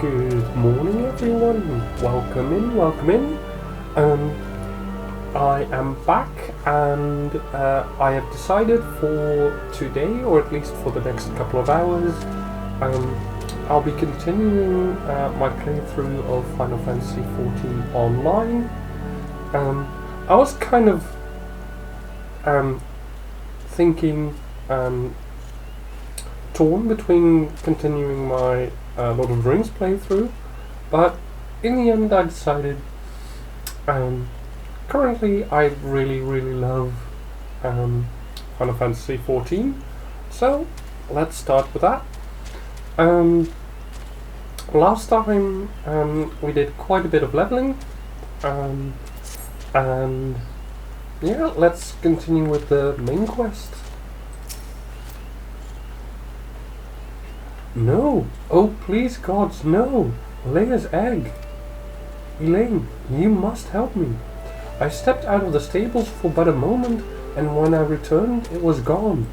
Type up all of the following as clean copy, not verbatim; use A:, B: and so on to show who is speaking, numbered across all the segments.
A: Good morning, everyone. Welcome in, welcome in. I am back, and I have decided for today, or at least for the next couple of hours, I'll be continuing my playthrough of Final Fantasy XIV online. I was kind of thinking, torn between continuing my Lord of the Rings playthrough, but in the end I decided currently I really love Final Fantasy XIV, so let's start with that. Last time we did quite a bit of leveling, and yeah, let's continue with the main quest. No! Oh, please, gods, no! Leia's egg! Elaine, you must help me. I stepped out of the stables for but a moment, and when I returned, it was gone.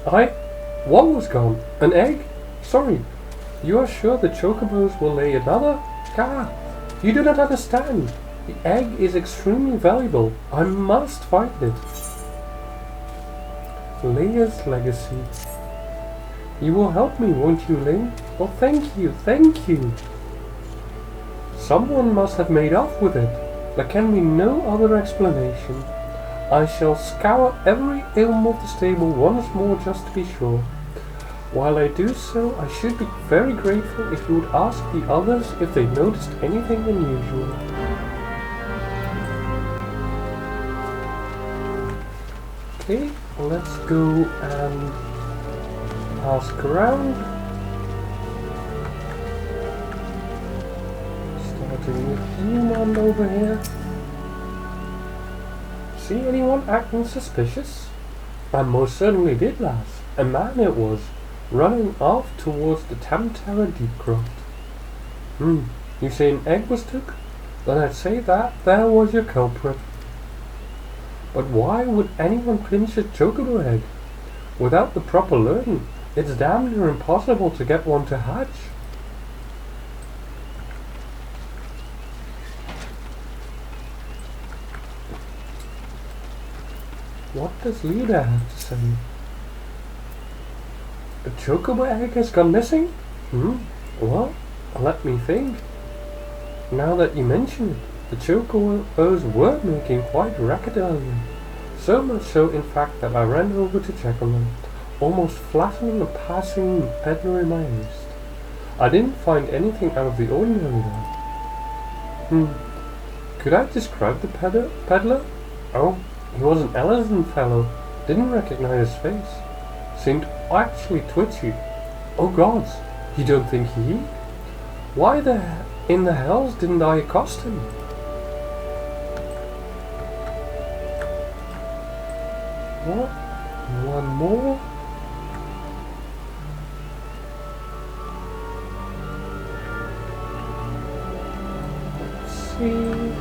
A: What was gone? An egg? Sorry. You are sure the chocobos will lay another? Ah! You do not understand. The egg is extremely valuable. I must find it. Leia's legacy. You will help me, won't you, Ling? Oh, thank you, thank you. Someone must have made off with it. There can be no other explanation. I shall scour every elm of the stable once more just to be sure. While I do so, I should be very grateful if you would ask the others if they noticed anything unusual. Okay, let's go and ask around. Starting with you, man, over here. See anyone acting suspicious? I most certainly did, lass. A man it was, running off towards the Tamtara Deepcroft. You say an egg was took? Then I'd say that there was your culprit. But why would anyone pinch a chocobo egg? Without the proper learning, it's damn near impossible to get one to hatch. What does Lida have to say? A chocobo egg has gone missing? Well, let me think. Now that you mention it, the chocobos were making quite a racket earlier. So much so, in fact, that I ran over to check on them, almost flattening a passing peddler in my haste. I didn't find anything out of the ordinary though. Could I describe the peddler? Oh, he was an elegant fellow. Didn't recognize his face. Seemed actually twitchy. Oh gods, you don't think he? Why in the hells didn't I accost him? What? One more? Let's see.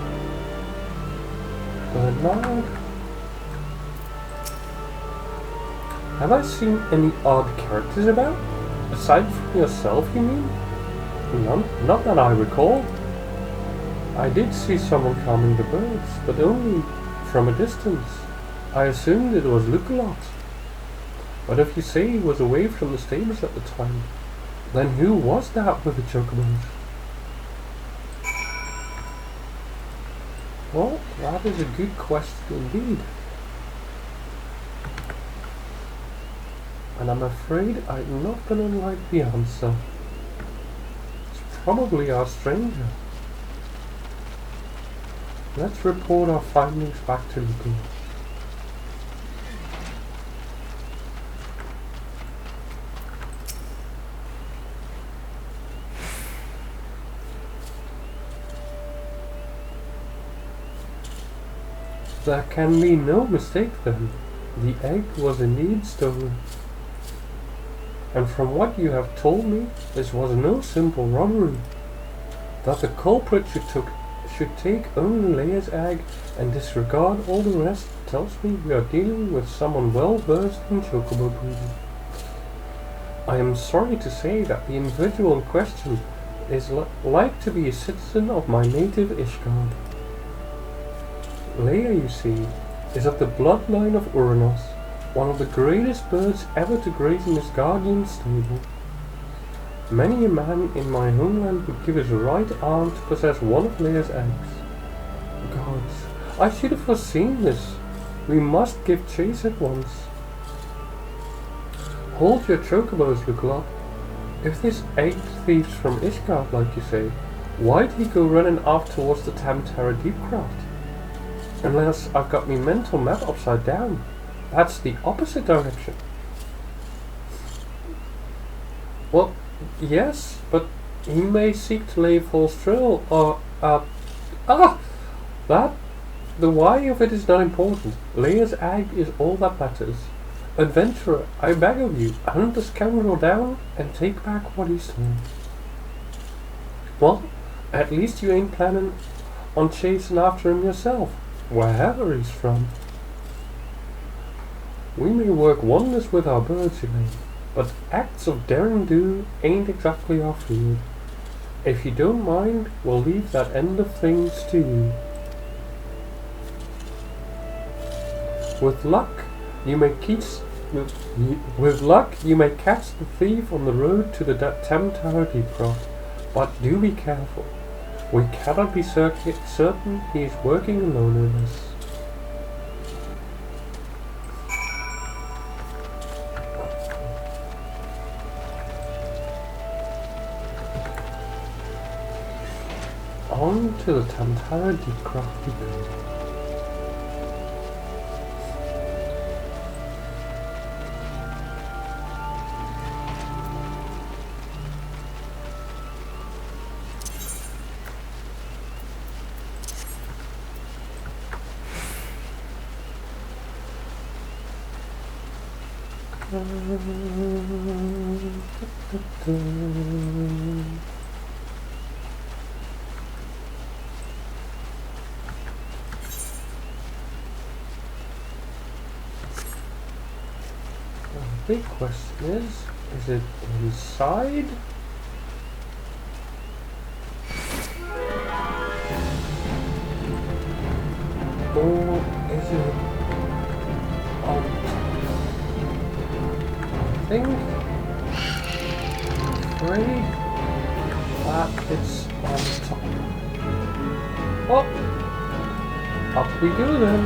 A: Bernard. Have I seen any odd characters about? Aside from yourself, you mean? None, not that I recall. I did see someone calming the birds, but only from a distance. I assumed it was Luculot. But if you say he was away from the stables at the time, then who was that with the chocobos? Well, that is a good question indeed. And I'm afraid I'm not going to like the answer. It's probably our stranger. Let's report our findings back to Luculot. There can be no mistake then. The egg was indeed stolen. And from what you have told me, this was no simple robbery. That the culprit should take only Leia's egg and disregard all the rest tells me we are dealing with someone well versed in chocobo breeding. I am sorry to say that the individual in question is like to be a citizen of my native Ishgard. Leia, you see, is of the bloodline of Uranus, one of the greatest birds ever to graze in his guardian's stable. Many a man in my homeland would give his right arm to possess one of Leia's eggs. Gods, I should have foreseen this. We must give chase at once. Hold your chocobos, Luculot. If this egg thief's from Ishgard, like you say, why'd he go running off towards the Tamtara Deepcraft? Unless I've got my mental map upside down. That's the opposite direction. Well, yes, but he may seek to lay a false trail, or, the why of it is not important. Leia's egg is all that matters. Adventurer, I beg of you, hunt the scoundrel down and take back what he stole. Well, at least you ain't planning on chasing after him yourself, wherever he's from. We may work wonders with our birds, Elaine, but acts of daring-do ain't exactly our field. If you don't mind, we'll leave that end of things to you. With luck, you may catch the thief on the road to the Tamtara Deepcraft, but do be careful. We cannot be certain he is working alone in this. On to the Tamtara Deepcraft we go. The big question is it inside? Or is it on top? I think afraid that it's on top. Oh! Up we go then.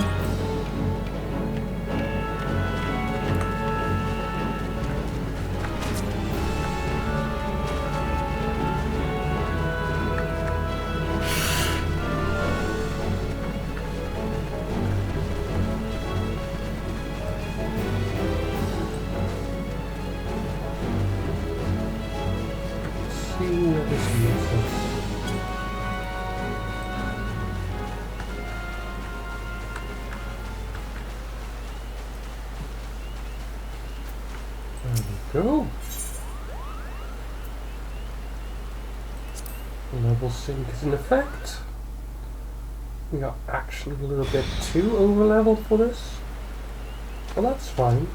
A: Go. Level sync is in effect. We are actually a little bit too over leveled for this. Well, that's fine.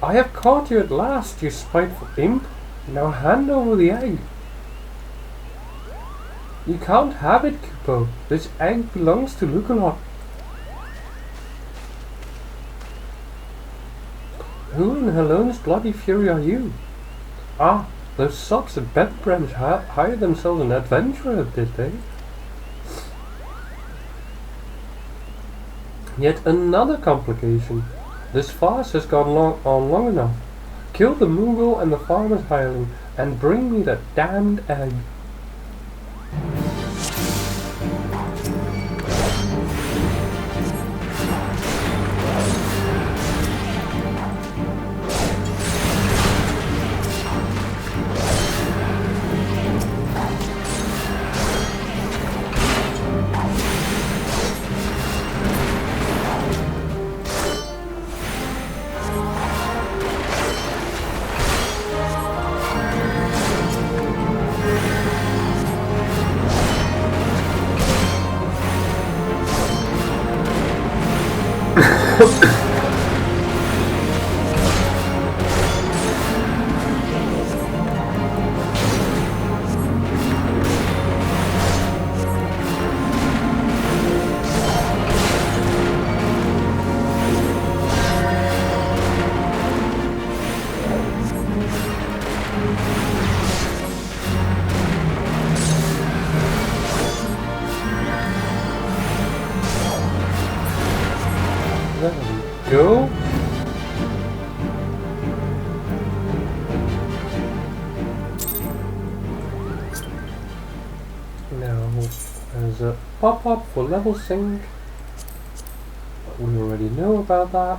A: I have caught you at last, you spiteful imp. Now hand over the egg. You can't have it, Kupo. This egg belongs to Luculot. Who in Halone's bloody fury are you? Ah, those sots at Bedbranch hired themselves an adventurer, did they? Yet another complication. This farce has gone on long enough. Kill the Moogle and the farmer's hireling, and bring me that damned egg. There we go. Now there's a pop-up for level sync. We already know about that.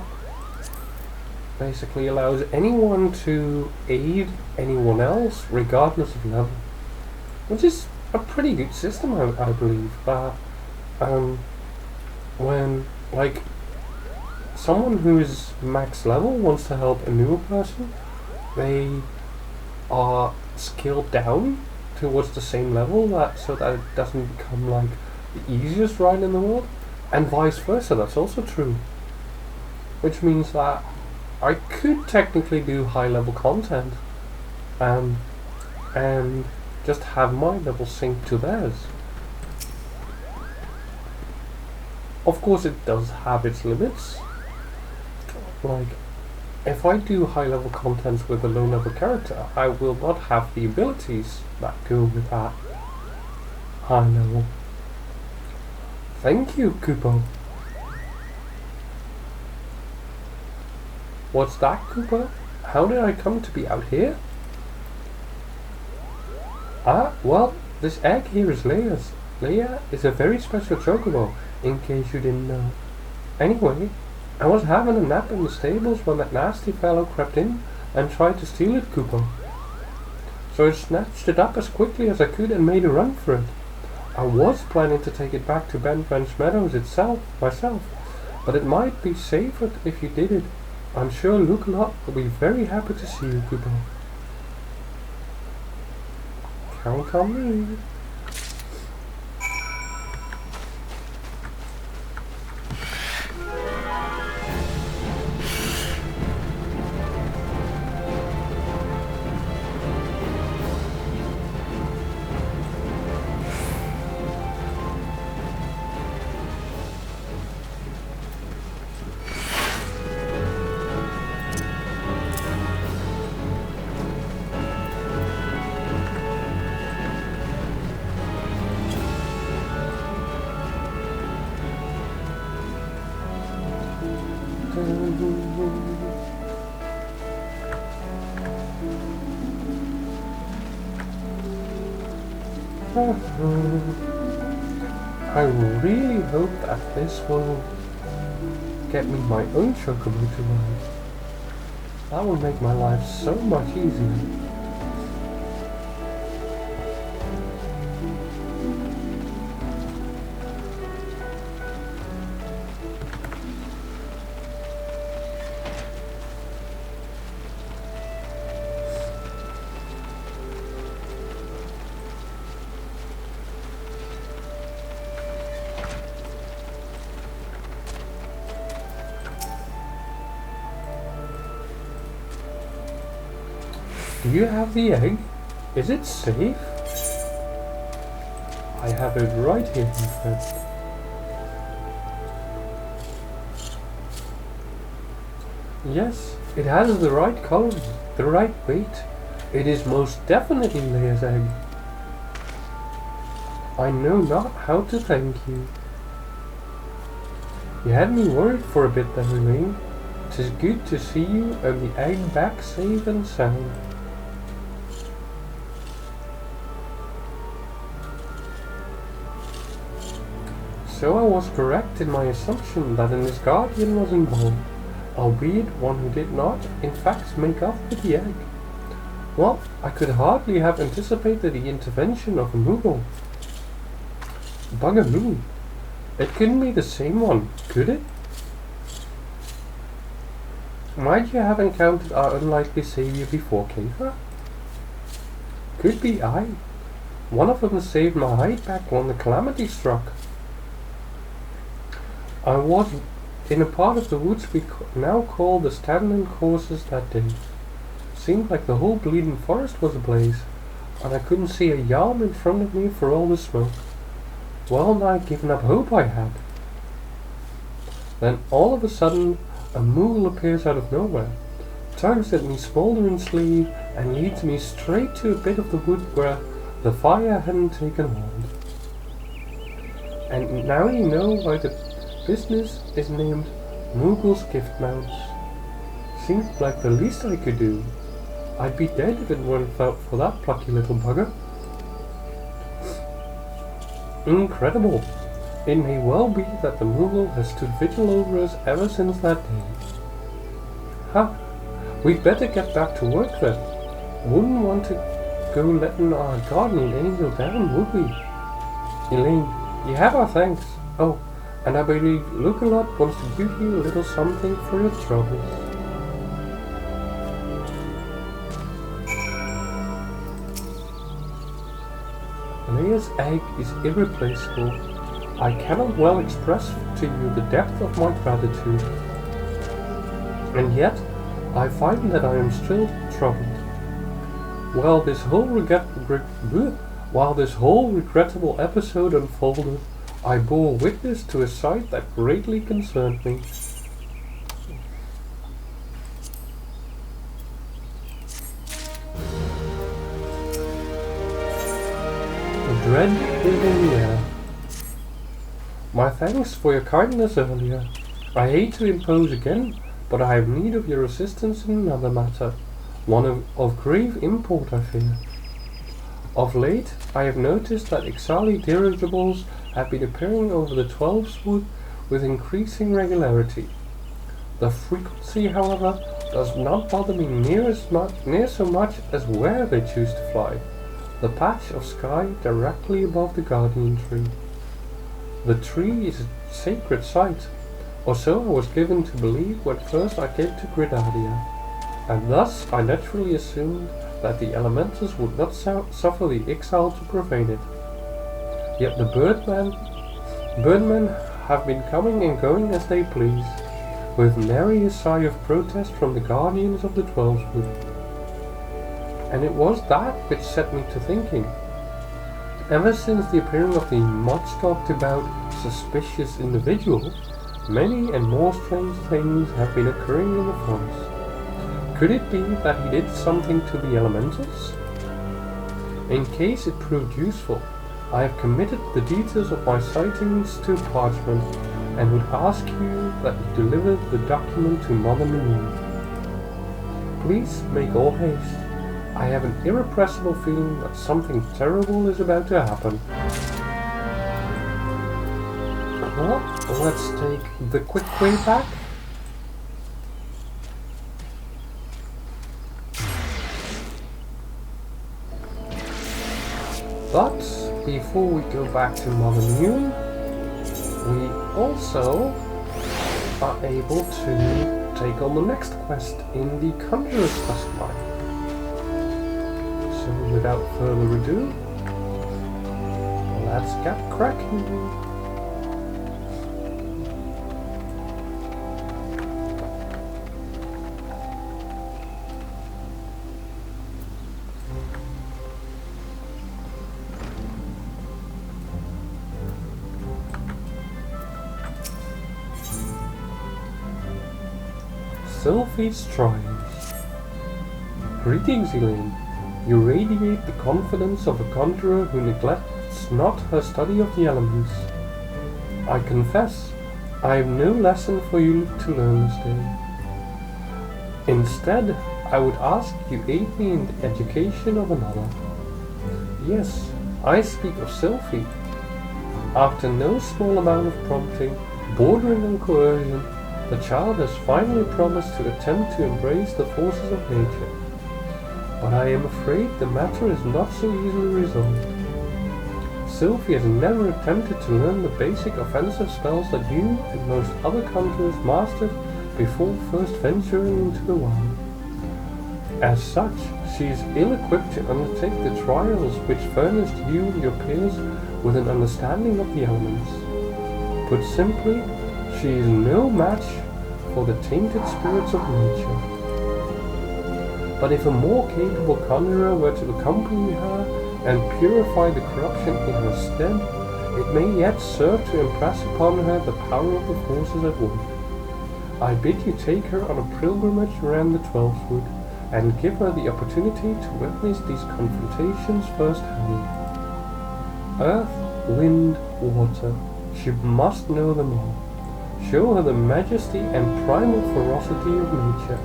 A: Basically allows anyone to aid anyone else regardless of level, which is a pretty good system, I believe. That when like someone who is max level wants to help a newer person, they are scaled down towards the same level, so that it doesn't become like the easiest ride in the world, and vice versa. That's also true, which means that I could technically do high level content and just have my level sync to theirs. Of course it does have its limits. Like, if I do high level content with a low level character, I will not have the abilities that go with that high level. Thank you, Koopa. What's that, Koopa? How did I come to be out here? Ah, well, this egg here is Leia's. Leia is a very special chocobo, in case you didn't know. Anyway, I was having a nap in the stables when that nasty fellow crept in and tried to steal it, Koopa. So I snatched it up as quickly as I could and made a run for it. I was planning to take it back to Ben French Meadows myself, but it might be safer if you did it. I'm sure Luke-a-Lot will be very happy to see you, Koopa. Count on me. I really hope that this will get me my own chocobo to ride. That will make my life so much easier. Do you have the egg? Is it safe? I have it right here, my friend. Yes, it has the right color, the right weight. It is most definitely Leia's egg. I know not how to thank you. You had me worried for a bit there, Elaine. 'Tis good to see you and the egg back safe and sound. So I was correct in my assumption that an Asgardian was involved, albeit one who did not, in fact, make off with the egg. Well, I could hardly have anticipated the intervention of a Moogle. Bugger me. It couldn't be the same one, could it? Might you have encountered our unlikely savior before, Kaifa? Could be I. One of them saved my hide back when the calamity struck. I was in a part of the woods we now call the Standing Courses that day. Seemed like the whole bleeding forest was ablaze, and I couldn't see a yard in front of me for all the smoke. Well nigh given up hope I had. Then all of a sudden a Moogle appears out of nowhere, tugs at me smouldering sleeve, and leads me straight to a bit of the wood where the fire hadn't taken hold. And now you know why the business is named Moogle's Gift Mounts. Seemed like the least I could do. I'd be dead if it weren't for that plucky little bugger. Incredible. It may well be that the Moogle has stood vigil over us ever since that day. Ha! We'd better get back to work then. Wouldn't want to go letting our guardian angel down, would we? Elaine, you have our thanks. Oh, and I believe Lookalot wants to give you a little something for your troubles. Leia's egg is irreplaceable. I cannot well express to you the depth of my gratitude. And yet, I find that I am still troubled. While this whole regrettable episode unfolded, I bore witness to a sight that greatly concerned me. Dread is in the air. My thanks for your kindness earlier. I hate to impose again, but I have need of your assistance in another matter, one of grave import, I fear. Of late, I have noticed that Ixali dirigibles have been appearing over the Twelveswood with increasing regularity. The frequency, however, does not bother me near so much as where they choose to fly, the patch of sky directly above the Guardian Tree. The tree is a sacred site, or so I was given to believe when first I came to Gridadia, and thus I naturally assumed that the elementals would not suffer the Ixal to profane it. Yet the birdmen have been coming and going as they please, with nary a sigh of protest from the guardians of the Twelveswood. And it was that which set me to thinking. Ever since the appearing of the much talked about suspicious individual, many and more strange things have been occurring in the forest. Could it be that he did something to the elementals? In case it proved useful, I have committed the details of my sightings to parchment and would ask you that you deliver the document to Mother Moon. Please make all haste. I have an irrepressible feeling that something terrible is about to happen. Well, let's take the quick way back. But before we go back to Mother Moon, we also are able to take on the next quest in the Conjurer's quest line. So without further ado, let's get cracking. Sylphie's Trials. Greetings, Elaine. You radiate the confidence of a conjurer who neglects not her study of the elements. I confess, I have no lesson for you to learn this day. Instead, I would ask you aid me in the education of another. Yes, I speak of Sylphie. After no small amount of prompting, bordering on coercion, the child has finally promised to attempt to embrace the forces of nature. But I am afraid the matter is not so easily resolved. Sylphie has never attempted to learn the basic offensive spells that you and most other conjurers mastered before first venturing into the wild. As such, she is ill-equipped to undertake the trials which furnished you and your peers with an understanding of the elements. Put simply, She is no match for the tainted spirits of nature. But if a more capable conjurer were to accompany her and purify the corruption in her stead, it may yet serve to impress upon her the power of the forces at work. I bid you take her on a pilgrimage around the 12th wood, and give her the opportunity to witness these confrontations firsthand. Earth, wind, water, she must know them all. Show her the majesty and primal ferocity of nature.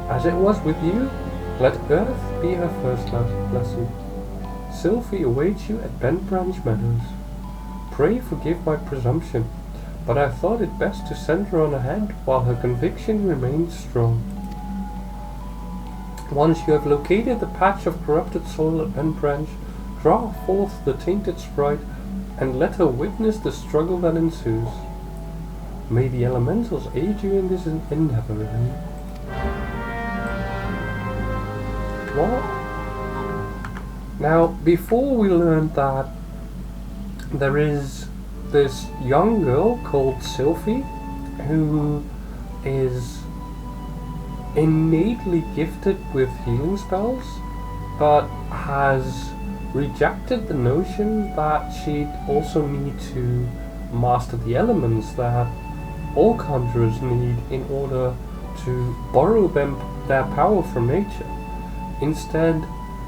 A: As it was with you, let earth be her first lesson. Sylphie awaits you at Bent Branch Meadows. Pray forgive my presumption, but I thought it best to send her on ahead while her conviction remains strong. Once you have located the patch of corrupted soil at Bent Branch, draw forth the tainted sprite and let her witness the struggle that ensues. May the elementals aid you in this endeavor, Elaine. What? Now, before we learned that there is this young girl called Sylphie who is innately gifted with healing spells, but has rejected the notion that she'd also need to master the elements that all conjurers need in order to borrow their power from nature. Instead,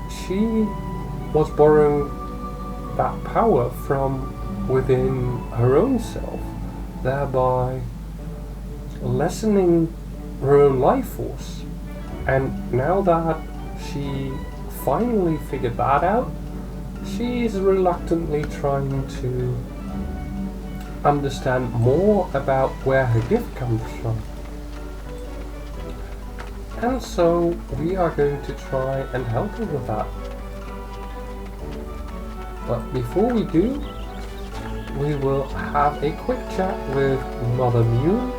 A: she was borrowing that power from within her own self, thereby lessening her own life force. And now that she finally figured that out, she's reluctantly trying to understand more about where her gift comes from. And so we are going to try and help her with that. But before we do, we will have a quick chat with Mother Mew,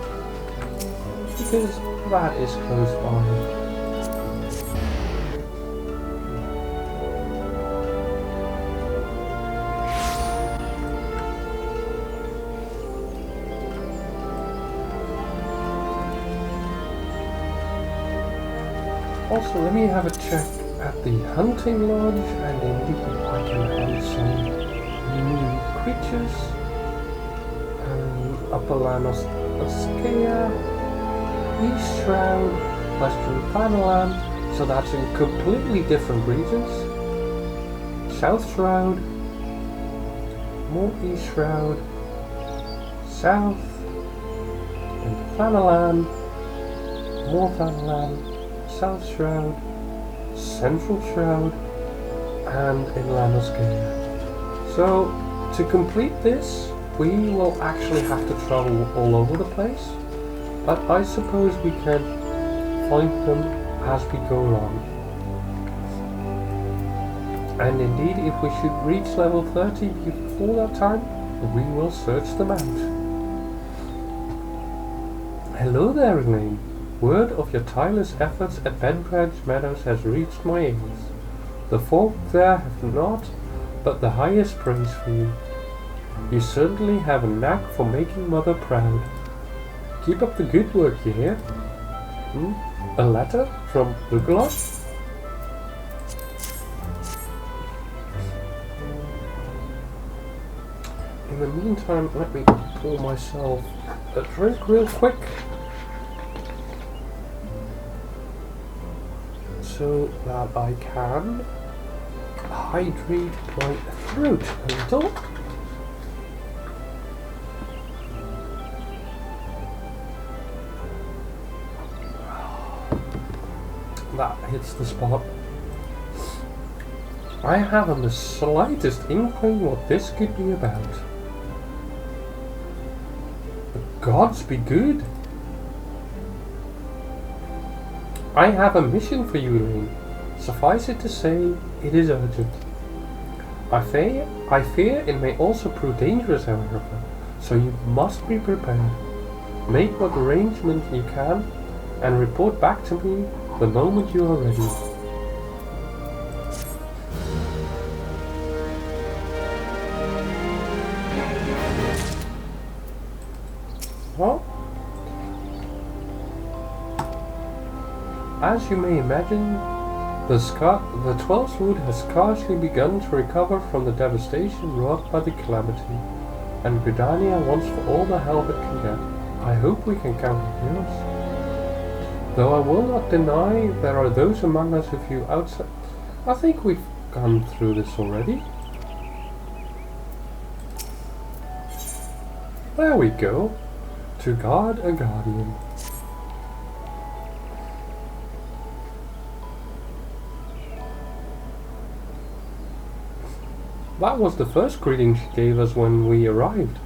A: because that is close by. Also, let me have a check at the hunting lodge, and indeed I can hunt some new creatures. Upper Lanos Askea, East Shroud, Western Panaland, so that's in completely different regions. South Shroud, more East Shroud, South, and Panaland, more Panaland, South Shroud, Central Shroud, and in Lanoscale. So, to complete this, we will actually have to travel all over the place, but I suppose we can find them as we go along. And indeed, if we should reach level 30 before that time, we will search them out. Hello there, Elaine. Word of your tireless efforts at Bent Branch Meadows has reached my ears. The folk there have naught but the highest praise for you. You certainly have a knack for making Mother proud. Keep up the good work, you hear? A letter from Ugalot? In the meantime, let me pour myself a drink real quick, so that I can hydrate my throat a little. That hits the spot. I haven't the slightest inkling what this could be about. The gods be good. I have a mission for you, Elaine. Suffice it to say, it is urgent. I fear it may also prove dangerous, however, so you must be prepared. Make what arrangement you can, and report back to me the moment you are ready. Huh? As you may imagine, the 12th Root has scarcely begun to recover from the devastation wrought by the calamity, and Gridania wants for all the help it can get. I hope we can count on yours. Though I will not deny there are those among us who view outside. I think we've gone through this already. There we go. To guard a guardian. That was the first greeting she gave us when we arrived.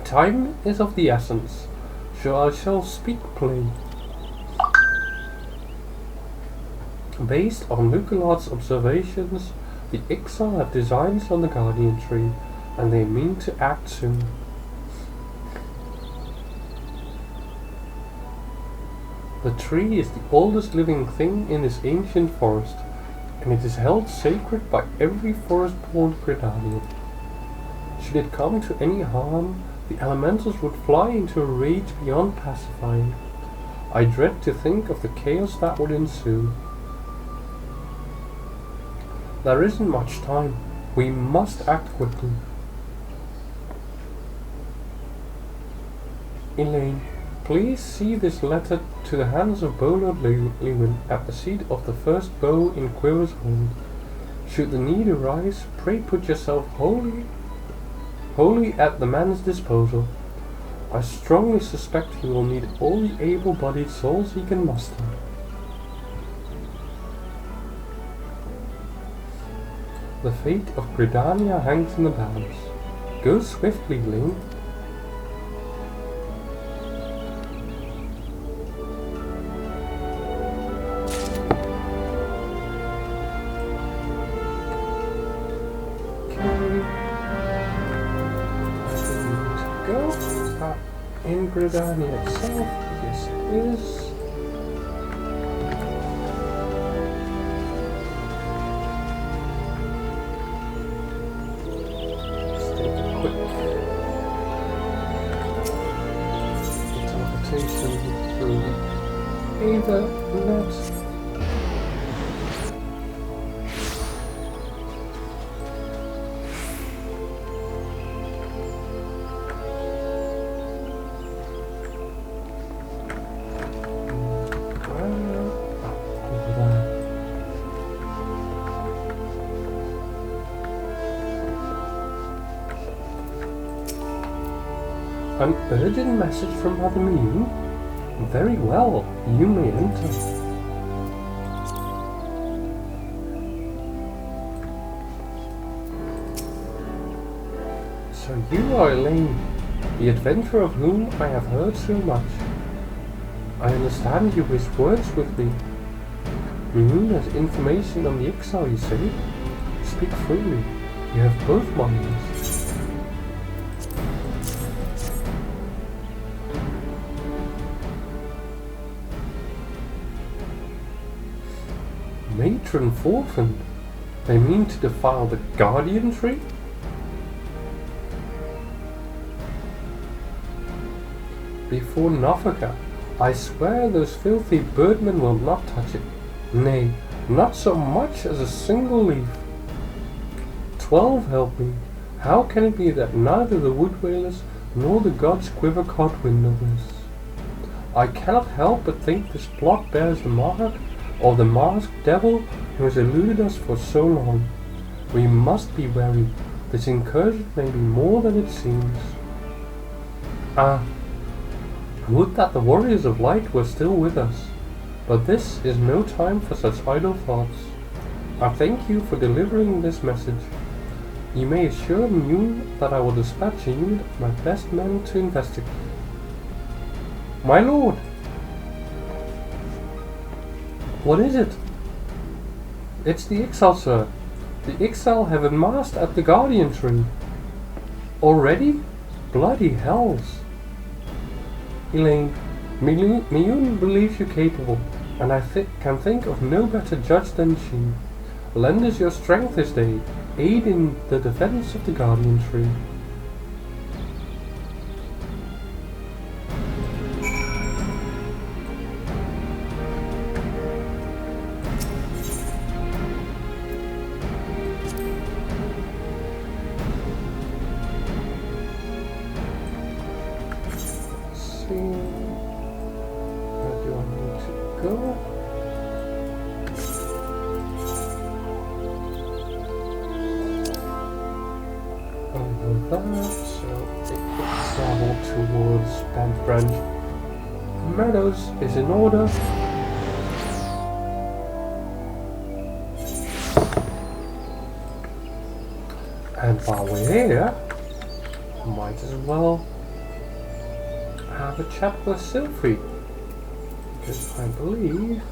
A: Time is of the essence, so I shall speak plain. Based on Lucalad's observations, the Ixal have designs on the Guardian Tree, and they mean to act soon. The tree is the oldest living thing in this ancient forest, and it is held sacred by every forest-born Gridanian. Should it come to any harm, the elementals would fly into a rage beyond pacifying. I dread to think of the chaos that would ensue. There isn't much time. We must act quickly. Elaine, please see this letter to the hands of Bowlord Lewin at the seat of the first bow in Quiver's hold. Should the need arise, pray put yourself wholly at the man's disposal. I strongly suspect he will need all the able-bodied souls he can muster. The fate of Gridania hangs in the balance. Go swiftly, Link. In Gridania itself, yes it is. Let's take a quick teleportation through Ethernet. An urgent message from Mother Moon? Very well, you may enter. So you are Elaine, the adventurer of whom I have heard so much. I understand you wish words with me. Moon has information on the Ixal, you say? Speak freely, you have both my ears. Matron Forfan? They mean to defile the Guardian Tree? Before Nafaka, I swear those filthy birdmen will not touch it. Nay, not so much as a single leaf. 12 help me. How can it be that neither the Wood Whalers nor the gods quiver caught wind of this? I cannot help but think this plot bears the mark of the masked devil who has eluded us for so long. We must be wary. This incursion may be more than it seems. Ah, would that the warriors of light were still with us. But this is no time for such idle thoughts. I thank you for delivering this message. You may assure Mune that I will dispatch a unit of my best men to investigate. My lord! What is it? It's the Ixal, sir. The Ixal have amassed at the Guardian Tree. Already? Bloody hells. Elaine, Miyun believes you capable, and I can think of no better judge than she. Lend us your strength this day. Aid in the defense of the Guardian Tree. go. Over that, so it will travel towards Bent Branch Meadows is in order. And while we're here, might as well have a chat with Sylphie, because I believe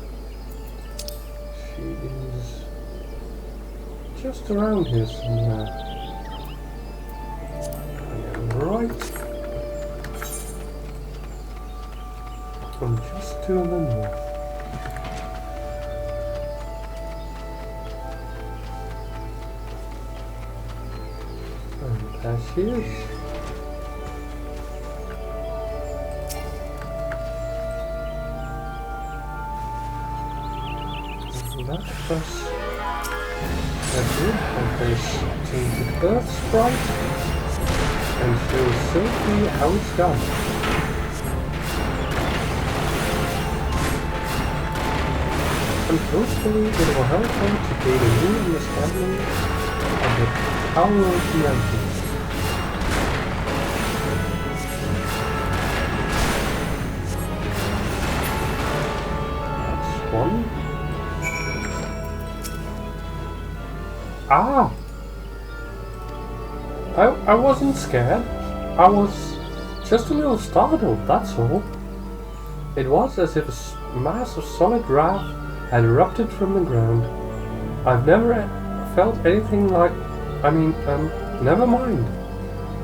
A: she is just around here somewhere. I am right. And just to the north. And there she is. That was of this tainted birth sprite, and shows Sylphie how it's done. And hopefully it will help her to gain a new understanding of the power of the engine. That's one. Ah! I wasn't scared. I was just a little startled, that's all. It was as if a mass of solid wrath had erupted from the ground. I've never felt anything like... never mind.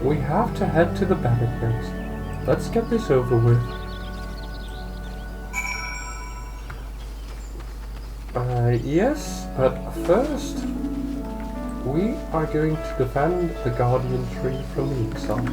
A: We have to head to the barricades. Let's get this over with. Yes, but first... we are going to defend the Guardian Tree from the exile.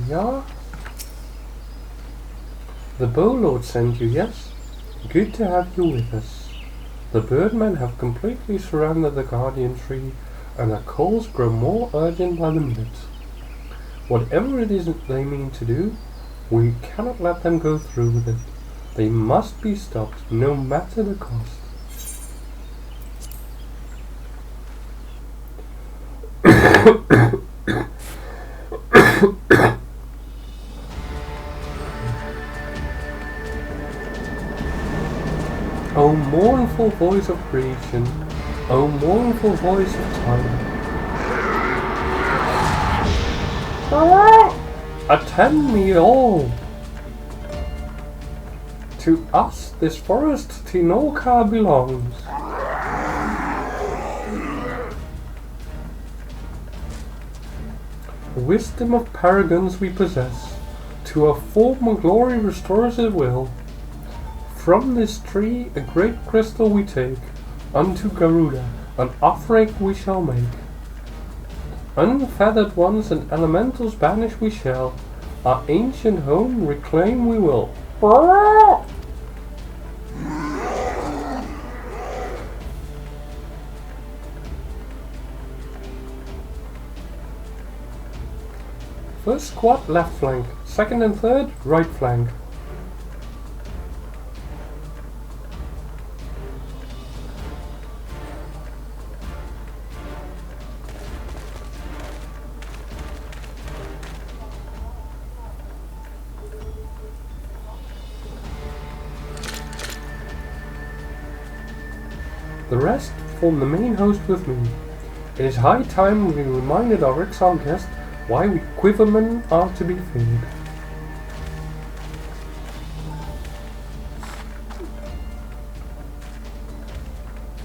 A: Yeah? The Bowlord sent you, yes? Good to have you with us. The Birdmen have completely surrounded the Guardian Tree, and their calls grow more urgent by the minute. Whatever it is they mean to do, we cannot let them go through with it. They must be stopped, no matter the cost. O mournful voice of creation, O mournful voice of time. Attend me all! To us this forest Tinoka belongs. Wisdom of paragons we possess, to our former glory restores it will. From this tree a great crystal we take, unto Garuda an offering we shall make. Unfeathered ones and elementals banish we shall, our ancient home reclaim we will. First squad left flank, second and third right flank. The rest form the main host with me. It is high time we reminded our exiled guest why we quivermen are to be feared.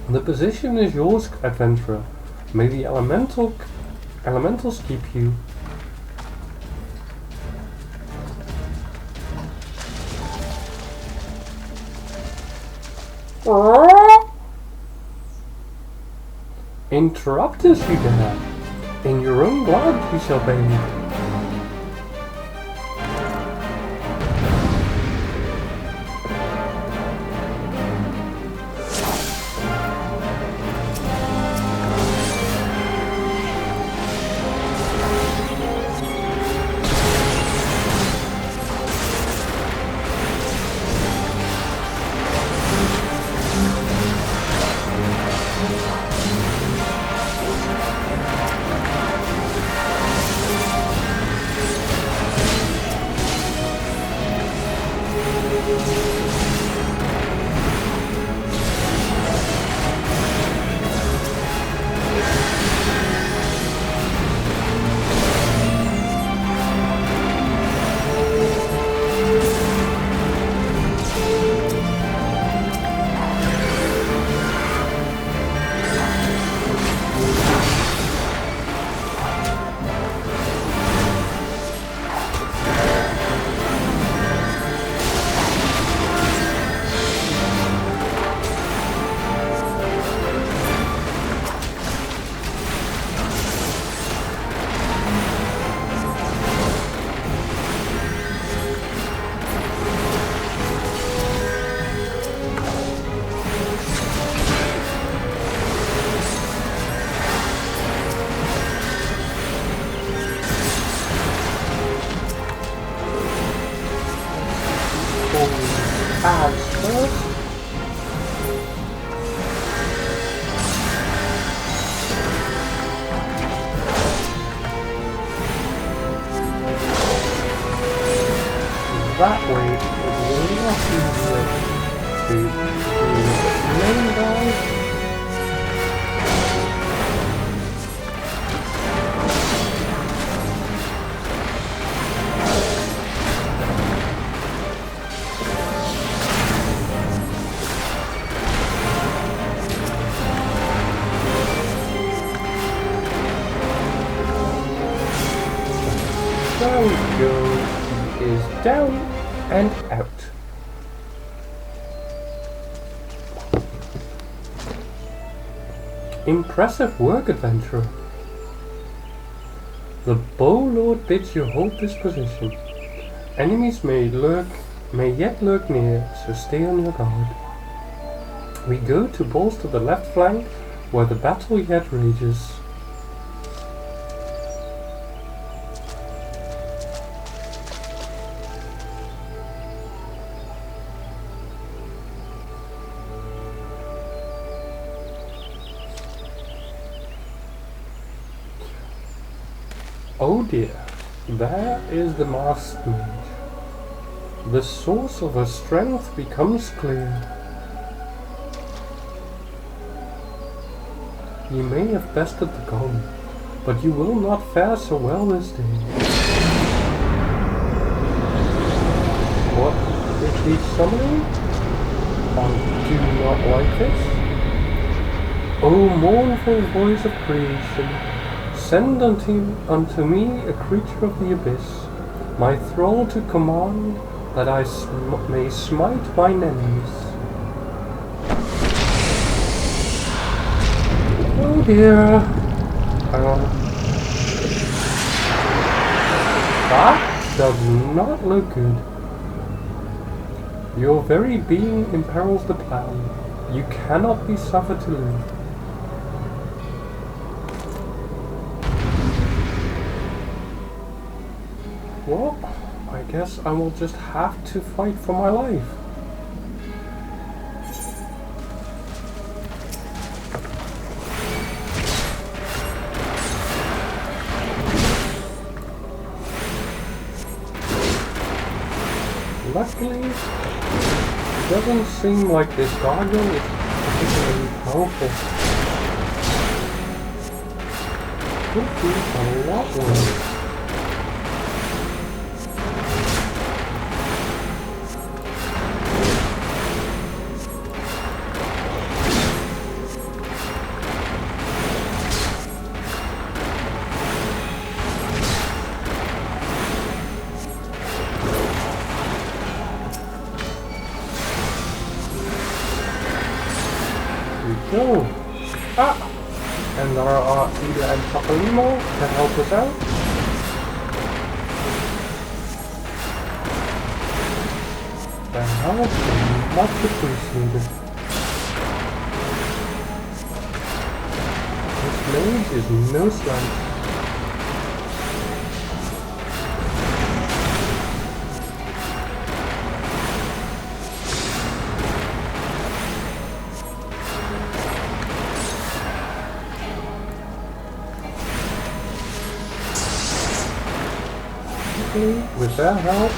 A: The position is yours, adventurer. May the elementals keep you. Interrupt us, you dare. In your own blood you shall bathe. That way it will be a lot easier to do the main guy. There we go. He is down and out. Impressive work, adventurer. The Bow Lord bids you hold this position. Enemies may yet lurk near, so stay on your guard. We go to bolster the left flank, where the battle yet rages. Oh dear, there is the masked mage. The source of her strength becomes clear. You may have bested the god, but you will not fare so well this day. What is he summoning? I do not like this. O mournful voice of creation, send unto me a creature of the abyss, my thrall to command, that I may smite mine enemies. Oh dear. That does not look good. Your very being imperils the plan. You cannot be suffered to live. Well, I guess I will just have to fight for my life. Luckily, it doesn't seem like this gargoyle is particularly powerful. Could be a lot worse. Go! Ah! And there are Ida and Papalimon to help us out. The help is much appreciated. This mage is no slouch. With their help,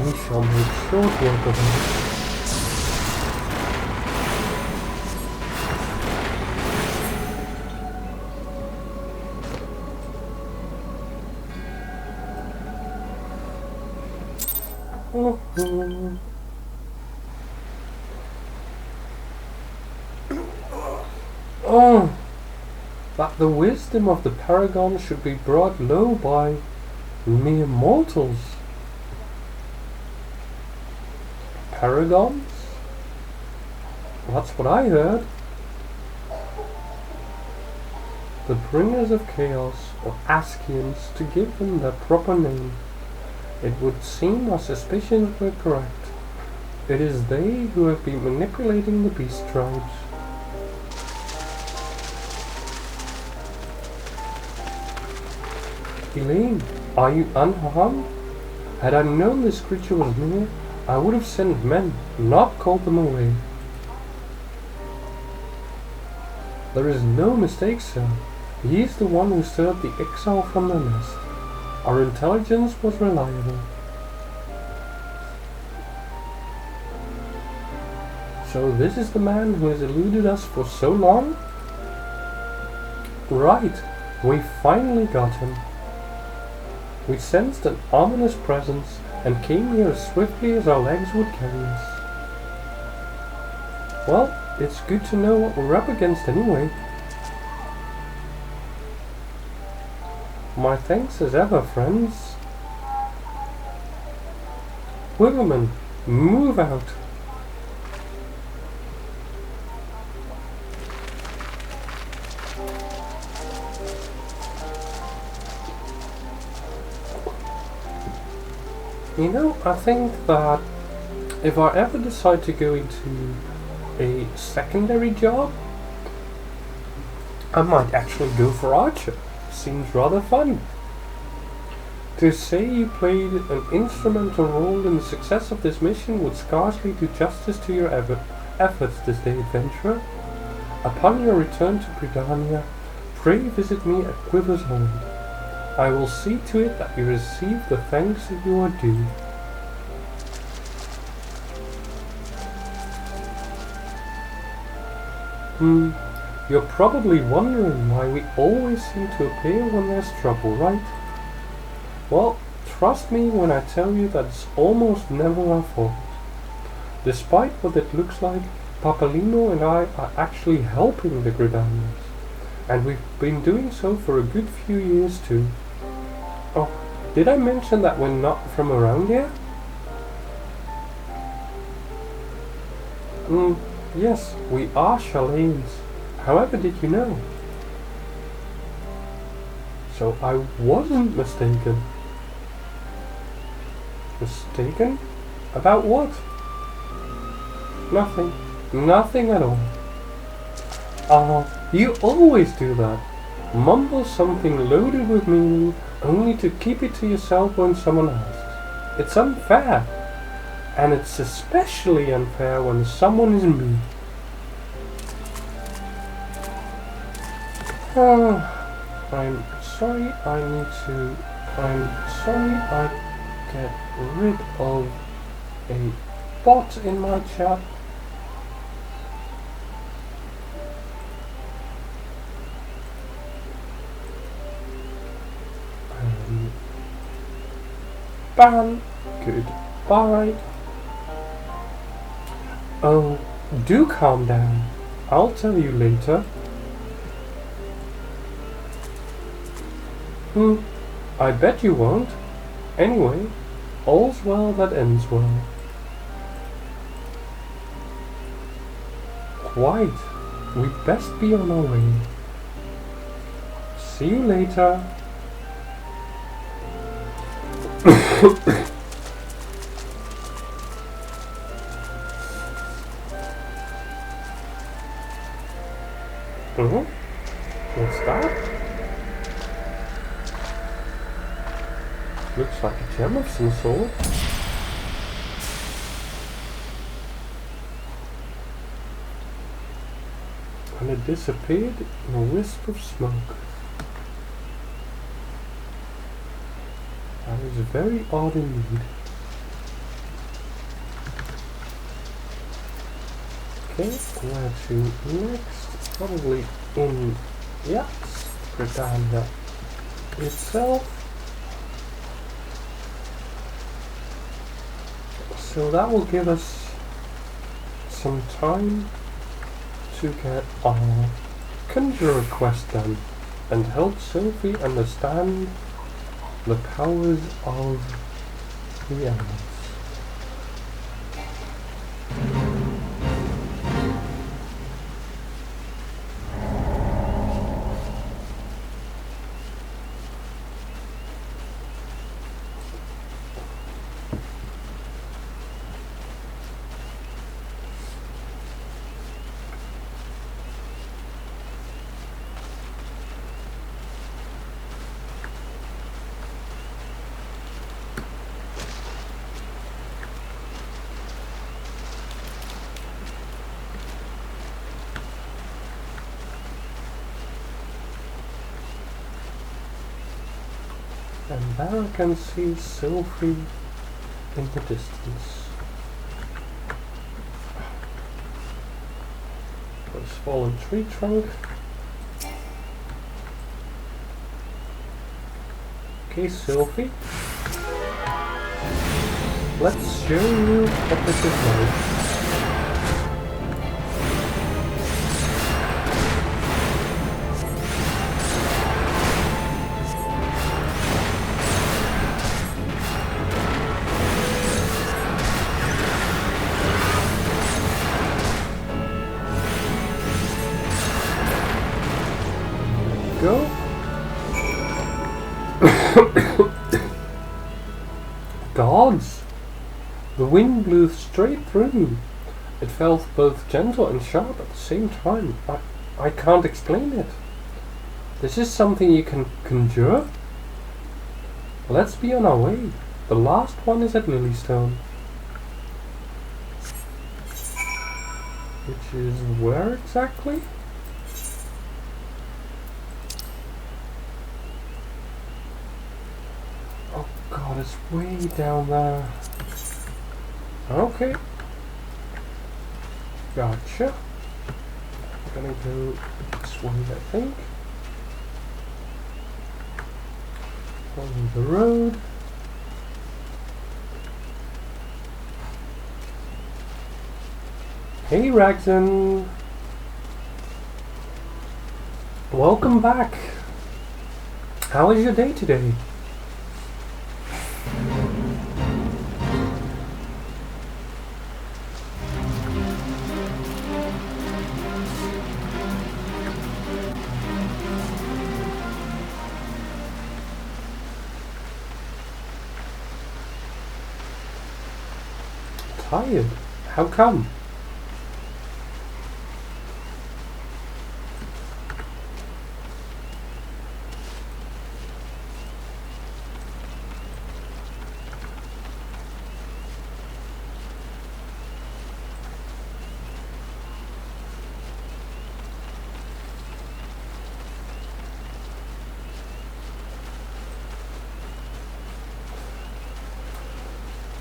A: we shall make short work of it. Oh, that the wisdom of the Paragon should be brought low by mere mortals. Paragons? That's what I heard. The bringers of chaos, or Askians, to give them their proper name. It would seem our suspicions were correct. It is they who have been manipulating the beast tribes. Elaine, are you unharmed? Had I known this creature was near, I would have sent men, not called them away. There is no mistake, sir. He is the one who stirred the exile from the nest. Our intelligence was reliable. So this is the man who has eluded us for so long? Right, we finally got him. We sensed an ominous presence and came here as swiftly as our legs would carry us. Well, it's good to know what we're up against anyway. My thanks as ever, friends. Quiverman, move out. You know, I think that if I ever decide to go into a secondary job, I might actually go for Archer. Seems rather fun. To say you played an instrumental role in the success of this mission would scarcely do justice to your efforts this day, adventurer. Upon your return to Britannia, pray visit me at Quiver's Hold. I will see to it that you receive the thanks that you are due. You're probably wondering why we always seem to appear when there's trouble, right? Well, trust me when I tell you that it's almost never our fault. Despite what it looks like, Papalino and I are actually helping the Gridanians, and we've been doing so for a good few years too. Oh, did I mention that we're not from around here? Yes, we are Chalanes. However did you know? So I wasn't mistaken. Mistaken? About what? Nothing. Nothing at all. You always do that. Mumble something loaded with meaning only to keep it to yourself when someone asks. It's unfair. And it's especially unfair when someone is me. I'm sorry I get rid of a bot in my chat. Ban. Goodbye. Oh, do calm down. I'll tell you later. I bet you won't. Anyway, all's well that ends well. Quite. we'd best be on our way. See you later. What's that? Looks like a gem of some sort. And it disappeared in a wisp of smoke. That is very odd indeed. Okay, where to next? Probably in, yeah, Britannia itself. So that will give us some time to get our conjurer quest done and help Sophie understand the powers of the elements. And there I can see Sophie in the distance. There's fallen tree trunk. Okay, Sophie. Let's show you what this is like. Go. Gods! The wind blew straight through me. It felt both gentle and sharp at the same time. I can't explain it. This is something you can conjure? Let's be on our way. The last one is at Lilystone. Which is where exactly? God, it's way down there. Okay. Gotcha. I'm gonna go this way, I think. Follow the road. Hey, Ragzon. Welcome back. How was your day today? Tired? How come?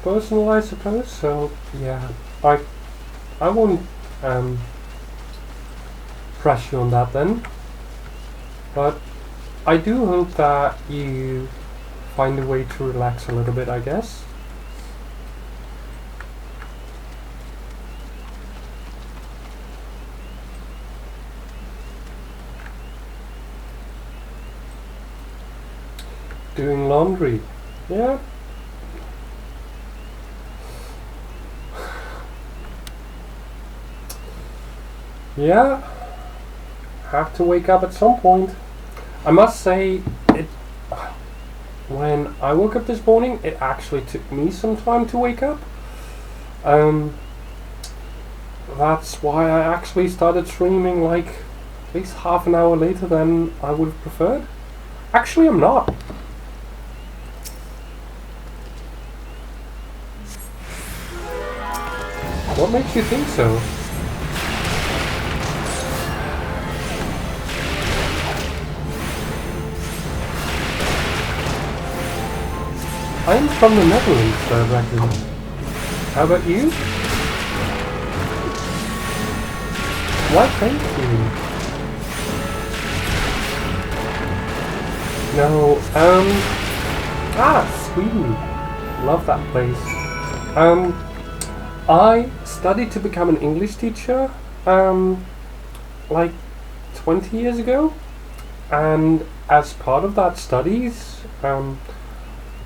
A: Personal, I suppose. So yeah, I won't press you on that then. But I do hope that you find a way to relax a little bit, I guess. Doing laundry, yeah. Yeah, have to wake up at some point. I must say, when I woke up this morning, it actually took me some time to wake up. That's why I actually started streaming like at least half an hour later than I would have preferred. Actually, I'm not. What makes you think so? I'm from the Netherlands, Ragnar. How about you? Why, thank you. No, Sweden. Love that place. I studied to become an English teacher, like 20 years ago. And as part of that studies,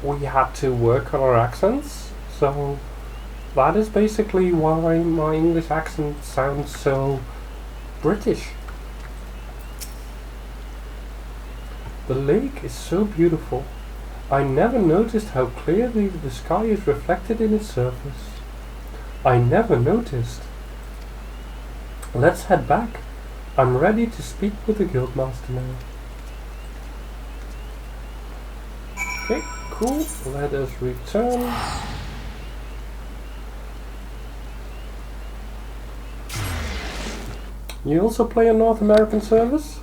A: we had to work on our accents. So that is basically why my English accent sounds so British. The lake is so beautiful. I never noticed how clearly the sky is reflected in its surface. I never noticed. Let's head back. I'm ready to speak with the guildmaster now. Okay, cool. Let us return. You also play a North American service?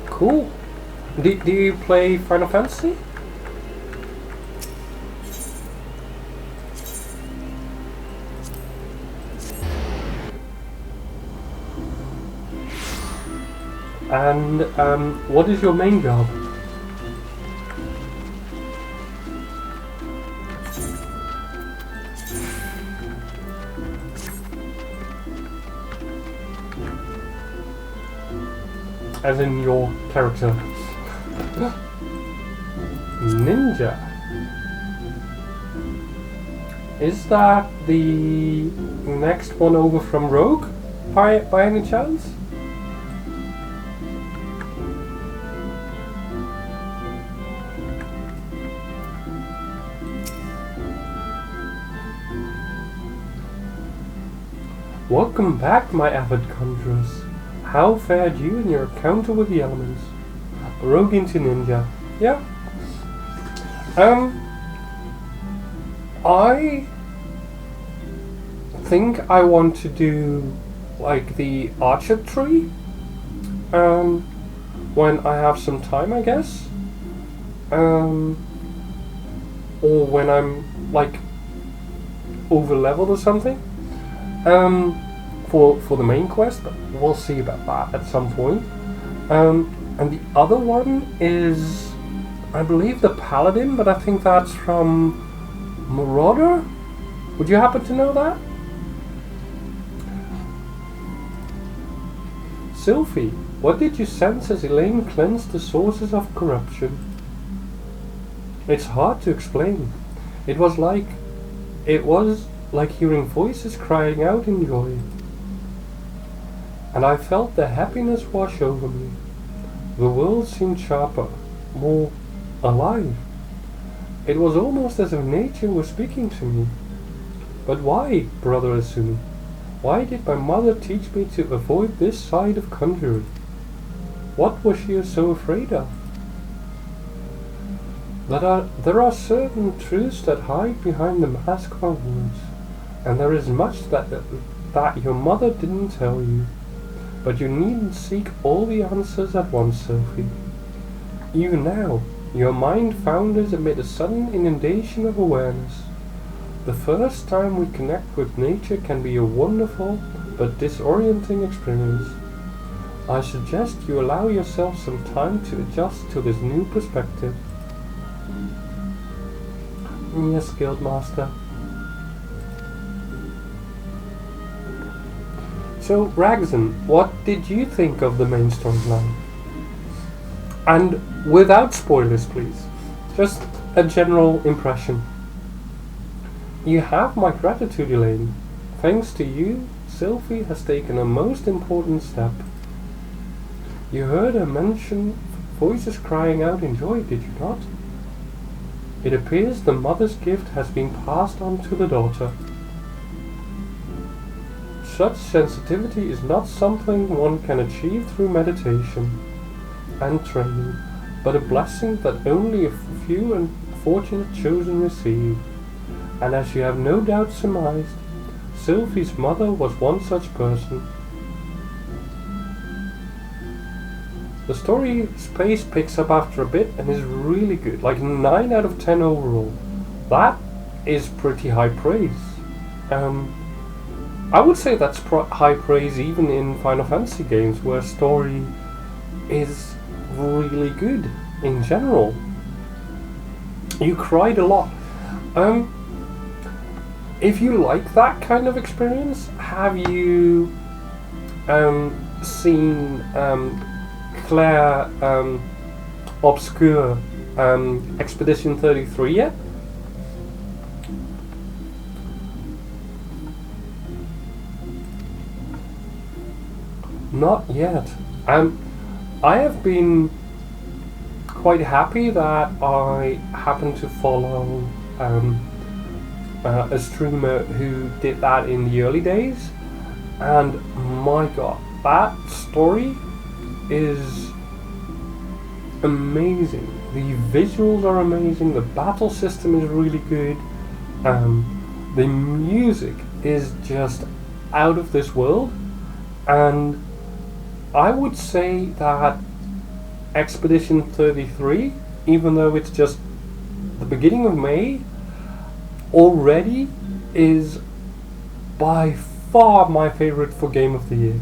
A: Cool. Do you play Final Fantasy? And what is your main job? As in your character. Ninja. Is that the next one over from Rogue? By any chance? Welcome back, my avid conjurers. How fared you in your encounter with the elements? Rogue into ninja. Yeah. I think I want to do like the archer tree. When I have some time, I guess. Or when I'm like over leveled or something. For the main quest, but we'll see about that at some point. And the other one is, I believe, the Paladin, but I think that's from Marauder? Would you happen to know that? Sylphie, what did you sense as Elaine cleansed the sources of corruption? It's hard to explain. It was like hearing voices crying out in joy. And I felt the happiness wash over me. The world seemed sharper, more alive. It was almost as if nature was speaking to me. But why, Brother Asumi? Why did my mother teach me to avoid this side of conjuring? What was she so afraid of? There are certain truths that hide behind the mask of our words, and there is much that your mother didn't tell you. But you needn't seek all the answers at once, Sophie. Even now, your mind founders amid a sudden inundation of awareness. The first time we connect with nature can be a wonderful but disorienting experience. I suggest you allow yourself some time to adjust to this new perspective. Yes, Guildmaster. So, Ragzan, what did you think of the main storyline? And without spoilers, please. Just a general impression. You have my gratitude, Elaine, Thanks to you, Sylvie has taken a most important step. You heard her mention voices crying out in joy, did you not? It appears the mother's gift has been passed on to the daughter. Such sensitivity is not something one can achieve through meditation and training, but a blessing that only a few and fortunate chosen receive. And as you have no doubt surmised, Sylvie's mother was one such person. The story pace picks up after a bit and is really good, like 9 out of 10 overall. That is pretty high praise. I would say that's high praise even in Final Fantasy games, where story is really good in general. You cried a lot. If you like that kind of experience, have you seen Claire Obscure Expedition 33 yet? Not yet. I have been quite happy that I happened to follow a streamer who did that in the early days, and my god, that story is amazing. The visuals are amazing, the battle system is really good, the music is just out of this world, and I would say that Expedition 33, even though it's just the beginning of May, already is by far my favorite for Game of the Year.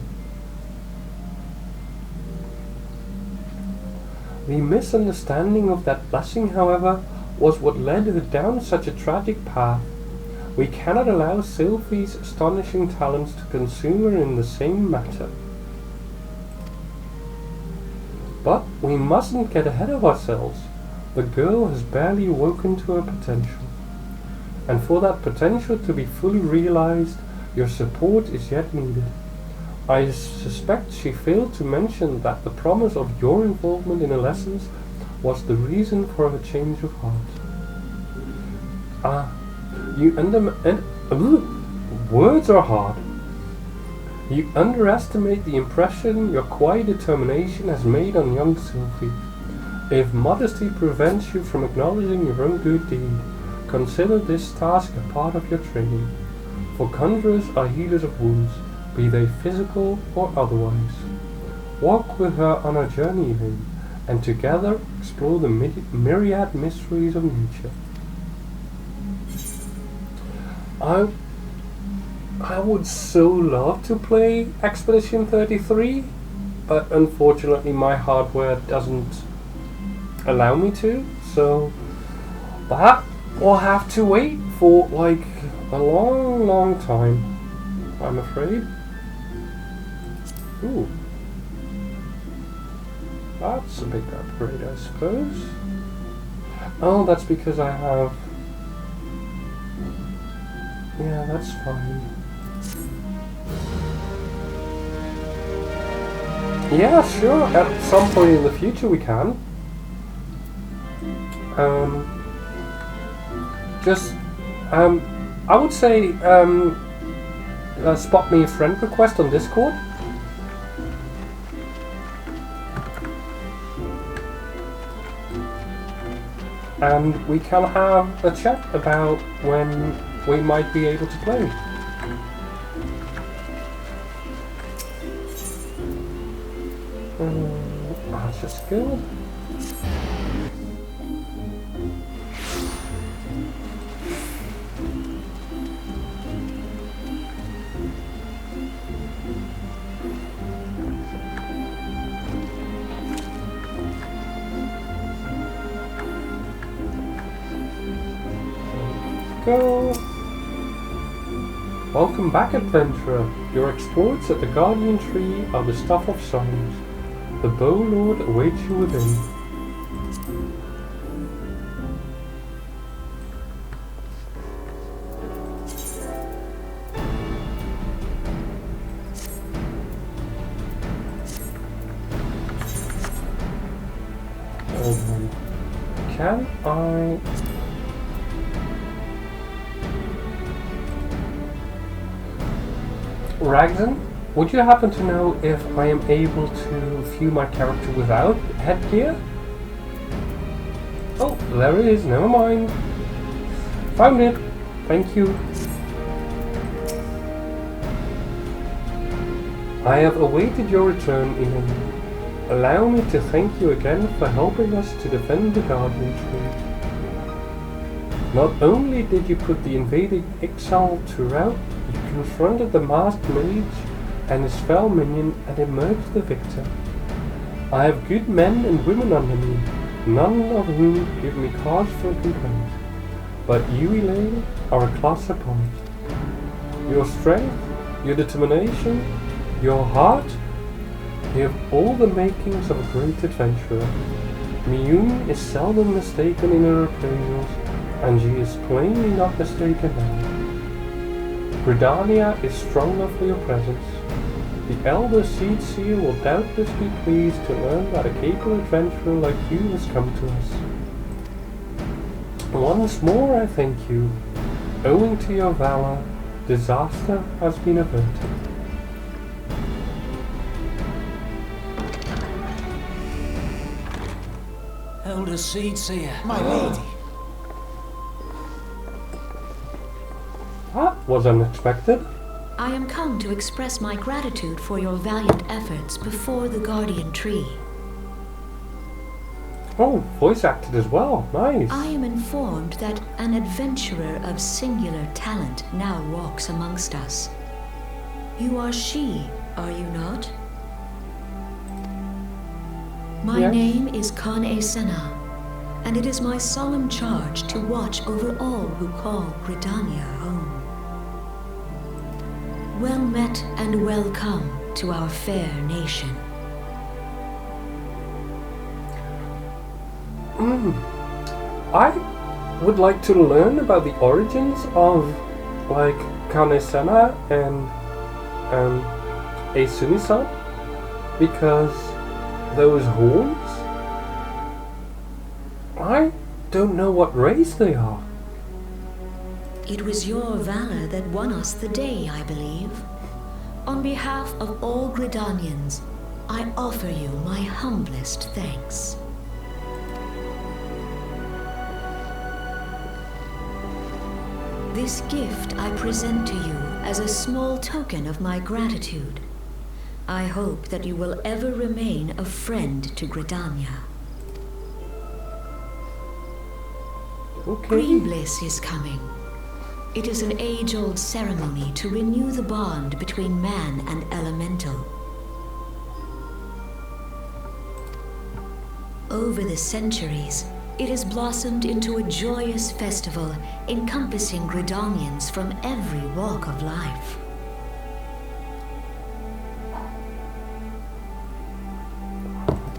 A: The misunderstanding of that blessing, however, was what led her down such a tragic path. We cannot allow Sylvie's astonishing talents to consume her in the same matter. But we mustn't get ahead of ourselves. The girl has barely awoken to her potential. And for that potential to be fully realized, your support is yet needed. I suspect she failed to mention that the promise of your involvement in her lessons was the reason for her change of heart. Words are hard. You underestimate the impression your quiet determination has made on young Sylvie. If modesty prevents you from acknowledging your own good deed, consider this task a part of your training. For conjurers are healers of wounds, be they physical or otherwise. Walk with her on her journey then, and together explore the myriad mysteries of nature. I would so love to play Expedition 33, but unfortunately my hardware doesn't allow me to, so that will have to wait for like a long time, I'm afraid. Ooh. That's a big upgrade, I suppose. Oh, that's because I have... Yeah, that's fine. Yeah, sure, at some point in the future we can. I would say, spot me a friend request on Discord. And we can have a chat about when we might be able to play. That's just good. Go. Welcome back, adventurer. Your exploits at the Guardian Tree are the stuff of songs. The Bow Lord awaits you within. Can I... Ragzan, would you happen to know if I am able to view my character without headgear? Oh, there it is, never mind. Found it. Thank you. I have awaited your return, Ian. Allow me to thank you again for helping us to defend the Guardian Tree. Not only did you put the invading exile to rout, you confronted the masked mage and his fell minion and emerged the victor. I have good men and women under me, none of whom give me cause for complaint. But you, Elaine, are a class apart. Your strength, your determination, your heart, they have all the makings of a great adventurer. Miyumi is seldom mistaken in her appraisals, and she is plainly not mistaken now. Gridania is stronger for your presence. The Elder Seed Seer will doubtless be pleased to learn that a capable adventurer like you has come to us. Once more I thank you. Owing to your valor, disaster has been averted.
B: Elder Seed Seer,
C: My lady.
A: That was unexpected.
D: I am come to express my gratitude for your valiant efforts before the Guardian Tree.
A: Oh, voice acted as well. Nice.
D: I am informed that an adventurer of singular talent now walks amongst us. You are she, are you not? My
A: Yes.
D: name is Kane Senna, and it is my solemn charge to watch over all who call Gridania home. Well met and welcome to our fair nation.
A: I would like to learn about the origins of, like, Kane-sama and Asumi-san, because those horns, I don't know what race they are.
D: It was your valor that won us the day, I believe. On behalf of all Gridanians, I offer you my humblest thanks. This gift I present to you as a small token of my gratitude. I hope that you will ever remain a friend to Gridania.
A: Okay.
D: Green Bliss is coming. It is an age-old ceremony to renew the bond between man and elemental. Over the centuries, it has blossomed into a joyous festival encompassing Gridanians from every walk of life.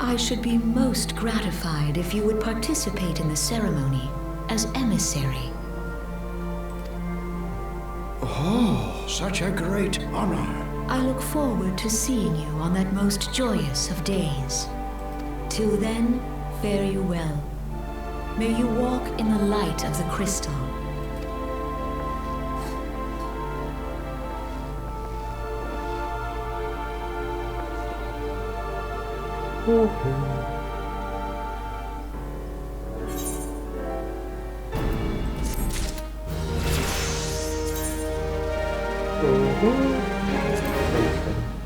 D: I should be most gratified if you would participate in the ceremony as emissary.
C: Oh, such a great honor.
D: I look forward to seeing you on that most joyous of days. Till then, fare you well. May you walk in the light of the crystal.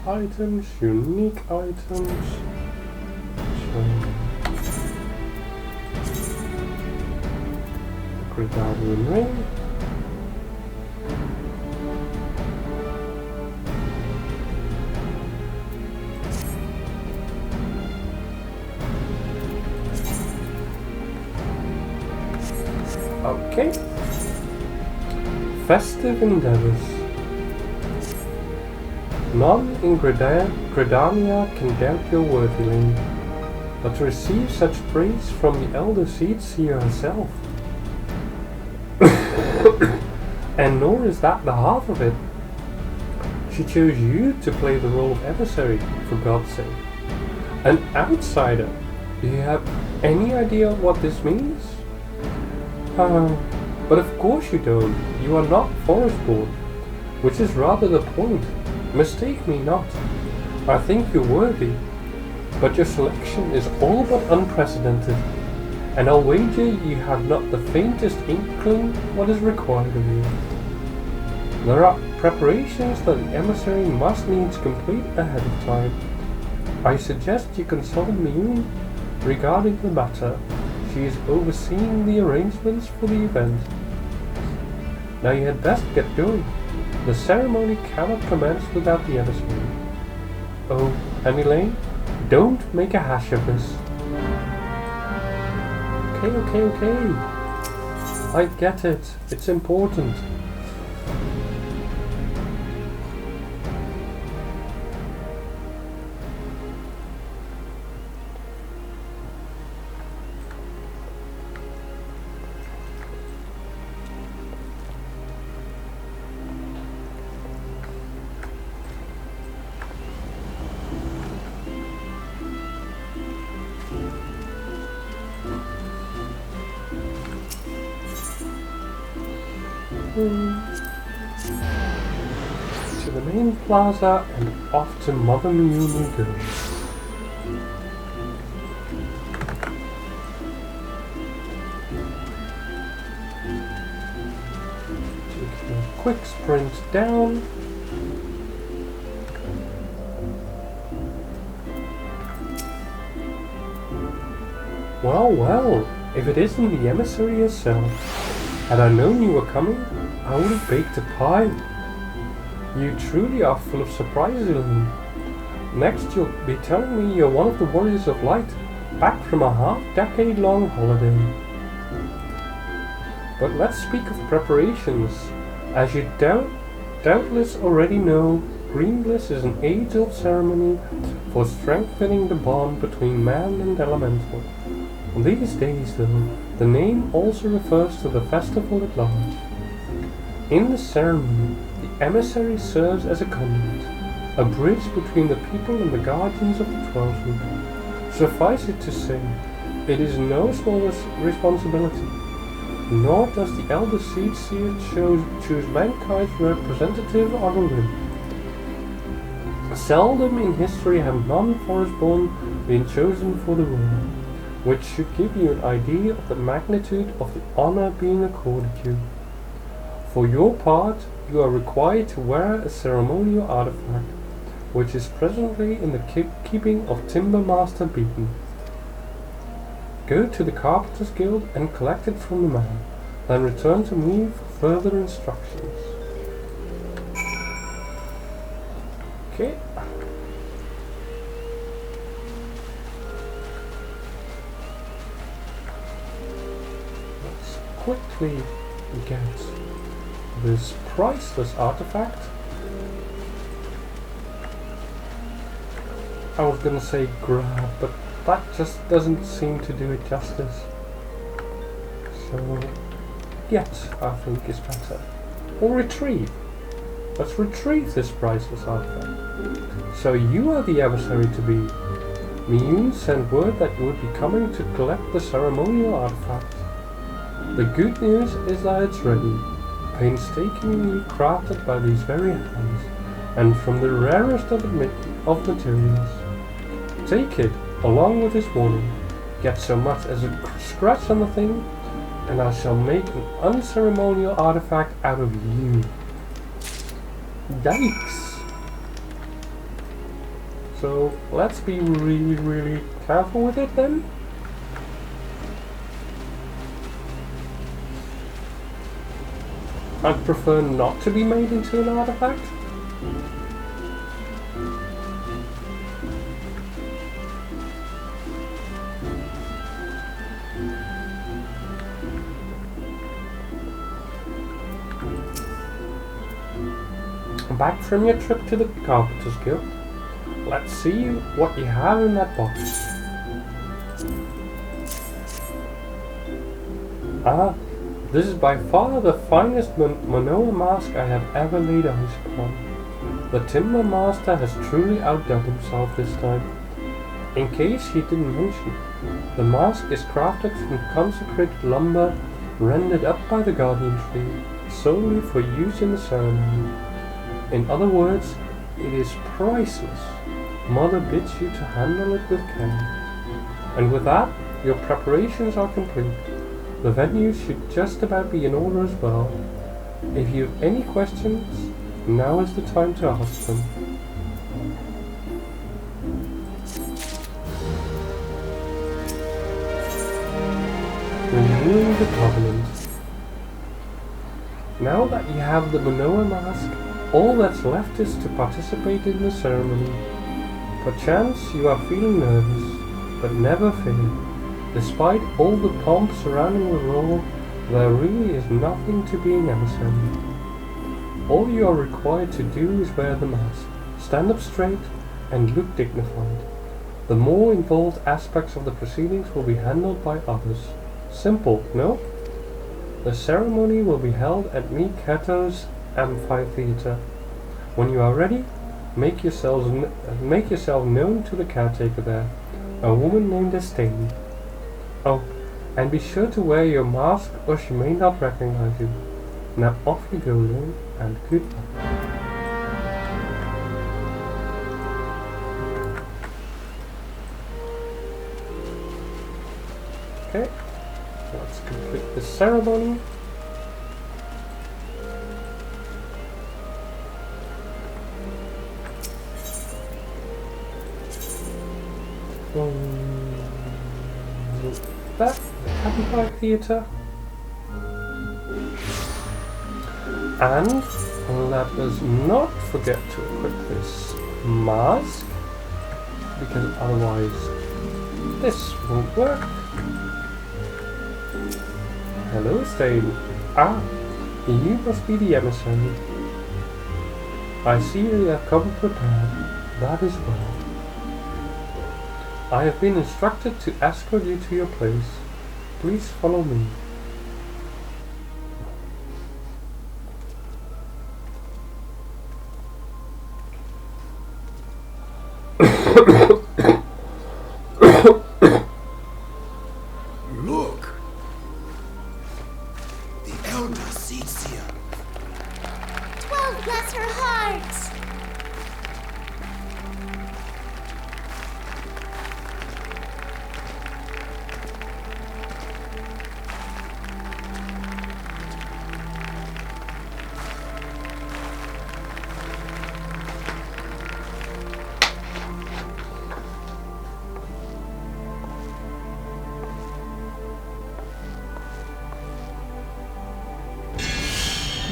A: Items, unique items. Gridanian ring. Okay. Festive endeavors. None in Gridania can doubt your worthiness, but to receive such praise from the Elder Seed Seer herself. And nor is that the half of it. She chose you to play the role of emissary, for God's sake. An outsider. Do you have any idea what this means? But of course you don't. You are not forest-born, which is rather the point. Mistake me not. I think you're worthy, but your selection is all but unprecedented, and I'll wager you have not the faintest inkling what is required of you. There are preparations that the emissary must needs complete ahead of time. I suggest you consult Miyun regarding the matter. She is overseeing the arrangements for the event. Now you had best get going. The ceremony cannot commence without the emissary. Oh, and Elaine, don't make a hash of this. Okay. I get it. It's important. To the main plaza and off to Mother Miyun we go. Taking a quick sprint down. Well, if it isn't the emissary herself. Had I known you were coming, I would have baked a pie. You truly are full of surprises, Elaine. Next you'll be telling me you're one of the Warriors of Light, back from a half-decade-long holiday. But let's speak of preparations. As you doubtless already know, Green Bliss is an age-old ceremony for strengthening the bond between man and elemental. These days, though, the name also refers to the festival at large. In the ceremony, the emissary serves as a conduit, a bridge between the people and the guardians of the Twelvewood. Suffice it to say, it is no small responsibility, nor does the Elder Seed Seer choose mankind's representative on a limb. Seldom in history have non-forestborn been chosen for the role, which should give you an idea of the magnitude of the honor being accorded you. For your part, you are required to wear a ceremonial artifact, which is presently in the keeping of Timber Master Beacon. Go to the Carpenters Guild and collect it from the man, then return to me for further instructions. Okay. Let's quickly get this priceless artifact. I was gonna say grab, but that just doesn't seem to do it justice. So, get, I think, is better. Or retrieve. Let's retrieve this priceless artifact. So you are the emissary to be. Miyun sent word that you would be coming to collect the ceremonial artifact. The good news is that it's ready, painstakingly crafted by these very hands, and from the rarest of materials. Take it, along with this warning. Get so much as a scratch on the thing, and I shall make an unceremonial artifact out of you. Yikes! So let's be really, really careful with it then. I'd prefer not to be made into an artifact. Back from your trip to the Carpenters Guild. Let's see what you have in that box. Ah, this is by far the finest Manoa mask I have ever laid eyes upon. The Timber Master has truly outdone himself this time. In case he didn't mention, the mask is crafted from consecrated lumber rendered up by the guardian tree solely for use in the ceremony. In other words, it is priceless. Mother bids you to handle it with care. And with that, your preparations are complete. The venue should just about be in order as well. If you have any questions, now is the time to ask them. Renewing the Covenant. Now that you have the Manoa mask, all that's left is to participate in the ceremony. Perchance you are feeling nervous, but never fear. Despite all the pomp surrounding the role, there really is nothing to being emissary. All you are required to do is wear the mask, stand up straight, and look dignified. The more involved aspects of the proceedings will be handled by others. Simple, no? The ceremony will be held at Mikato's amphitheater. When you are ready, make yourself known to the caretaker there, a woman named Estelle. Oh, and be sure to wear your mask or she may not recognize you. Now off you go then, and good luck. Okay, let's complete the ceremony. That Happy Theatre. And let us not forget to equip this mask, because otherwise this won't work. Hello, Stain. Ah, you must be the emissary. I see you have come prepared. That is well. I have been instructed to escort you to your place. Please follow me.
C: Look! The elder sits here.
E: 12 bless her heart!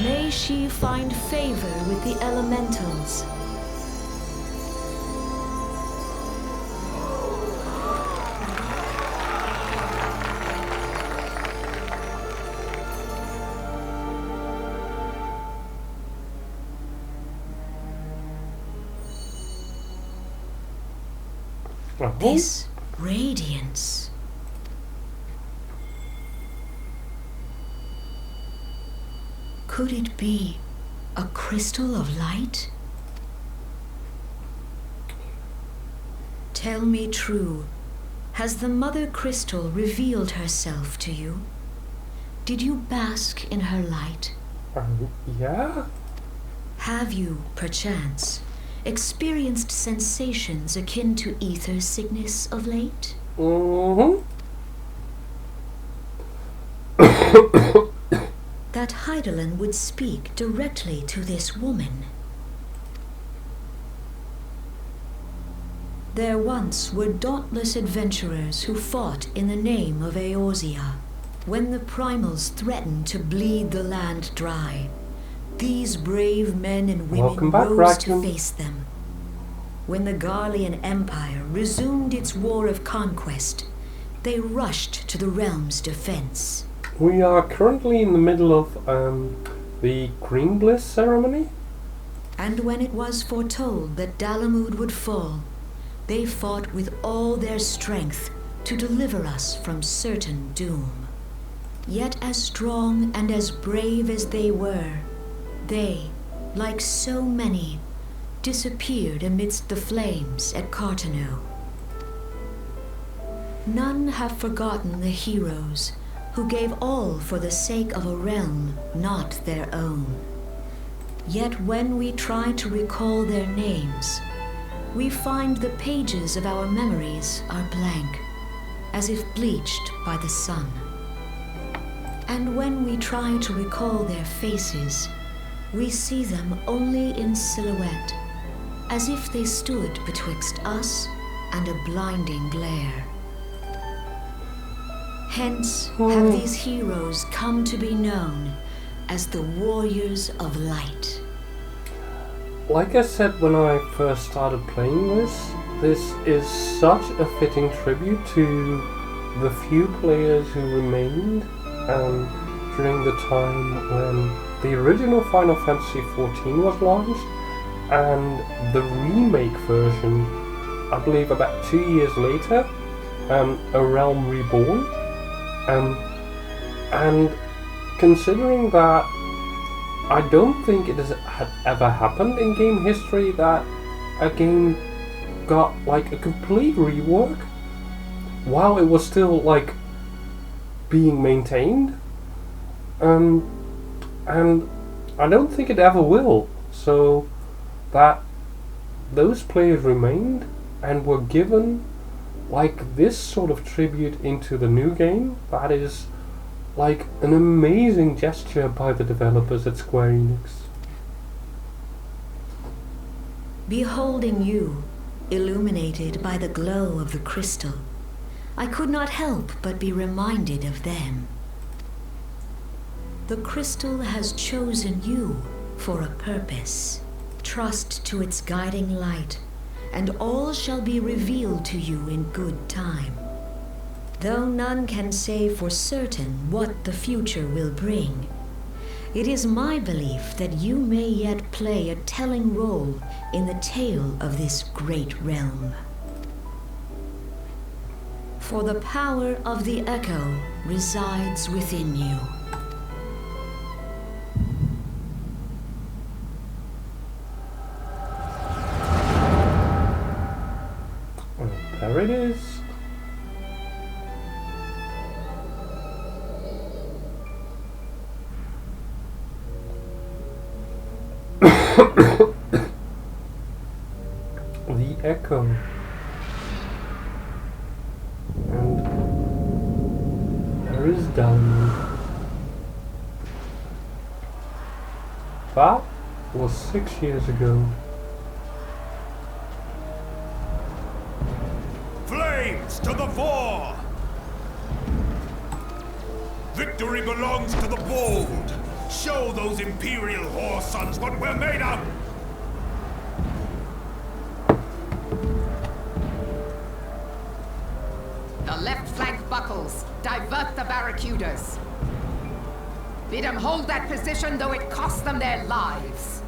D: May she find favor with the elementals. This radiance. Could it be a crystal of light? Tell me true, has the Mother Crystal revealed herself to you? Did you bask in her light?
A: Yeah?
D: Have you, perchance, experienced sensations akin to ether sickness of late? That Heidelin would speak directly to this woman. There once were dauntless adventurers who fought in the name of Eorzea. When the primals threatened to bleed the land dry, these brave men and women rose to face them. When the Garlean Empire resumed its war of conquest, they rushed to the realm's defense.
A: We are currently in the middle of the Green Bliss ceremony.
D: And when it was foretold that Dalamud would fall, they fought with all their strength to deliver us from certain doom. Yet as strong and as brave as they were, they, like so many, disappeared amidst the flames at Cartano. None have forgotten the heroes, who gave all for the sake of a realm not their own. Yet when we try to recall their names, we find the pages of our memories are blank, as if bleached by the sun. And when we try to recall their faces, we see them only in silhouette, as if they stood betwixt us and a blinding glare. Hence have these heroes come to be known as the Warriors of Light.
A: Like I said when I first started playing this is such a fitting tribute to the few players who remained during the time when the original Final Fantasy XIV was launched and the remake version, I believe about 2 years later, A Realm Reborn. And considering that I don't think it had ever happened in game history that a game got like a complete rework while it was still like being maintained, and I don't think it ever will. So that those players remained and were given like this sort of tribute into the new game, that is like an amazing gesture by the developers at Square Enix.
D: Beholding you, illuminated by the glow of the crystal, I could not help but be reminded of them. The crystal has chosen you for a purpose. Trust to its guiding light, and all shall be revealed to you in good time. Though none can say for certain what the future will bring, it is my belief that you may yet play a telling role in the tale of this great realm. For the power of the echo resides within you.
A: There it is. The echo. And there is Diamond. That was 6 years ago.
F: Flames to the fore! Victory belongs to the bold. Show those Imperial whore sons what we're made of!
G: The left flank buckles. Divert the barracudas. Bid them hold that position, though it cost them their lives.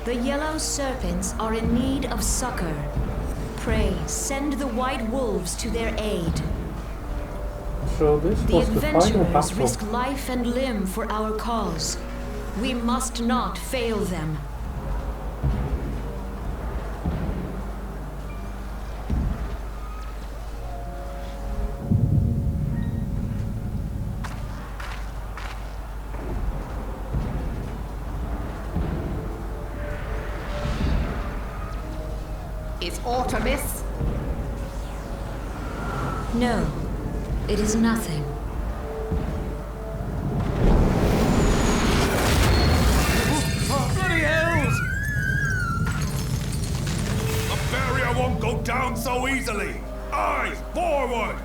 D: The yellow serpents are in need of succor. Pray, send the white wolves to their aid.
A: So this
D: The
A: was the final
D: adventurers
A: battle.
D: risk life and limb for our cause. We must not fail them.
G: Is aught amiss?
D: No, it is nothing.
F: Bloody hells! The barrier won't go down so easily! Eyes forward!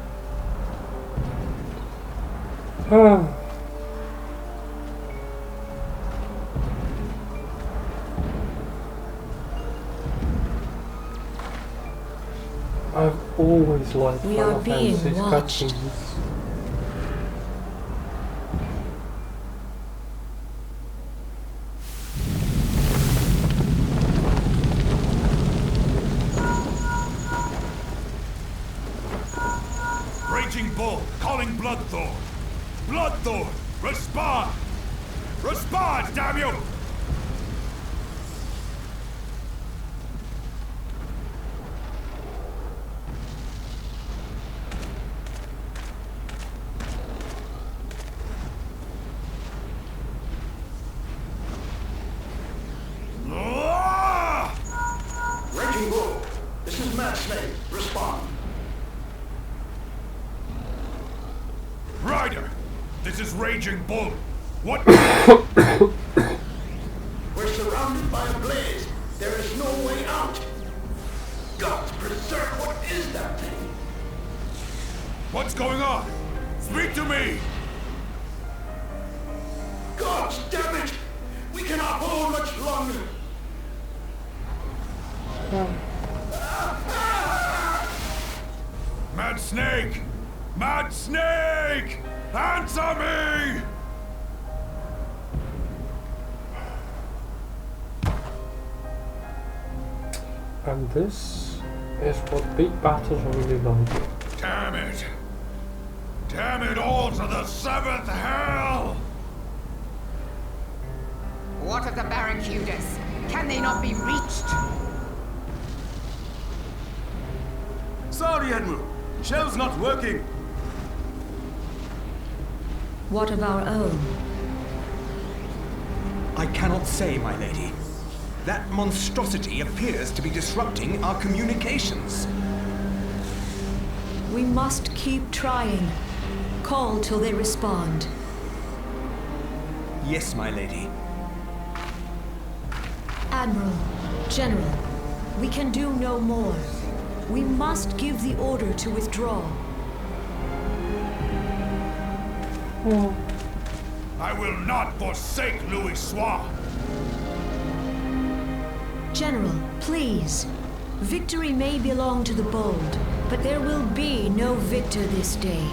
A: I've always liked
D: We
A: Final
D: are being
A: Fantasy's
D: watched.
A: cutscenes.
F: Raging Bull, calling Bloodthorn! Bloodthorn, respond! Respond, damn you!
C: that snake. Respond.
F: Ryder! This is Raging Bull. What?
C: We're surrounded by a blaze. There is no way out. Gods preserve, what is that thing?
F: What's going on? Speak to me!
C: Gods damn it! We cannot hold much longer.
F: Mad Snake! Mad Snake! Answer me!
A: And this is what big battles are really like.
F: Damn it! Damn it all to the seventh hell!
G: What of the barracudas? Can they not be reached?
H: Sorry, Admiral. Shell's not working.
D: What of our own?
I: I cannot say, my lady. That monstrosity appears to be disrupting our communications.
D: We must keep trying. Call till they respond.
I: Yes, my lady.
D: Admiral, General, we can do no more. We must give the order to withdraw.
F: I will not forsake Louis Soir.
D: General, please. Victory may belong to the bold, but there will be no victor this day.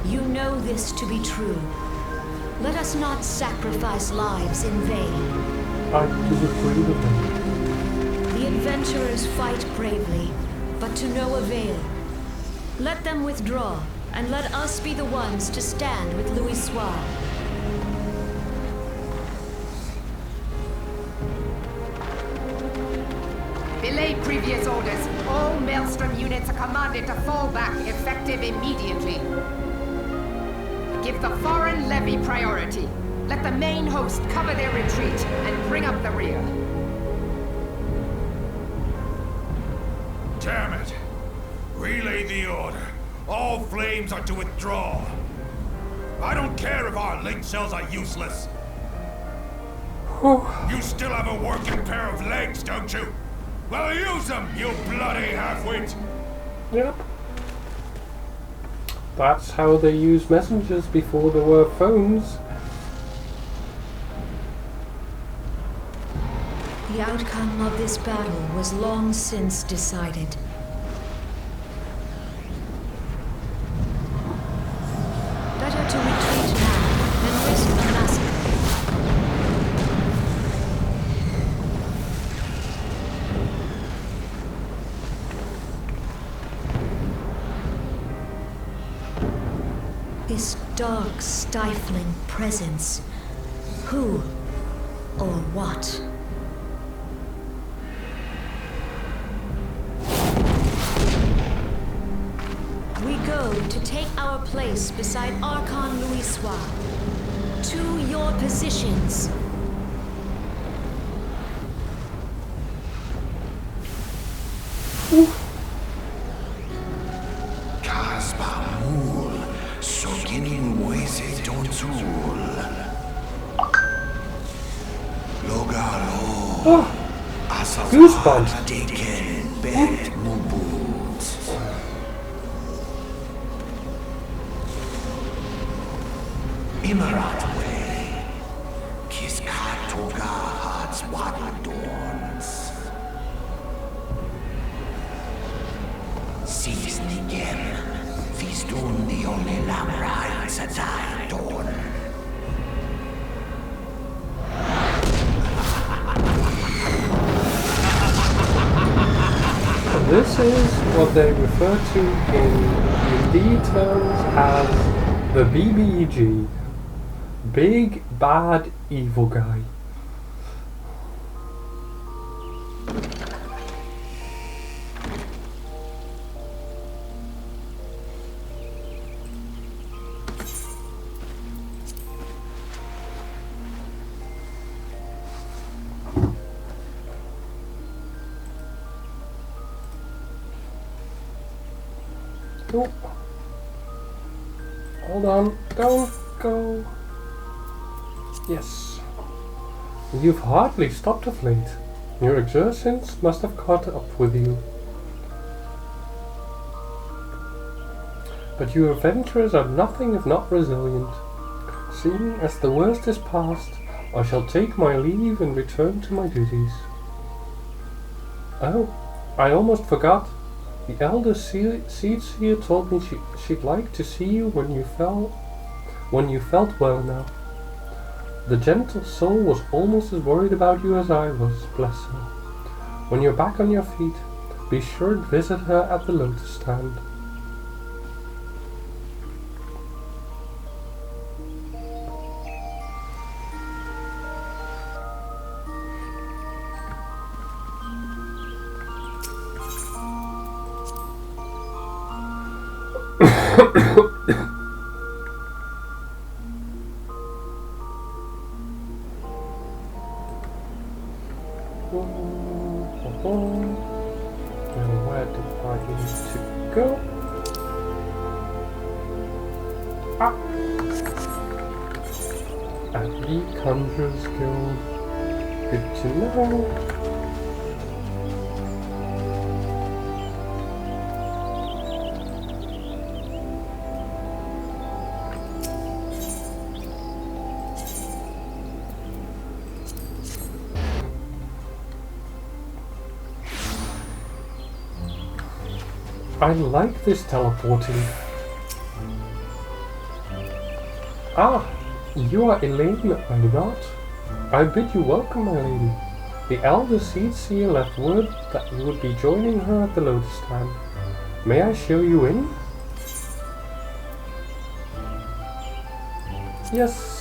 D: You know this to be true. Let us not sacrifice lives in vain.
A: I disagree with them.
D: The adventurers fight bravely, but to no avail. Let them withdraw, and let us be the ones to stand with Louis Soir.
G: Belay previous orders. All Maelstrom units are commanded to fall back, effective immediately. Give the foreign levy priority. Let the main host cover their retreat and bring up the rear.
F: Damn it! Relay the order. All flames are to withdraw. I don't care if our link cells are useless. You still have a working pair of legs, don't you? Well, use them, you bloody half-wit!
A: Yep. That's how they used messengers before there were phones.
D: The outcome of this battle was long since decided. Better to retreat now than risk a massacre. This dark, stifling presence. Who or what? We go to take our place beside Archon Louis Soir. To your positions.
A: Goosebumps. This is what they refer to in D terms as the BBG. Big Bad Evil Guy. Oh. Hold on, don't go. Yes. You've hardly stopped of late. Your exertions must have caught up with you. But you adventurers are nothing if not resilient. Seeing as the worst is past, I shall take my leave and return to my duties. Oh, I almost forgot. The elder Seedseer told me she'd like to see you when you felt well now. The gentle soul was almost as worried about you as I was, bless her. When you're back on your feet, be sure to visit her at the lotus stand. Now where do I need to go? Ah! At the Conjurer's Guild. Good to know. I like this teleporting. Ah, you are Elaine, are you not? I bid you welcome, my lady. The elder Seedseer left word that you would be joining her at the lotus stand. May I show you in? Yes.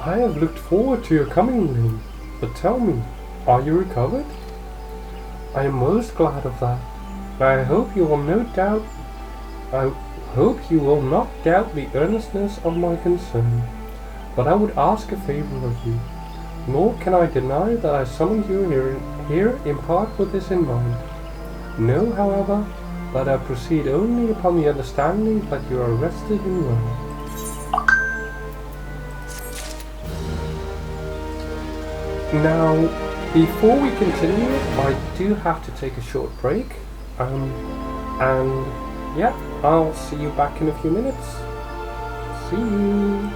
A: I have looked forward to your coming, Lynn, but tell me, are you recovered? I am most glad of that. I hope you will not doubt the earnestness of my concern. But I would ask a favor of you, nor can I deny that I summoned you here in part with this in mind. Know, however, that I proceed only upon the understanding that you are rested and well. Now, before we continue, I do have to take a short break, and yeah, I'll see you back in a few minutes. See you.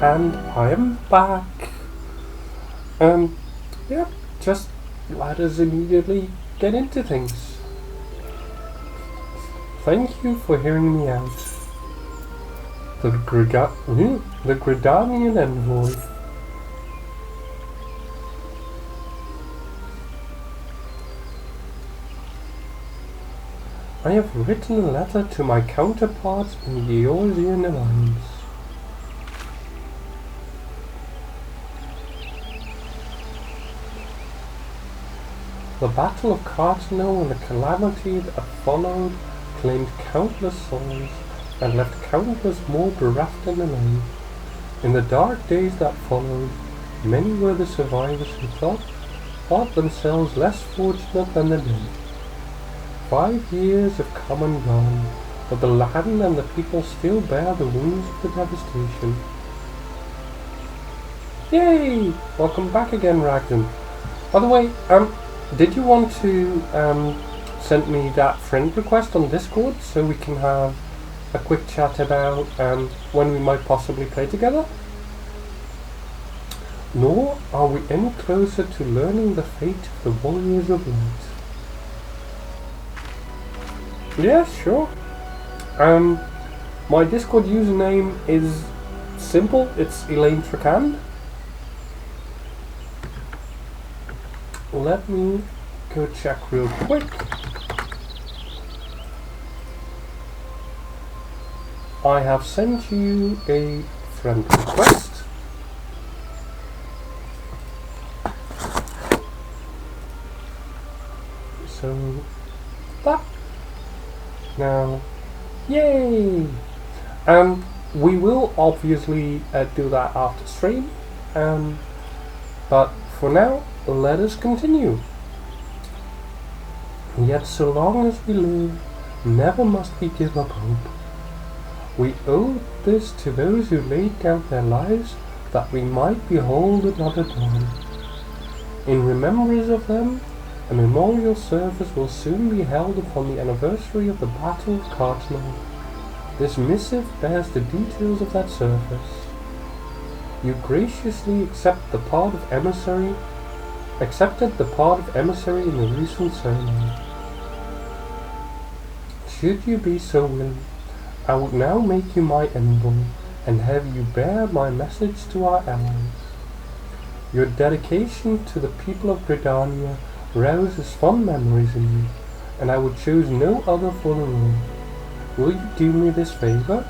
A: and I am back. Yeah, just let us immediately get into things. Thank you for hearing me out. The Gridanian Envoy. I have written a letter to my counterparts in the Eorzean Alliance. The Battle of Cardinal and the calamity that followed claimed countless souls and left countless more bereft and alone. In the dark days that followed, many were the survivors who thought themselves less fortunate than the dead. 5 years have come and gone, but the land and the people still bear the wounds of the devastation. Yay! Welcome back again, Ragden. By the way, did you want to send me that friend request on Discord so we can have a quick chat about when we might possibly play together? Nor are we any closer to learning the fate of the Warriors of Light. Yeah, sure. My Discord username is simple. It's Elaine Tricand. Let me go check real quick. I have sent you a friend request. So that now, yay! We will obviously do that after stream. But for now, let us continue. Yet so long as we live, never must we give up hope. We owe this to those who laid down their lives that we might behold another dawn. In remembrance of them, a memorial service will soon be held upon the anniversary of the Battle of Cardinal. This missive bears the details of that service. You graciously accepted the part of emissary in the recent ceremony. Should you be so willing, I would now make you my envoy and have you bear my message to our allies. Your dedication to the people of Gridania rouses fond memories in me, and I would choose no other for the role. Will you do me this favor?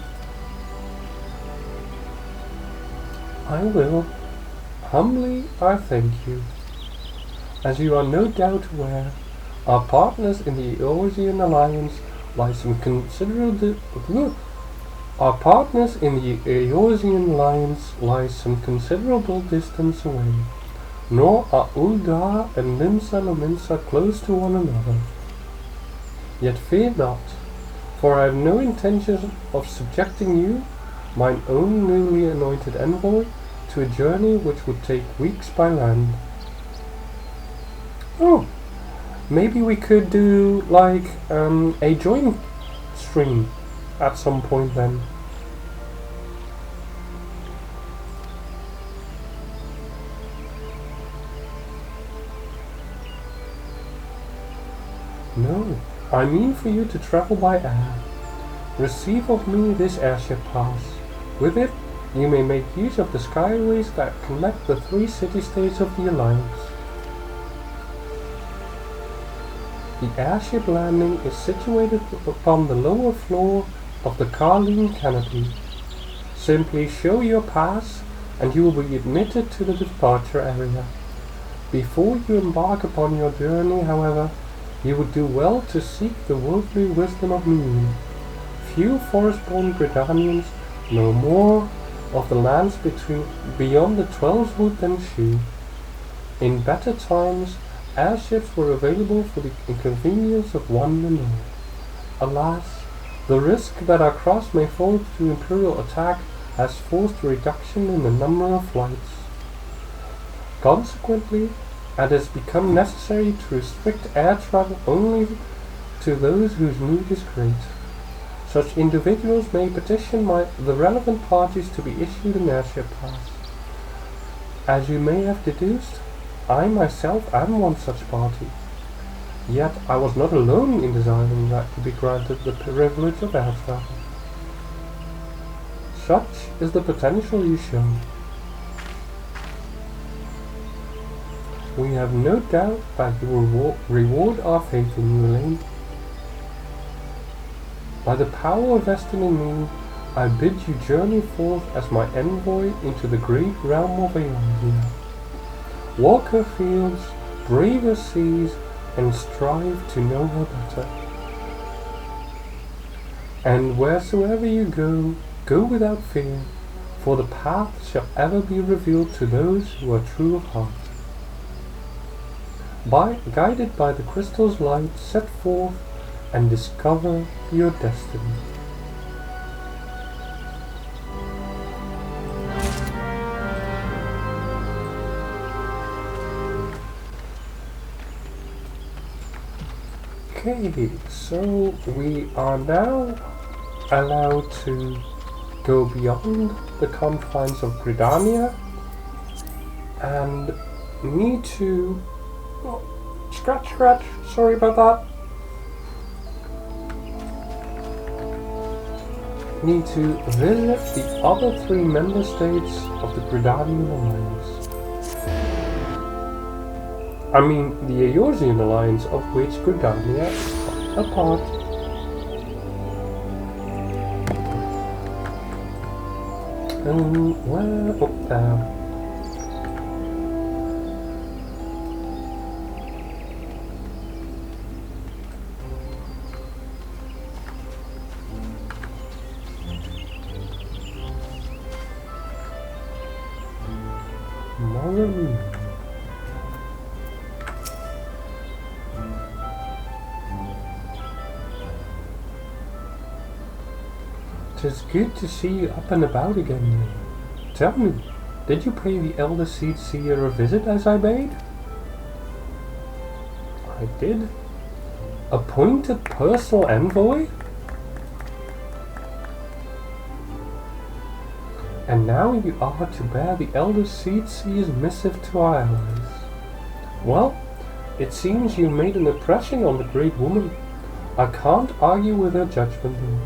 A: I will. Humbly, I thank you. As you are no doubt aware, our partners in the Eorzean Alliance lie some considerable distance away, nor are Uldar and Limsa Lominsa close to one another. Yet fear not, for I have no intention of subjecting you, mine own newly anointed envoy, to a journey which would take weeks by land. Oh, maybe we could do like a joint stream at some point then. No, I mean for you to travel by air. Receive of me this airship pass. With it, you may make use of the skyways that connect the 3 city-states of the Alliance. The airship landing is situated upon the lower floor of the Carline canopy. Simply show your pass and you will be admitted to the departure area. Before you embark upon your journey, however, you would do well to seek the worldly wisdom of Moon. Few forest-born Gridanians know more of the lands beyond the 12 wood than she. In better times, airships were available for the inconvenience of one and all. Alas, the risk that our cross may fall to Imperial attack has forced a reduction in the number of flights. Consequently, it has become necessary to restrict air travel only to those whose need is great. Such individuals may petition the relevant parties to be issued an airship pass. As you may have deduced, I myself am one such party. Yet I was not alone in desiring that to be granted the privilege of air travel. Such is the potential you show. We have no doubt that you will reward our faith in you, Elaine. By the power vested in me, I bid you journey forth as my envoy into the great realm of Eorzea. Walk her fields, brave her seas, and strive to know her better. And wheresoever you go, go without fear, for the path shall ever be revealed to those who are true of heart. Guided by the crystal's light, set forth and discover your destiny. Okay, so we are now allowed to go beyond the confines of Gridania and need to... Oh, scratch, sorry about that. Need to visit the other 3 member states of the Gridanian Alliance. I mean, the Eorzean Alliance, of which Gridania is a part. Where? Oh, there. Mother mia. 'Tis good to see you up and about again, Lee. Tell me, did you pay the Elder Seed Seer a visit as I bade? I did. Appointed personal envoy? And now you are to bear the Elder Seed Seer's missive to our allies. Well, it seems you made an impression on the great woman. I can't argue with her judgment though.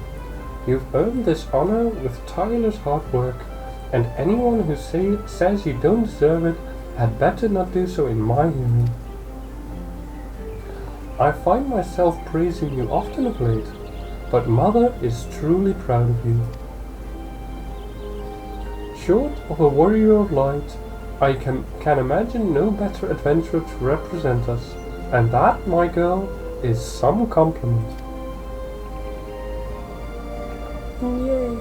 A: You've earned this honor with tireless hard work, and anyone who says you don't deserve it had better not do so in my hearing. I find myself praising you often of late, but Mother is truly proud of you. Short of a warrior of light, I can imagine no better adventurer to represent us, and that, my girl, is some compliment. Yay!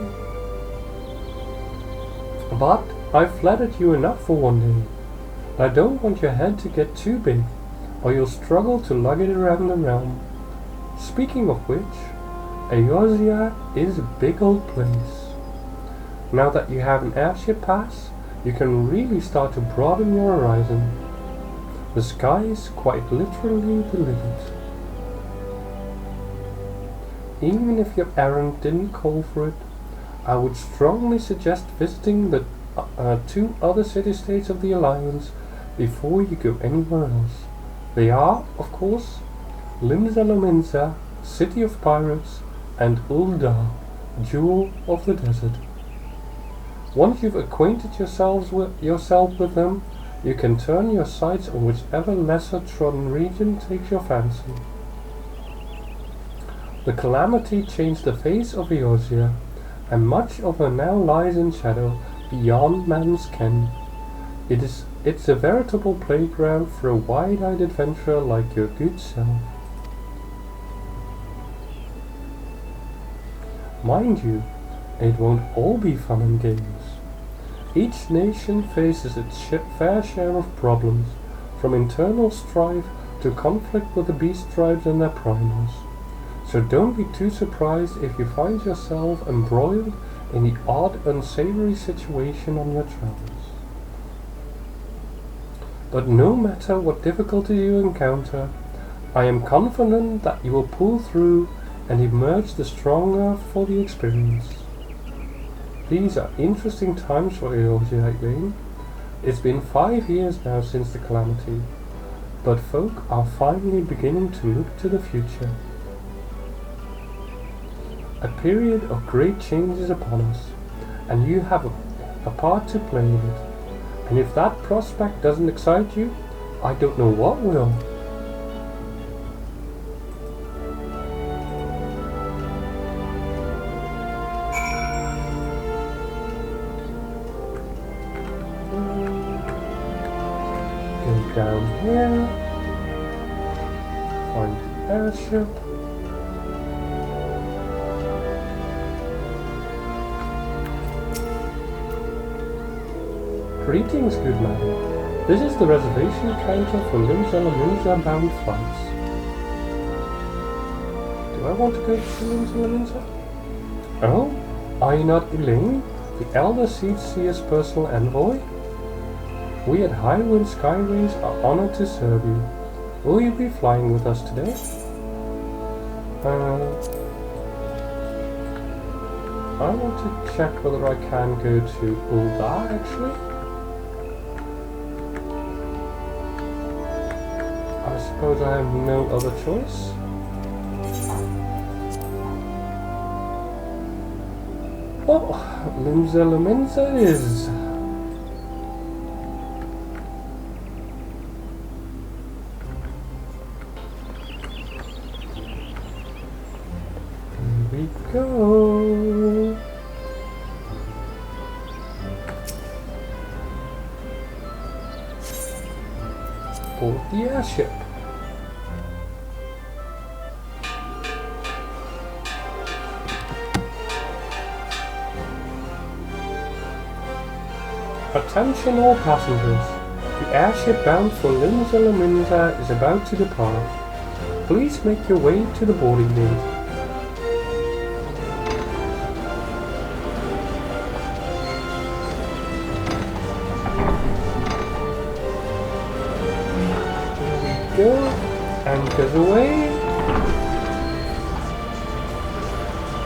A: But I've flattered you enough for one day. I don't want your head to get too big, or you'll struggle to lug it around the realm. Speaking of which, Eorzea is a big old place. Now that you have an airship pass, you can really start to broaden your horizon. The sky is quite literally the limit. Even if your errand didn't call for it, I would strongly suggest visiting the 2 other city-states of the Alliance before you go anywhere else. They are, of course, Limsa Lominsa, City of Pirates, and Ul'dah, Jewel of the Desert. Once you've acquainted yourself with them, you can turn your sights on whichever lesser-trodden region takes your fancy. The Calamity changed the face of Eorzea, and much of her now lies in shadow beyond man's ken. It's a veritable playground for a wide-eyed adventurer like your good self. Mind you, it won't all be fun and games. Each nation faces its fair share of problems, from internal strife to conflict with the beast tribes and their primals. So don't be too surprised if you find yourself embroiled in the odd, unsavory situation on your travels. But no matter what difficulty you encounter, I am confident that you will pull through and emerge the stronger for the experience. These are interesting times for Eorzea, Eileen. It's been 5 years now since the Calamity, but folk are finally beginning to look to the future. A period of great change is upon us, and you have a part to play in it. And if that prospect doesn't excite you, I don't know what will. Go down here, find the airship. Greetings, good madam. This is the reservation counter for Limsa bound flights. Do I want to go to Limsa? Oh, are you not Elaine, the Elder Seedseer's personal envoy? We at Highwind Skyways are honored to serve you. Will you be flying with us today? I want to check whether I can go to Ul'dah actually. I suppose I have no other choice. Well, Limsa is. Here we go. Board the airship. Attention all passengers. The airship bound for Limsa is about to depart. Please make your way to the boarding gate. Go, anchors away,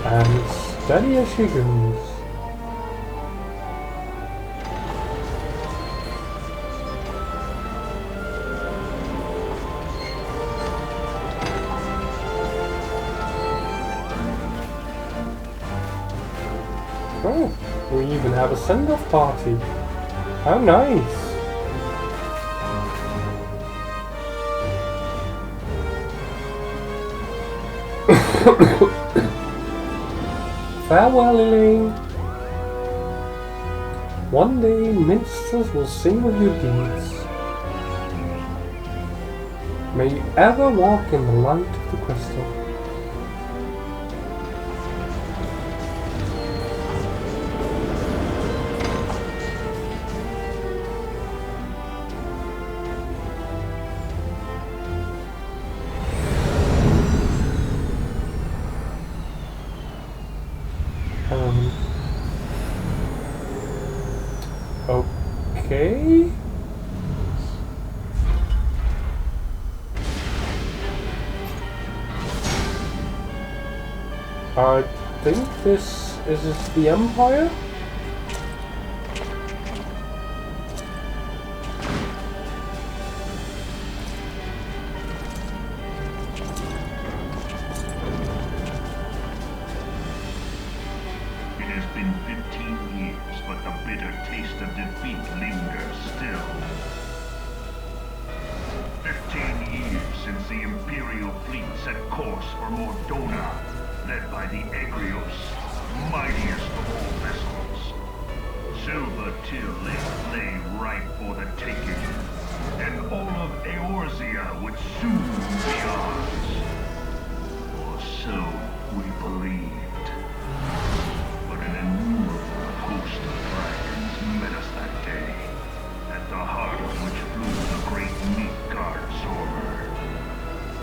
A: and steady as she goes. Oh, we even have a send-off party. How nice! Farewell, Elaine. One day, minstrels will sing of your deeds. May you ever walk in the light of the crystal. Okay. I think this is the Empire.
C: It has been 15 years, but the bitter taste of defeat lingers still. 15 years since the Imperial fleet set course for Mordona, led by the Egrios, mightiest of all vessels. Silver Till lay ripe for the taking, and all of Eorzea would soon be ours. Or so we believed. But an innumerable host of dragons met us that day, at the heart of which flew the great meat guard Zormer.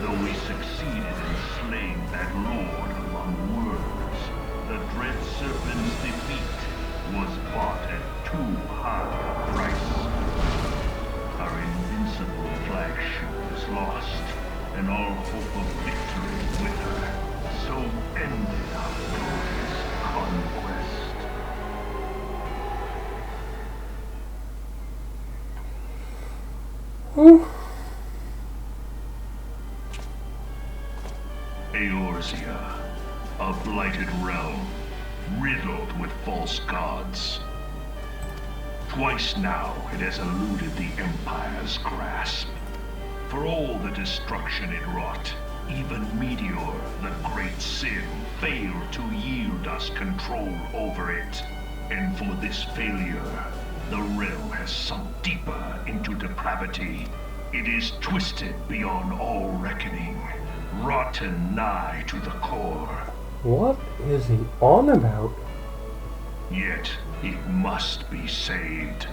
C: Though we succeeded in slaying that lord among worlds, the dread serpent's defeat was bought at too high a price. Our invincible flagship is lost, and all hope of victory with her. So So ended our glorious conquest. Eorzea, a blighted realm, riddled with false gods. Twice now it has eluded the Empire's grasp. For all the destruction it wrought, even Meteor, the great sin, failed to yield us control over it. And for this failure, the realm has sunk deeper into depravity. It is twisted beyond all reckoning, rotten nigh to the core.
A: What is he on about?
C: Yet it must be saved.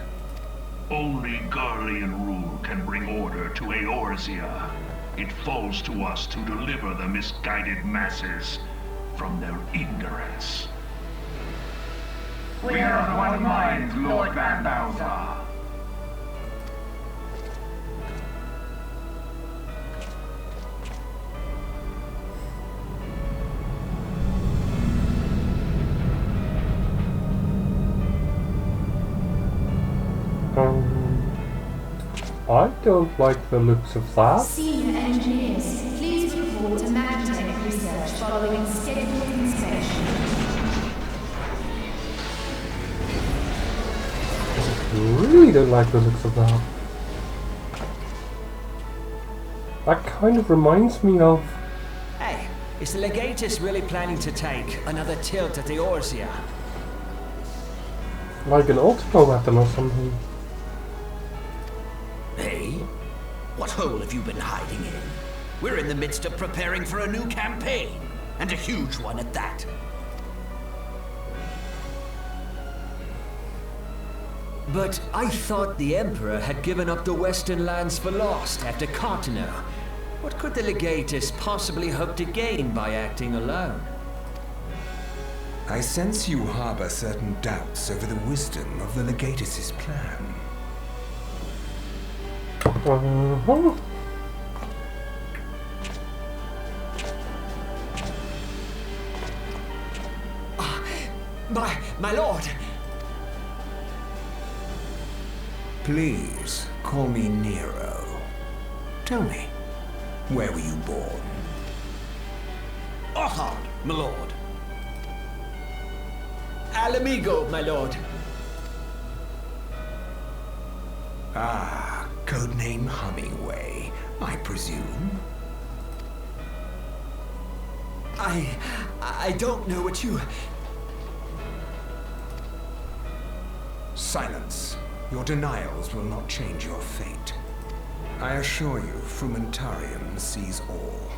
C: Only Garlean rule can bring order to Eorzea. It falls to us to deliver the misguided masses from their ignorance.
J: We are of one mind, Lord Van Balthar.
A: I don't like the looks of that.
K: Senior engineers, please report to Magitech research following scheduled inspection.
A: Really don't like the looks of that. That kind of reminds me of...
B: Hey, is the Legatus really planning to take another tilt at Eorzea?
A: like an ultra weapon or something.
L: Hey? What hole have you been hiding in? We're in the midst of preparing for a new campaign, and a huge one at that.
B: But I thought the Emperor had given up the Western lands for lost after Cartano. What could the Legatus possibly hope to gain by acting alone?
I: I sense you harbor certain doubts over the wisdom of the Legatus' plan.
B: My lord!
I: Please, call me Nero. Tell me, where were you born?
L: Othard, my lord.
B: Alamigo, my lord.
I: Ah, codename Hummingway, I presume.
B: I don't know what you...
I: Silence. Your denials will not change your fate. I assure you, Frumentarium sees all.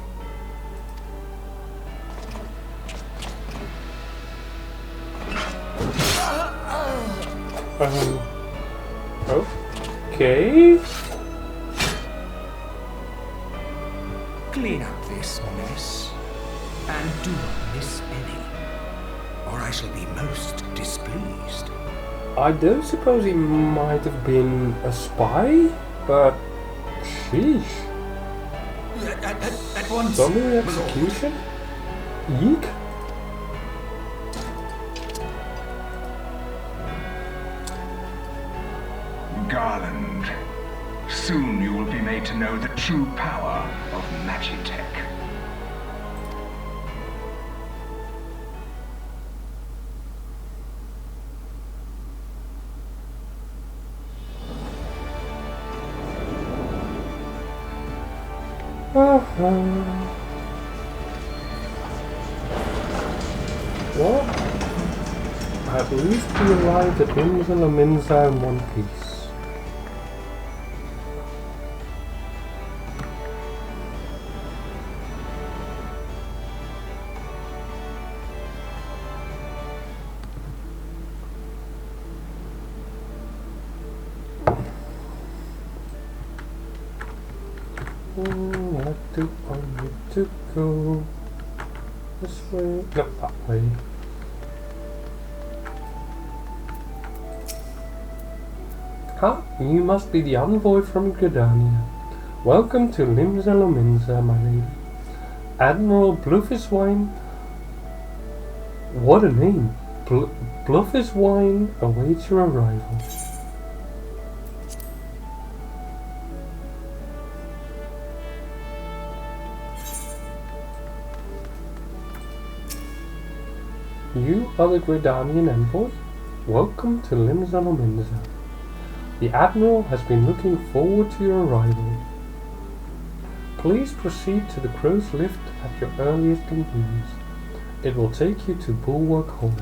A: Okay.
I: Clean up this mess, and do not miss any, or I shall be most displeased.
A: I don't suppose he might have been a spy, but sheesh.
L: At once.
A: Summary execution? Eek?
M: Garland, soon you will be made to know the true power of Magitech.
A: Well, at least we arrived at Minza in one piece. Where do I need to go? This way? No, that way. Ah, you must be the envoy from Gridania. Welcome to Limsa Lominsa, my lady. Admiral Bluefiswine What a name! Bluff's wine awaits your arrival. You are the Gridanian envoy? Welcome to Limzalominza. The Admiral has been looking forward to your arrival. Please proceed to the crow's lift at your earliest convenience. It will take you to Bulwark Hall.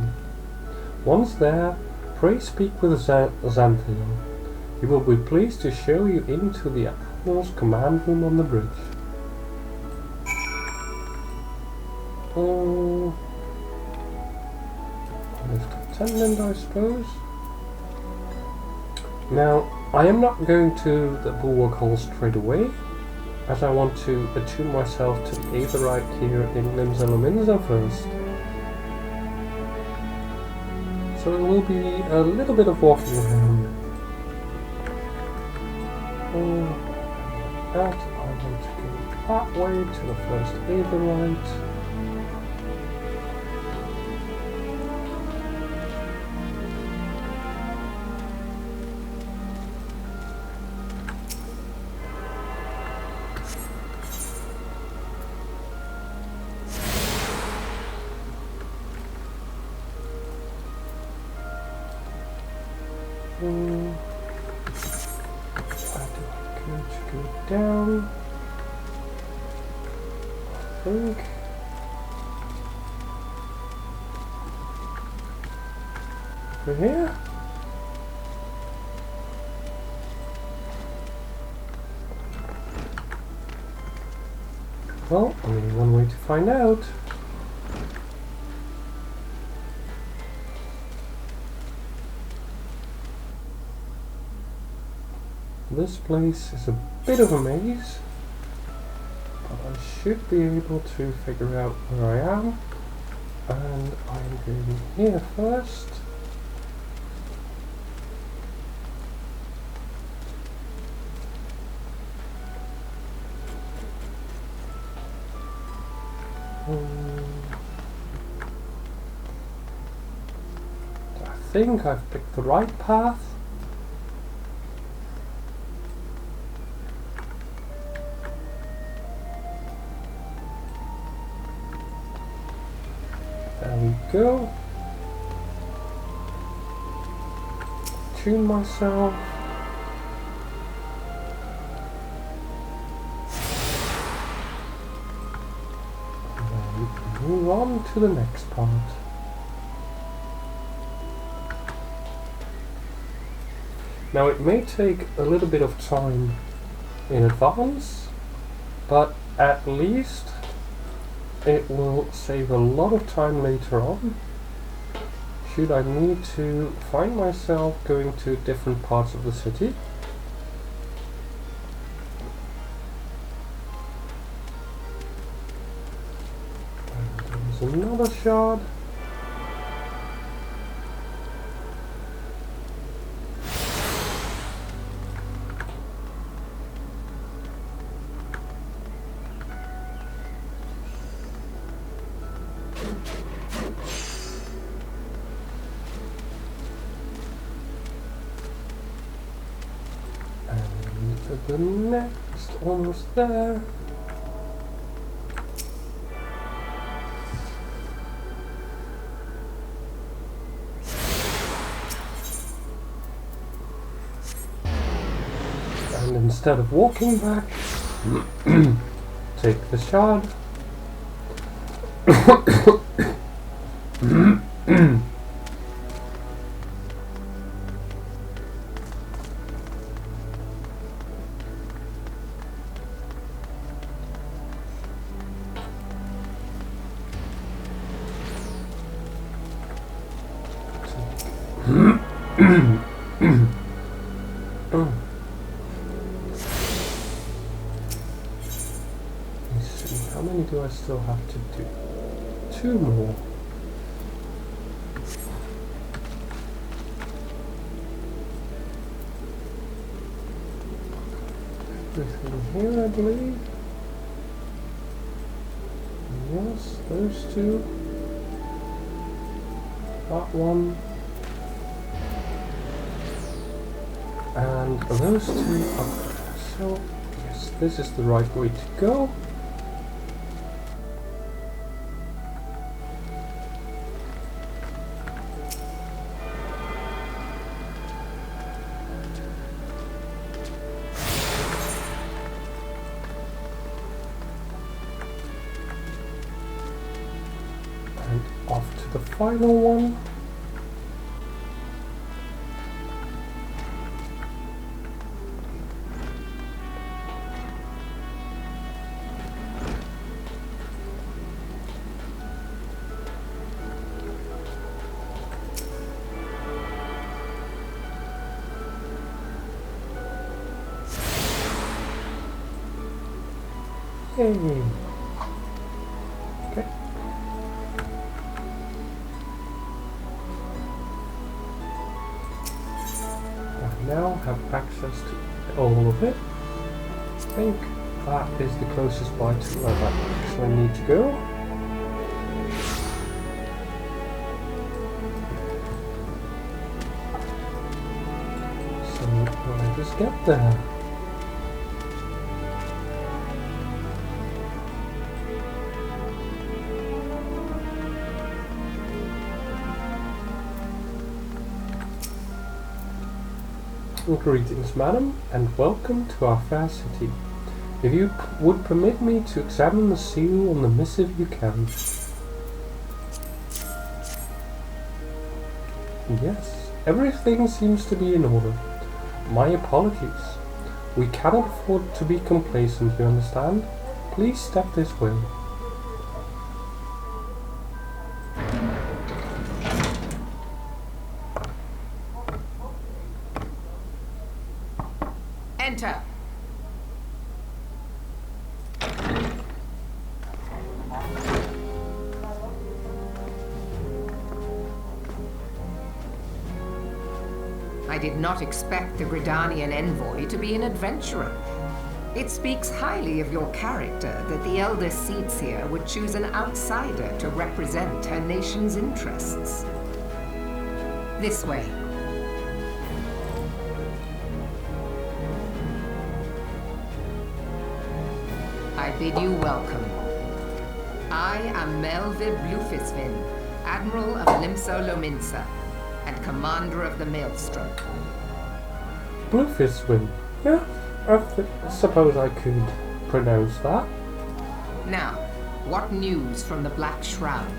A: Once there, pray speak with Xanthio. He will be pleased to show you into the Admiral's command room on the bridge. Lieutenant, I suppose. Now, I am not going to the Bulwark Hall straight away, as I want to attune myself to the Aetherite here in Limzalominza first. So it will be a little bit of walking around. That I want to go that way to the first Aetherite. Down, I think. Over here. Well, only one way to find out. This place is a bit of a maze, but I should be able to figure out where I am, and I'm going here first. I think I've picked the right path. There we go. Tune myself. And then we can move on to the next part. Now it may take a little bit of time in advance, but at least it will save a lot of time later on, should I need to find myself going to different parts of the city. And there's another shard. The next, almost there. And instead of walking back, take the shard. Let's see, how many do I still have to do? 2 more. Everything here, I believe. Yes, those 2. that one. And those two up there. So, yes, this is the right way to go. And off to the final one. Yay. Okay. I now have access to all of it. I think that is the closest by to where I actually need to go. So let us get there. Greetings, madam, and welcome to our fair city. If you would permit me to examine the seal on the missive you carry. Yes, everything seems to be in order. My apologies. We cannot afford to be complacent, you understand? Please step this way.
G: Enter. I did not expect the Gridanian envoy to be an adventurer. It speaks highly of your character that the elder seats here would choose an outsider to represent her nation's interests. This way. I bid you welcome. I am Melvib Blufisvin, Admiral of Limso Lominsa, and Commander of the Maelstrom.
A: Blufisvin? Yeah, I suppose I could pronounce that.
G: Now, what news from the Black Shroud?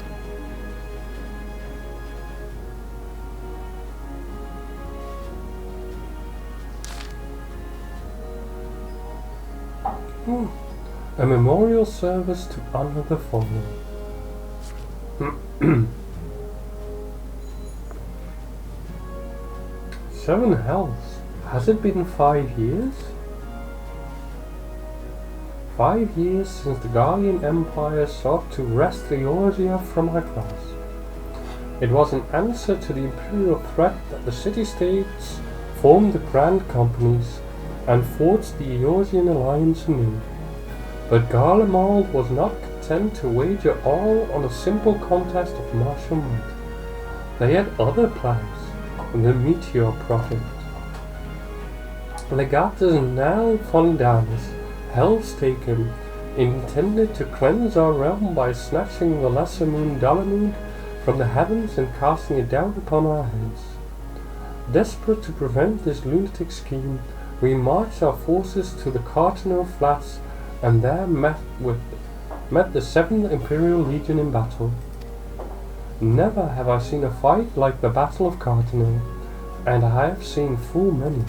A: A memorial service to honor the fallen. 7 hells. Has it been 5 years? 5 years since the Gallian Empire sought to wrest Eorzea from our grasp. It was in answer to the imperial threat that the city-states formed the Grand Companies and forged the Eorzean alliance anew. But Garlemald was not content to wager all on a simple contest of martial might. They had other plans, the Meteor Project. Legatus Nal Fondanis, Hellstaken, intended to cleanse our realm by snatching the lesser moon Dalamud from the heavens and casting it down upon our heads. Desperate to prevent this lunatic scheme, we marched our forces to the Cartano Flats and there met the 7th Imperial Legion in battle. Never have I seen a fight like the Battle of Cartano, and I have seen full many.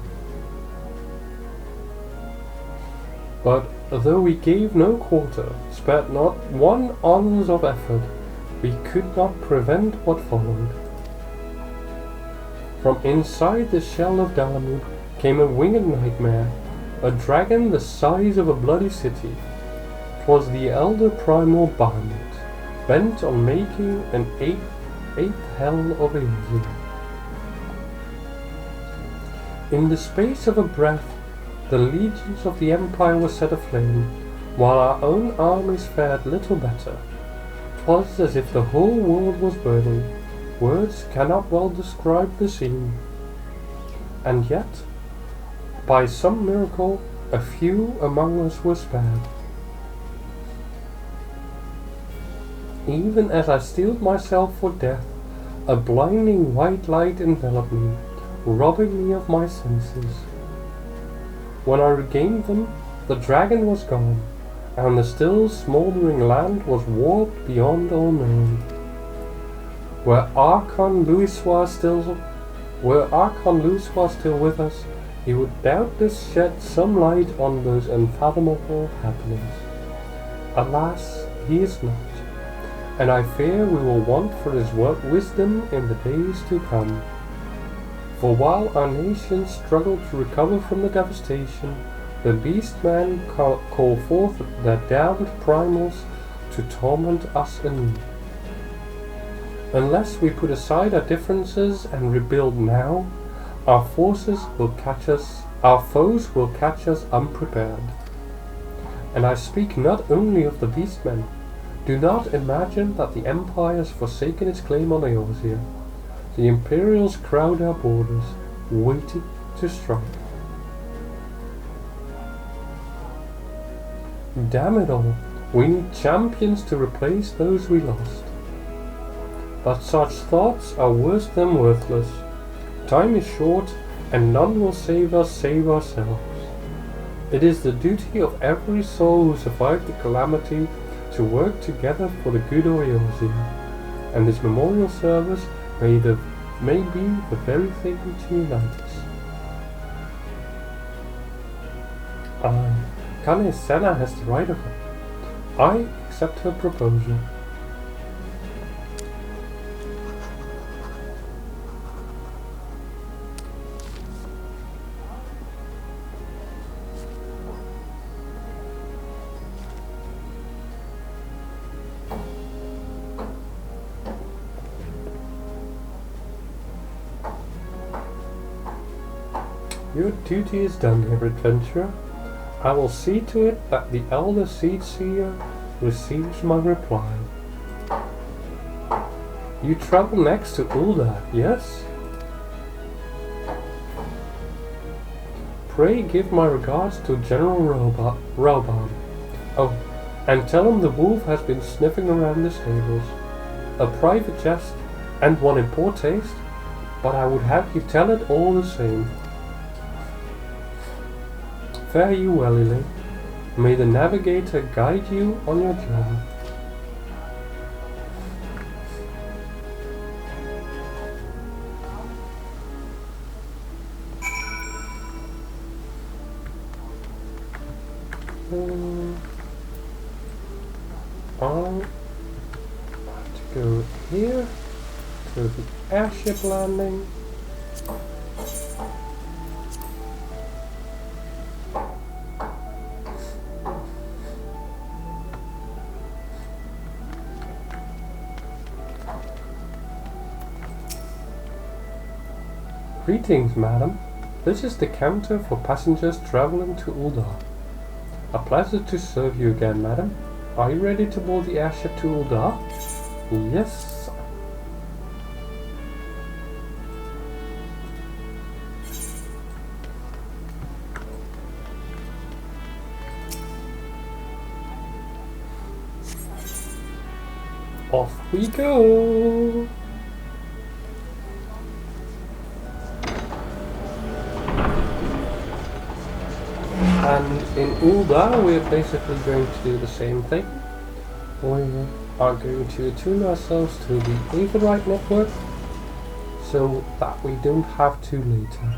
A: But though we gave no quarter, spared not one ounce of effort, we could not prevent what followed. From inside the shell of Dalamud came a winged nightmare, a dragon the size of a bloody city. 'Twas the elder primal Bahamut, bent on making an eighth hell of Eorzea. In the space of a breath, the legions of the Empire were set aflame, while our own armies fared little better. 'Twas as if the whole world was burning, Words cannot well describe the scene. And yet, by some miracle, a few among us were spared. Even as I steeled myself for death, a blinding white light enveloped me, robbing me of my senses. When I regained them, the dragon was gone, and the still smouldering land was warped beyond all knowing. Were Archon Louisoix still with us, he would doubtless shed some light on those unfathomable happenings. Alas, he is not, and I fear we will want for his wisdom in the days to come. For while our nation struggled to recover from the devastation, the beastmen call forth their damned primals to torment us anew. Unless we put aside our differences and rebuild now, our foes will catch us unprepared. And I speak not only of the beastmen. Do not imagine that the Empire has forsaken its claim on Eorzea. The Imperials crowd our borders, waiting to strike. Damn it all, we need champions to replace those we lost. But such thoughts are worse than worthless. Time is short, and none will save us save ourselves. It is the duty of every soul who survived the calamity to work together for the good of Eorzea, and this memorial service may be the very thing to unite us. Kane Senna has the right of it. I accept her proposal. Your duty is done here, adventurer. I will see to it that the Elder Seedseer receives my reply. You travel next to Ul'dah, yes? Pray give my regards to General Roban. Oh, and tell him the wolf has been sniffing around the stables. A private jest, and one in poor taste, but I would have you tell it all the same. Fare you well, Elaine. May the navigator guide you on your journey. I have to go here to the airship landing. Greetings, madam. This is the counter for passengers traveling to Ul'dah. A pleasure to serve you again, madam. Are you ready to board the airship to Ul'dah? Yes. Off we go. And in Ul'dah we're basically going to do the same thing. We are going to attune ourselves to the E03 network so that we don't have to later.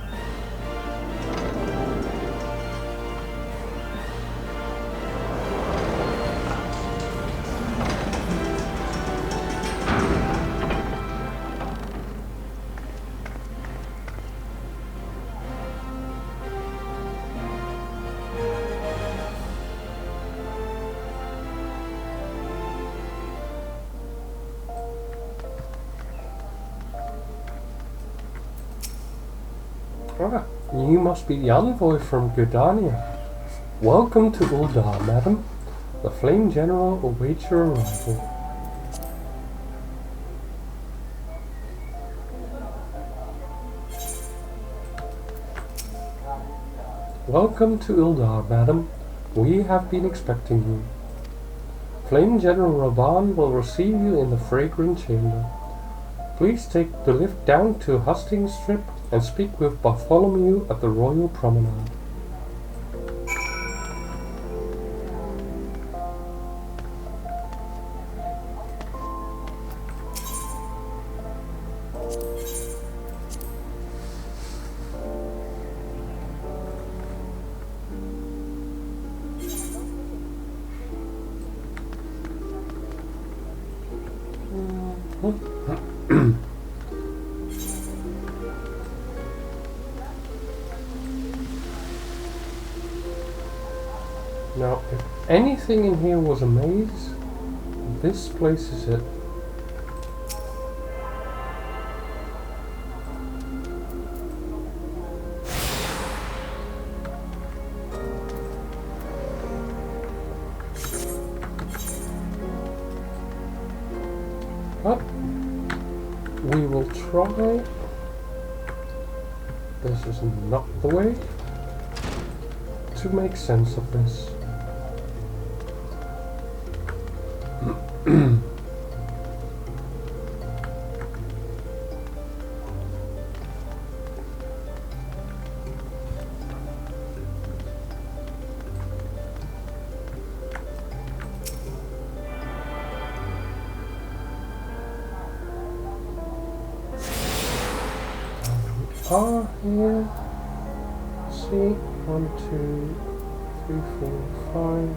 A: Ah, you must be the envoy from Gridania. Welcome to Ul'dah, madam. The Flame General awaits your arrival. Welcome to Ildar, madam. We have been expecting you. Flame General Raban will receive you in the fragrant chamber. Please take the lift down to Hustings Strip and speak with Bartholomew at the Royal Promenade. Now, if anything in here was a maze, this place is it. But we will try. This is not the way to make sense of this. Are here. See, 1, 2, 3, 4,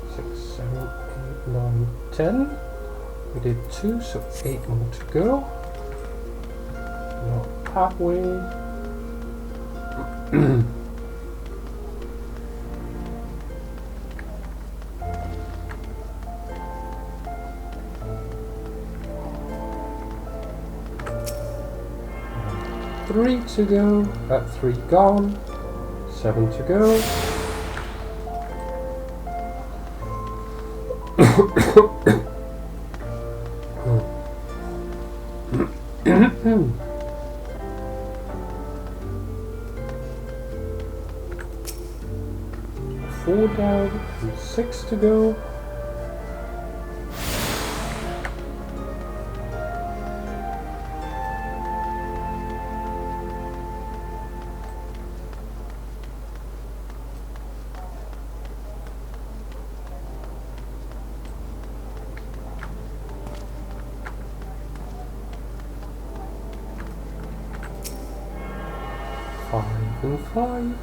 A: 5, 6, 7, 8, 9, 10. We did 2, so 8 more to go. Not halfway. Three to go, 3 gone, 7 to go. 4 down, and 6 to go. And 5.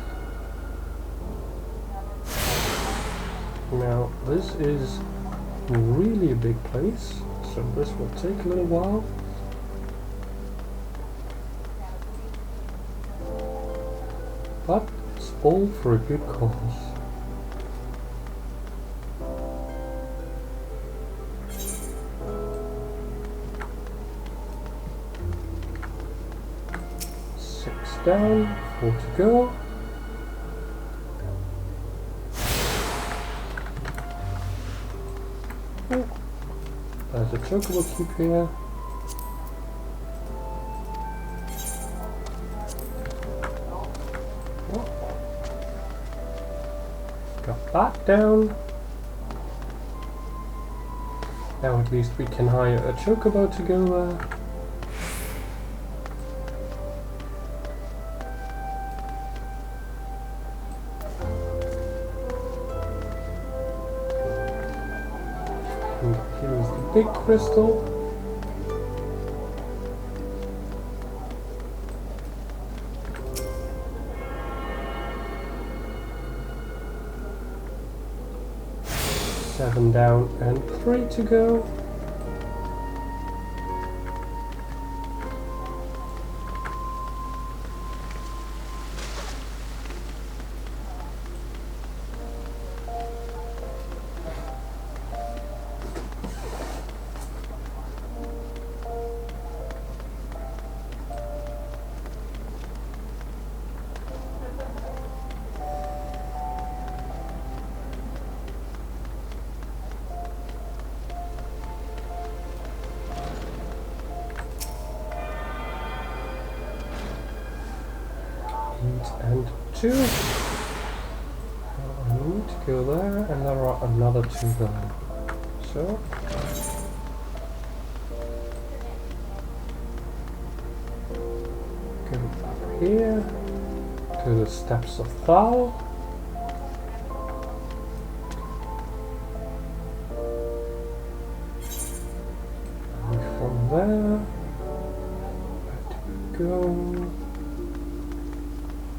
A: Now this is really a big place, so this will take a little while. But it's all for a good cause. Down, 4 to go. Oh, there's a chocobo cube here. Oh. Got that down. Now at least we can hire a chocobo to go there. Here's the big crystal. Seven down and 3 to go. 2. I need to go there, and there are another 2 there. So go up here to the steps of Thal. And from there, where do we go?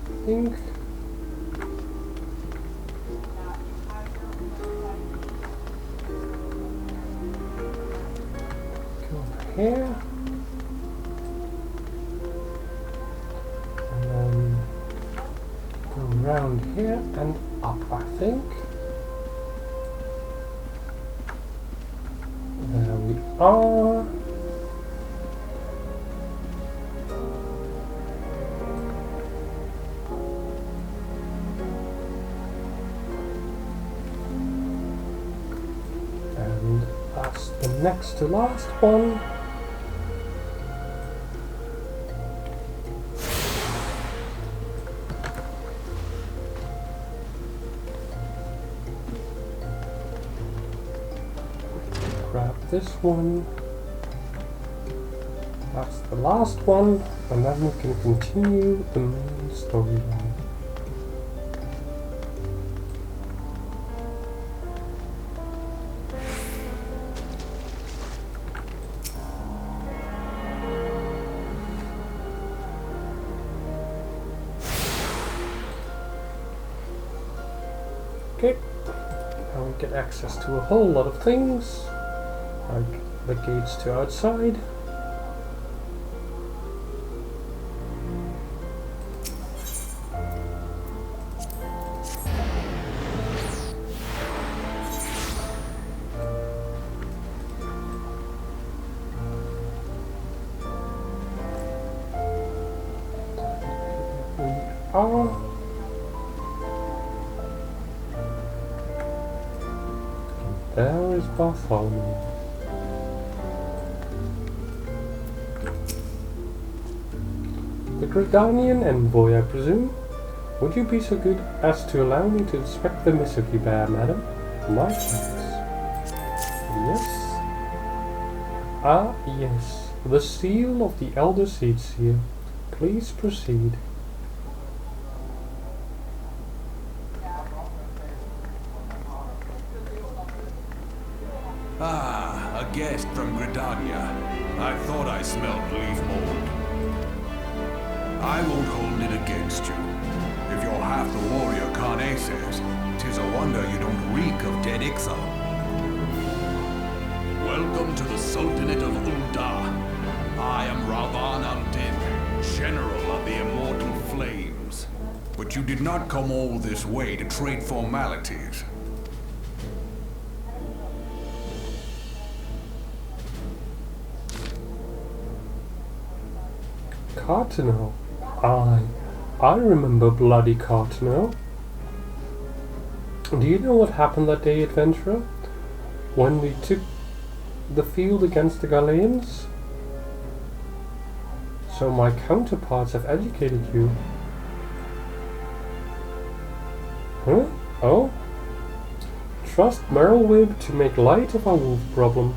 A: I think here, and then go around here and up, I think. There we are. And that's the next to last one. Grab this one. That's the last one, and then we can continue the main storyline. Okay, now we get access to a whole lot of things, like the gates to outside. We are. There is Bartholomew. The Gridanian envoy, I presume? Would you be so good as to allow me to inspect the missive you bear, madam? My thanks. Yes. Ah, yes. The seal of the Elder Seed Seal. Please proceed.
F: Ah, a guest from Gridania. I thought I smelled leaf mold. I won't hold it against you. If you're half the warrior Kane says, 'tis a wonder you don't reek of dead Ixal. Welcome to the Sultanate of Ul'dah. I am Ravan al-Din, General of the Immortal Flames. But you did not come all this way to trade formalities.
A: Cardinal? I remember bloody Cardinal. Do you know what happened that day, adventurer? When we took the field against the Galeans? So my counterparts have educated you. Huh? Oh? Trust Merylwib to make light of our wolf problem.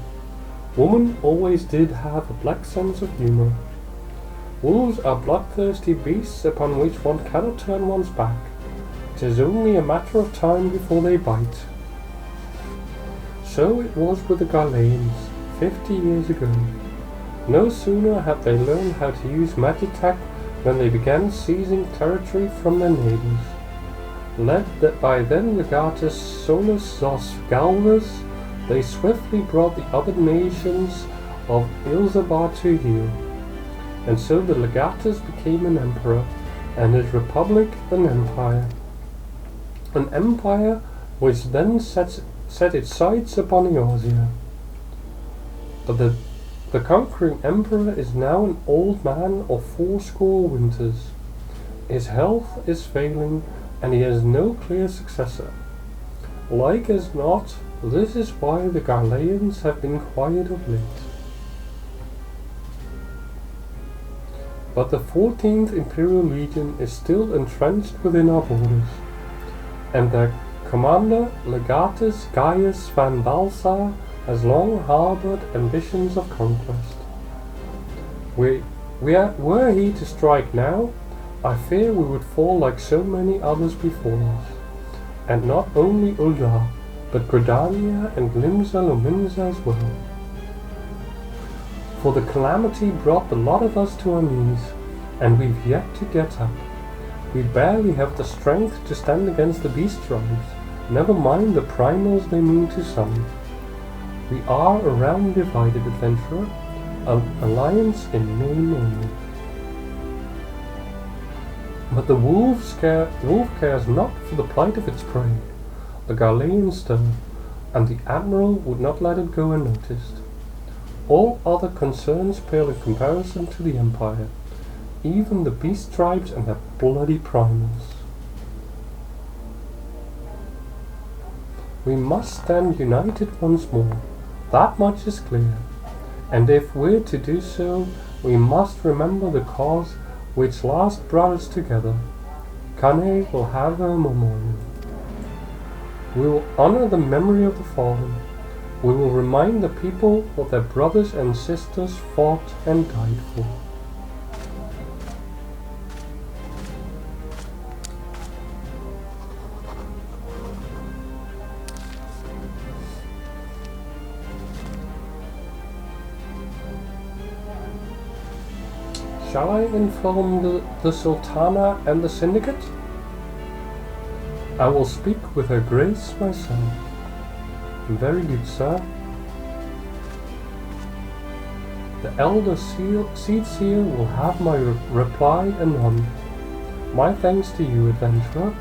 A: Woman always did have a black sense of humor. Wolves are bloodthirsty beasts upon which one cannot turn one's back. It is only a matter of time before they bite. So it was with the Galeans, 50 years ago. No sooner had they learned how to use magitech than they began seizing territory from their neighbors. Led by then legatus Solus Zos Galvus, they swiftly brought the other nations of Ilzabar to heel. And so the legatus became an emperor, and his republic an empire. An empire which then set its sights upon Eorzea. But the conquering emperor is now an old man of 80 winters. His health is failing, and he has no clear successor. Like as not, this is why the Galeans have been quiet of late. but the 14th Imperial Legion is still entrenched within our borders, and their commander, Legatus Gaius van Balsar, has long harbored ambitions of conquest. Were he to strike now, I fear we would fall like so many others before us, and not only Ul'dah, but Gridania and Limsa Lominsa as well. For the Calamity brought the lot of us to our knees, and we've yet to get up. We barely have the strength to stand against the beast tribes, never mind the primals they mean to some. We are a realm divided, adventurer, an alliance in name only. But the wolf cares not for the plight of its prey, a Galilean stir, and the Admiral would not let it go unnoticed. All other concerns pale in comparison to the Empire, even the beast tribes and their bloody primals. We must stand united once more, that much is clear, and if we're to do so, we must remember the cause which last brought us together. Kane will have a memorial. We will honor the memory of the fallen. We will remind the people what their brothers and sisters fought and died for. Shall I inform the Sultana and the Syndicate? I will speak with Her Grace myself. Very good, sir. The Elder Seed Seer will have my reply anon. My thanks to you, adventurer.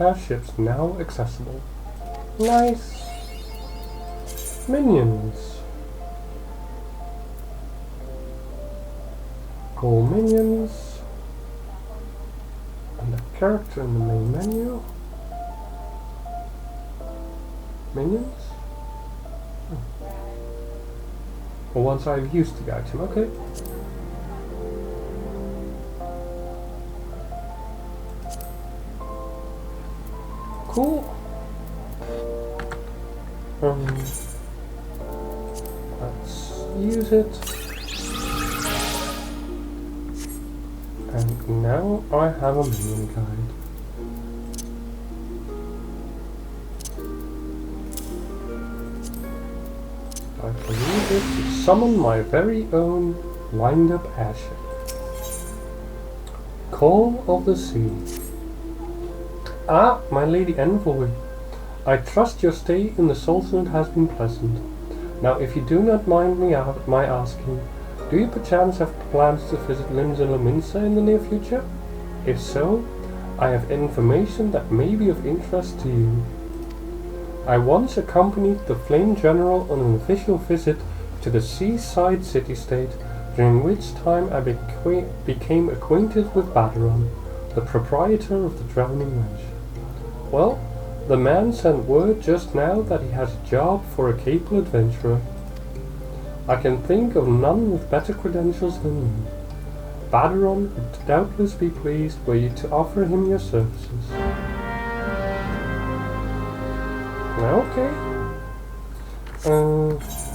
A: Airships now accessible. Nice. Minions. Call minions. And a character in the main menu. Minions? Well, once I've used the item, okay. Cool. Let's use it. And now I have a minion guide. I can use it to summon my very own wind-up airship. Call of the Sea. Ah, my Lady Envoy, I trust your stay in the Sultanate has been pleasant. Now, if you do not mind my asking, do you perchance have plans to visit Limsa Lominsa in the near future? If so, I have information that may be of interest to you. I once accompanied the Flame General on an official visit to the seaside city-state, during which time I became acquainted with Badaron, the proprietor of the Drowning Wench. Well, the man sent word just now that he has a job for a capable adventurer. I can think of none with better credentials than you. Badaron would doubtless be pleased were you to offer him your services. Okay.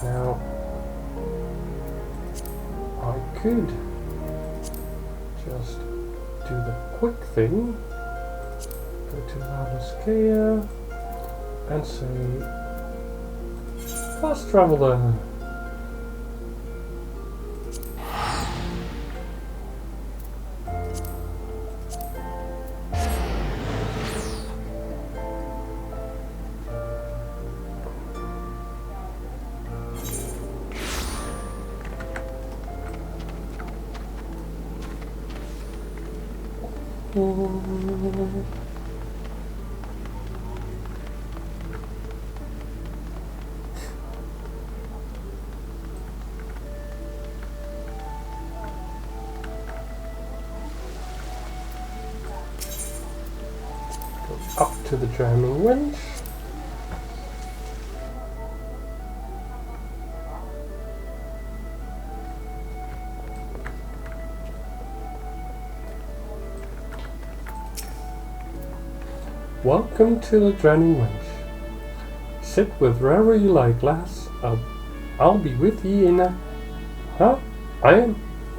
A: Now, I could just do the quick thing. Go to Laviskea and say fast traveler. Go up to the drowning winch. Welcome to the drowning winch. Sit with wherever you like, lass. I'll be with ye in a... Huh? I'm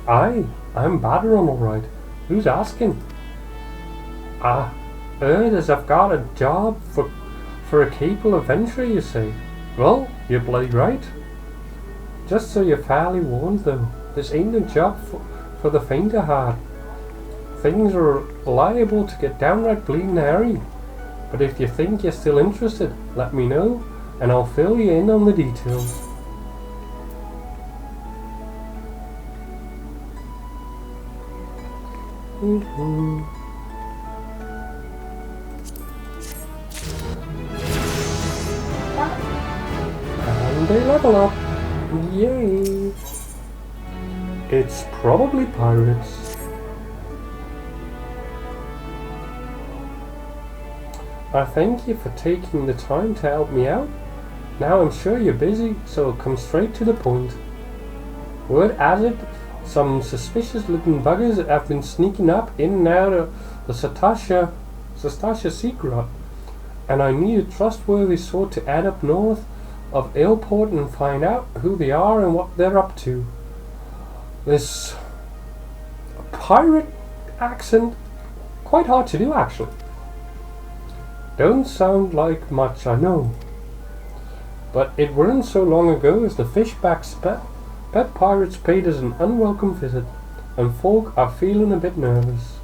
A: Baderon, alright. Who's asking? Heard as I've got a job for a capable adventurer, you say? Well, you're bloody right. Just so you're fairly warned, though, this ain't a job for the faint of heart. Things are liable to get downright bleeding hairy. But if you think you're still interested, let me know, and I'll fill you in on the details. And they level up. Yay! It's probably pirates. I thank you for taking the time to help me out. Now I'm sure you're busy, so I'll come straight to the point. Word has it, some suspicious looking buggers have been sneaking up in and out of the Sastasha secret, and I need a trustworthy sort to add up north of Airport and find out who they are and what they're up to. This pirate accent, quite hard to do actually. Don't sound like much, I know. But it weren't so long ago as the fishbacks pet pirates paid us an unwelcome visit, and folk are feeling a bit nervous.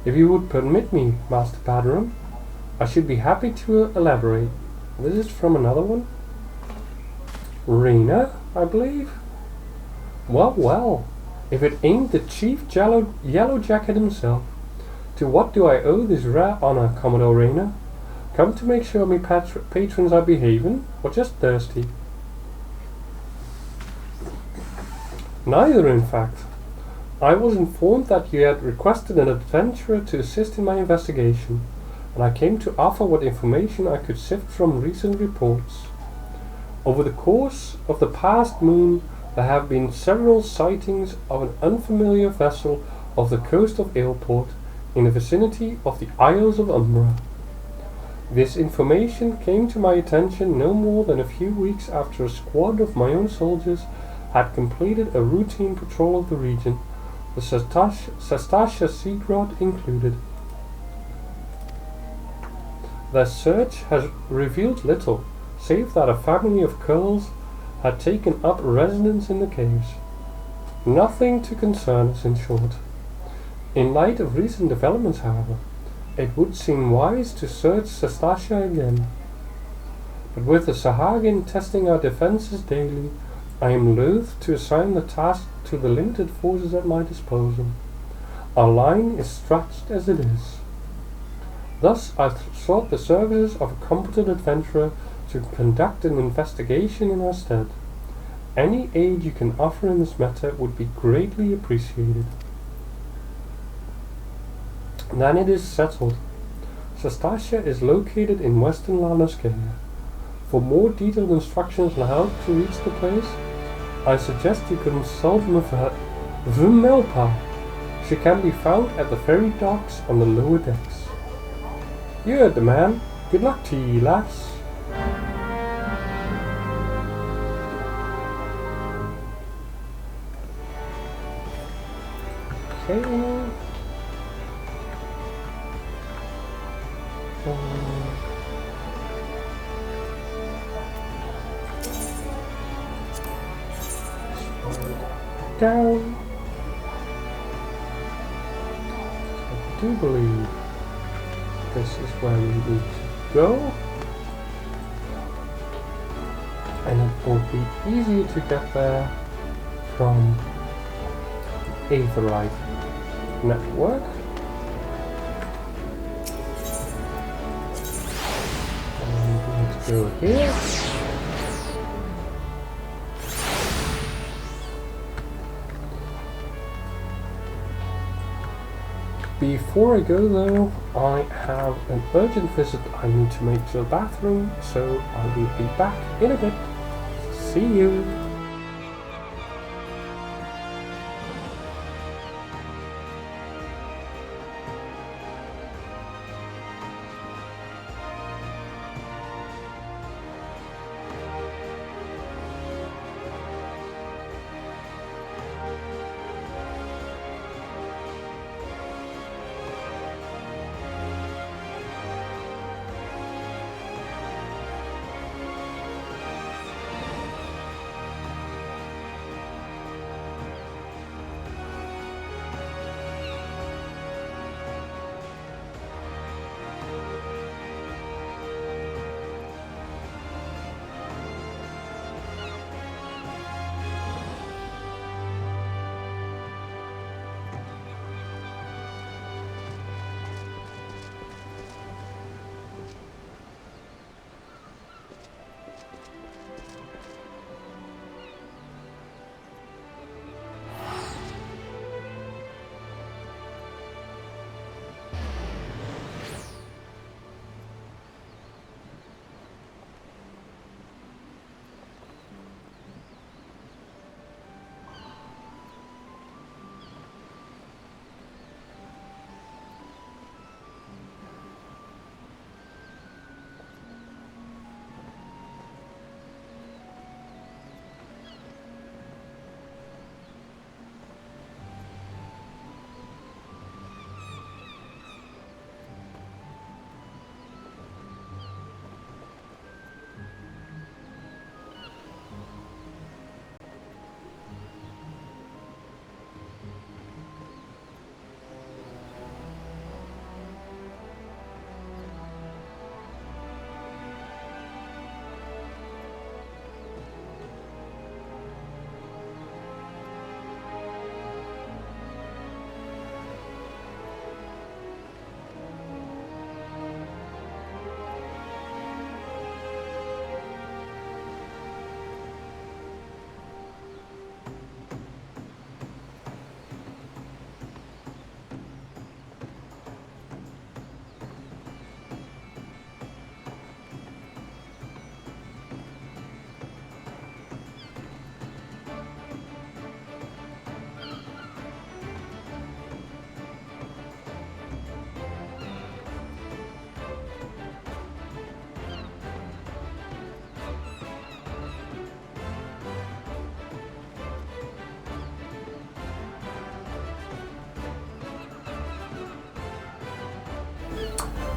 A: If you would permit me, Master Baderon, I should be happy to elaborate. This is from another one. Rena, I believe? Well, if it ain't the Chief Yellow Jacket himself. To what do I owe this rare honor, Commodore Rena? Come to make sure my patrons are behaving, or just thirsty? Neither, in fact. I was informed that you had requested an adventurer to assist in my investigation, and I came to offer what information I could sift from recent reports. Over the course of the past moon, there have been several sightings of an unfamiliar vessel off the coast of Airport, in the vicinity of the Isles of Umbra. This information came to my attention no more than a few weeks after a squad of my own soldiers had completed a routine patrol of the region, the Sastasha Sea Grot included. Their search has revealed little, save that a family of Kurls had taken up residence in the caves. Nothing to concern us, in short. In light of recent developments, however, it would seem wise to search Sastasha again. But with the Sahagin testing our defenses daily, I am loath to assign the task to the limited forces at my disposal. Our line is stretched as it is. Thus I sought the services of a competent adventurer to conduct an investigation in our stead. Any aid you can offer in this matter would be greatly appreciated. Then it is settled. Sastasha is located in western Lanoskea. For more detailed instructions on how to reach the place, I suggest you consult Vumelpa. She can be found at the ferry docks on the lower decks. You heard the man. Good luck to ye, lass. Okay. Down. I do believe this is where we need to go, and it will be easier to get there from the E03 network. Go here. Before I go though, I have an urgent visit I need to make to the bathroom, so I will be back in a bit. See you!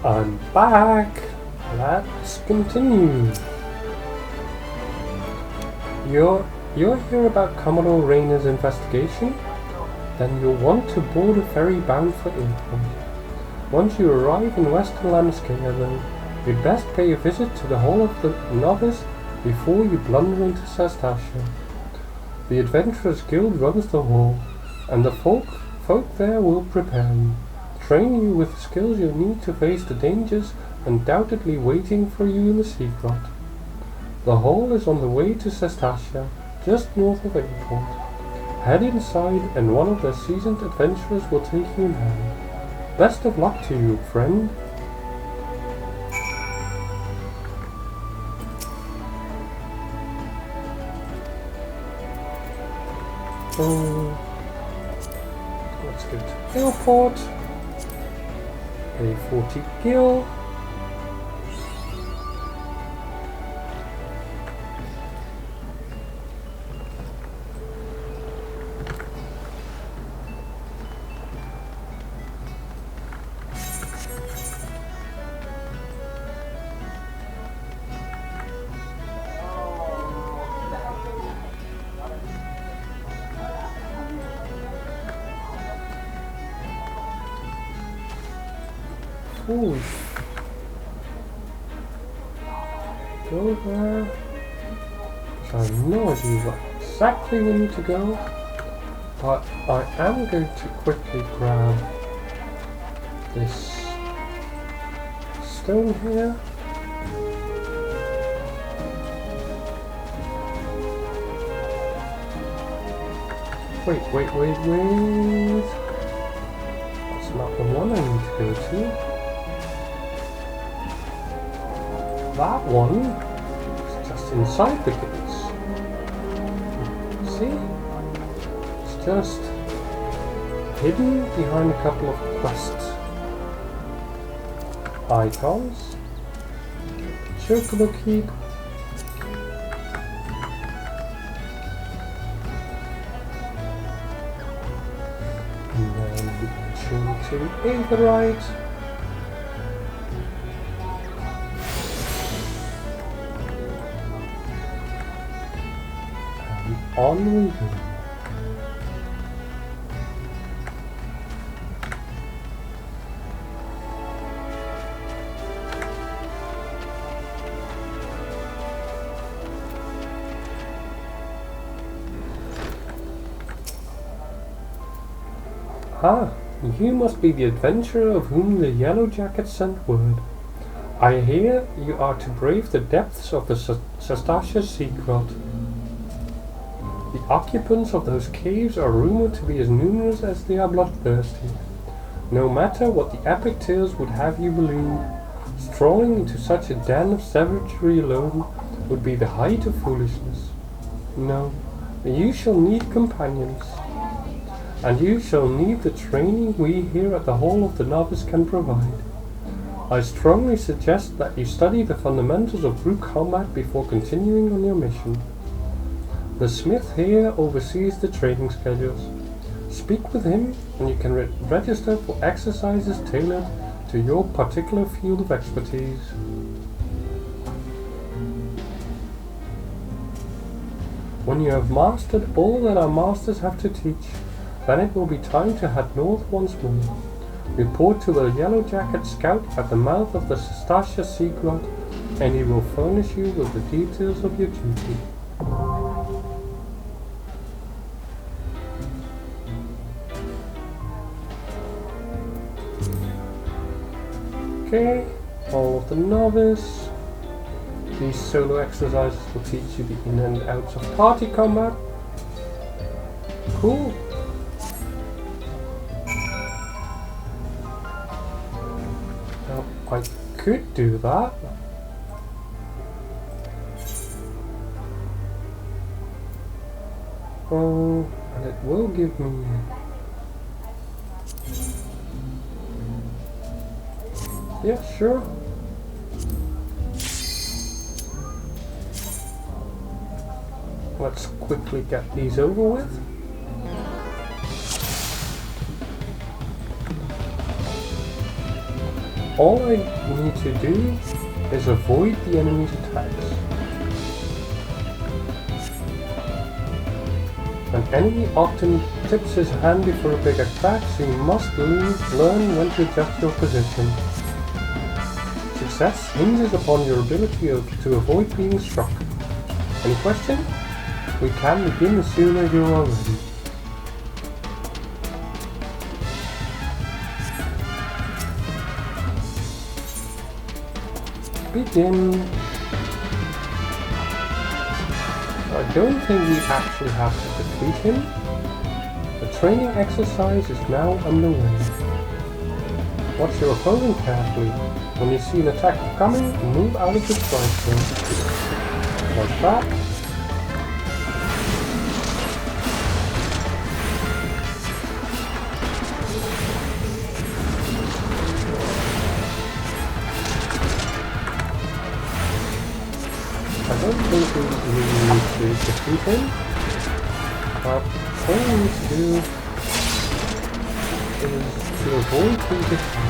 A: I'm back! Let's continue. You're here about Commodore Rayner's investigation? Then you'll want to board a ferry bound for Airport. Once you arrive in Western Landscape, though, you'd best pay a visit to the Hall of the Novice before you blunder into Sastasha. The Adventurers Guild runs the hall, and the folk there will prepare you, train you with the skills you'll need to face the dangers undoubtedly waiting for you in the secret. The hall is on the way to Sastasha, just north of Airport. Head inside and one of the seasoned adventurers will take you in hand. Best of luck to you, friend. Let's go to Airport. Pay 40 gil. Ooh. Go there. So I have no idea exactly where we need to go, but I am going to quickly grab this stone here. Wait. That's not the one I need to go to. That one is just inside the gates. See? It's just hidden behind a couple of quest icons. Chocobo Keep. And then we can change to Aetherite. And on we go. Ah, you must be the adventurer of whom the Yellow Jackets sent word. I hear you are to brave the depths of the Sastasha Sea Grot. The occupants of those caves are rumored to be as numerous as they are bloodthirsty. No matter what the epic tales would have you believe, strolling into such a den of savagery alone would be the height of foolishness. No, you shall need companions. And you shall need the training we here at the Hall of the Novice can provide. I strongly suggest that you study the fundamentals of group combat before continuing on your mission. The smith here oversees the training schedules. Speak with him and you can register for exercises tailored to your particular field of expertise. When you have mastered all that our masters have to teach, then it will be time to head north once more. Report to the Yellow Jacket Scout at the mouth of the Sastasha Sea Grot, and he will furnish you with the details of your duty. Okay, Hall of the Novice. These solo exercises will teach you the in and outs of party combat. Cool. I could do that. Oh, and it will give me... Yeah, sure. Let's quickly get these over with. All I need to do is avoid the enemy's attacks. An enemy often tips his hand before a big attack, so you must learn when to adjust your position. Success hinges upon your ability to avoid being struck. Any question? We can begin as soon as you are ready. Begin. I don't think we actually have to defeat him. The training exercise is now underway. Watch your opponent carefully. When you see an attack coming, move out of the strike zone. Like that. I don't think we really need to defeat him, but all we need to do is to avoid his attacks.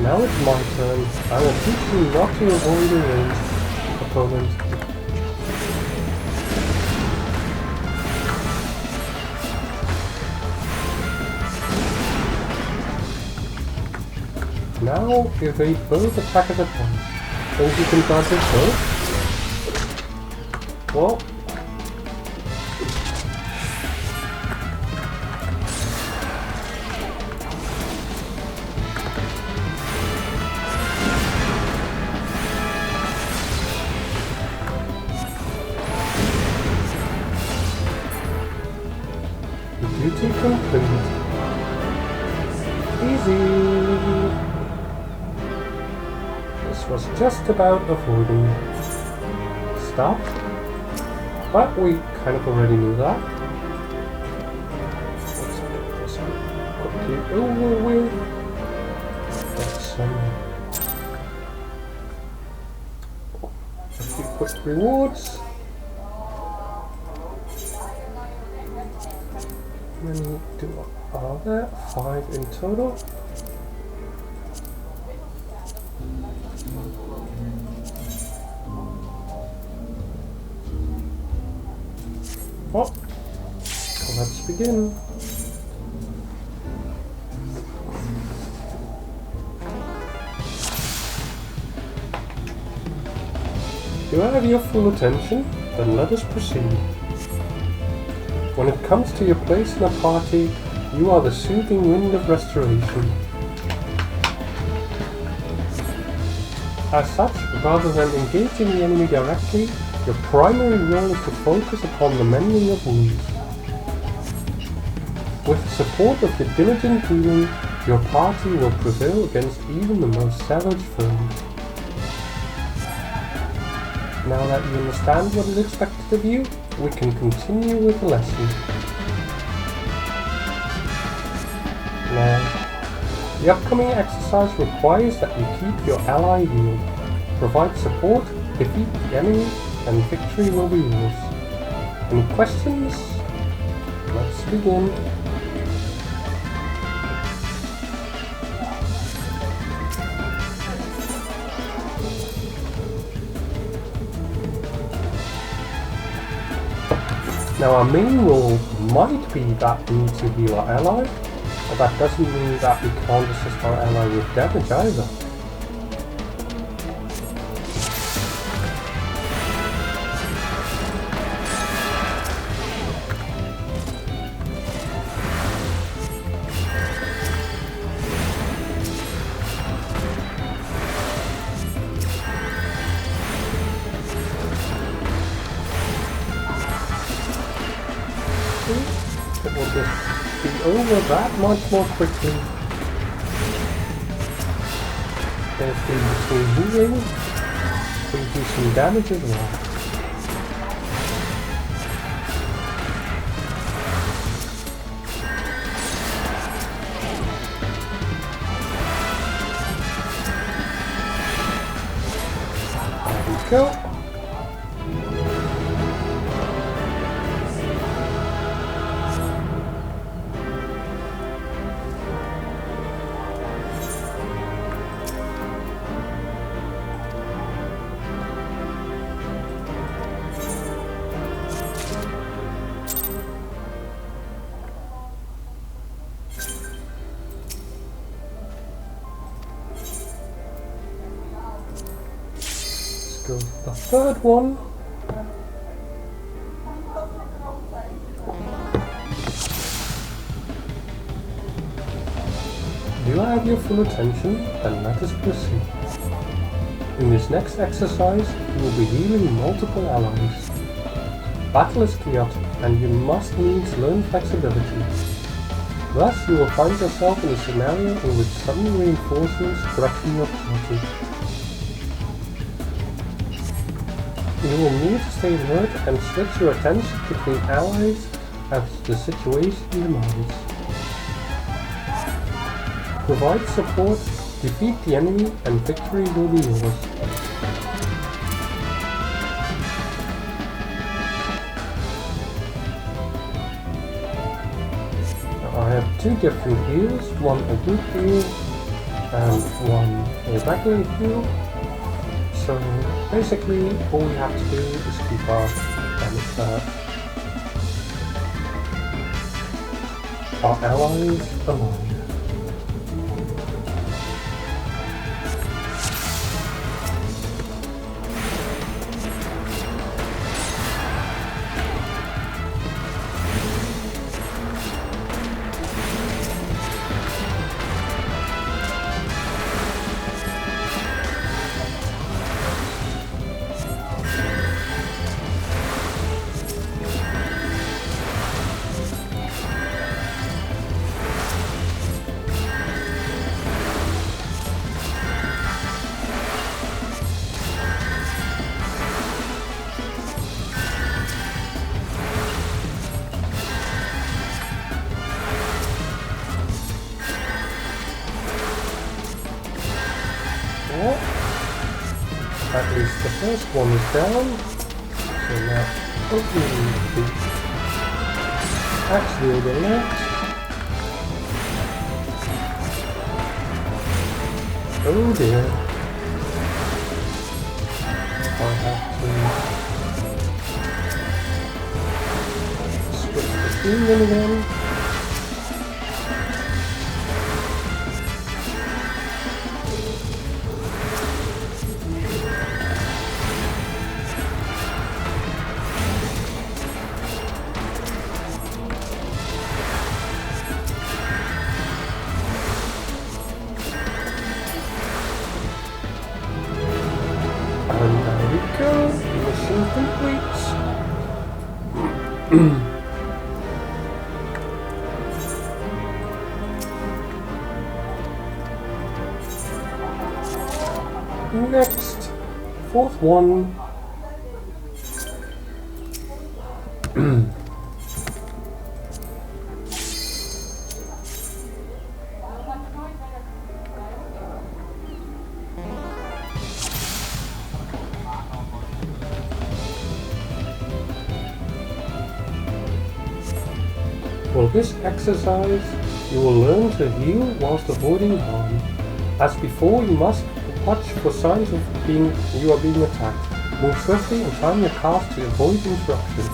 A: Now it's my turn. I will teach you not to avoid a ranged opponent. Now evade both attackers at once. Think you can dodge it both? Well, Duty complete. Easy. This was just about avoiding stuff, but we kind of already knew that. Let's get this quickly over with. Get a few quick rewards. How many are there? 5 in total. Oh, let's begin. Do I have your full attention? Then let us proceed. When it comes to your place in a party, you are the soothing wind of restoration. As such, rather than engaging the enemy directly, your primary role is to focus upon the mending of wounds. With the support of your diligent healing, your party will prevail against even the most savage foes. Now that you understand what is expected of you, we can continue with the lesson. Now, the upcoming exercise requires that you keep your ally healed, provide support, defeat the enemy, and victory will be yours. Any questions? Let's begin. Now our main role might be that we need to heal our ally, but that doesn't mean that we can't assist our ally with damage either. It will just be over that much more quickly. If in between healing, we do some damage as well. There we go. Go to the third one. Do I have your full attention? Then let us proceed. In this next exercise, you will be healing multiple allies. Battle is chaotic, and you must needs learn flexibility. Thus, you will find yourself in a scenario in which sudden reinforcements threaten your party. You will need to stay alert and switch your attention between allies as the situation demands. Provide support, defeat the enemy, and victory will be yours. Now, I have two different heals, one a group heal and one a regular heal. So basically, all we have to do is keep our allies alive. At least the first one is down. So now opening the actually the left. Oh dear. I have to switch between them again. And there we go, mission complete. Next, fourth one. For this exercise, you will learn to heal whilst avoiding harm. As before, you must watch for signs of you are being attacked. Move swiftly and time your cast to avoid interruption.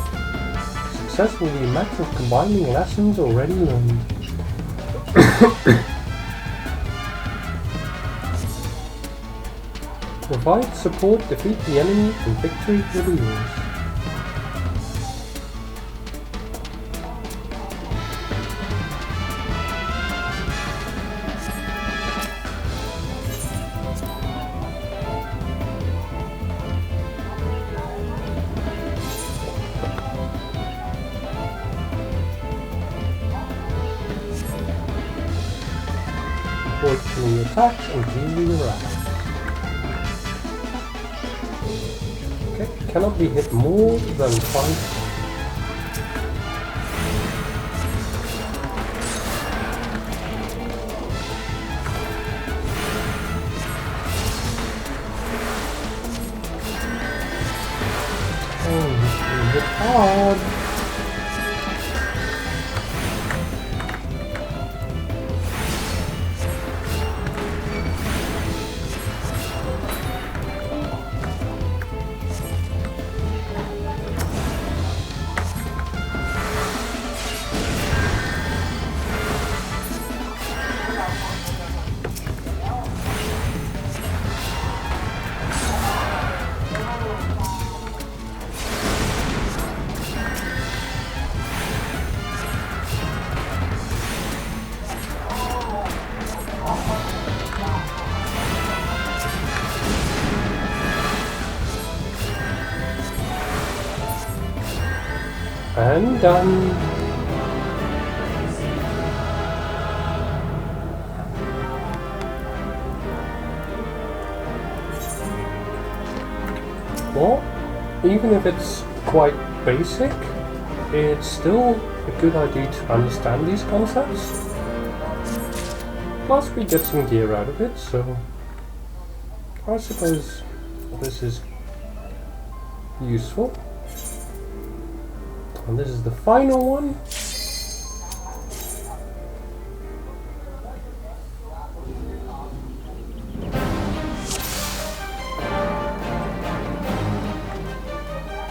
A: Success will be a matter of combining lessons already learned. Provide support, defeat the enemy, and victory will be yours. Avoid killing attacks and heal your wrath. Okay, cannot be hit more than 5. Oh, hit hard. And done. Well, even if it's quite basic, it's still a good idea to understand these concepts. Plus we get some gear out of it, so I suppose this is useful. And this is the final one.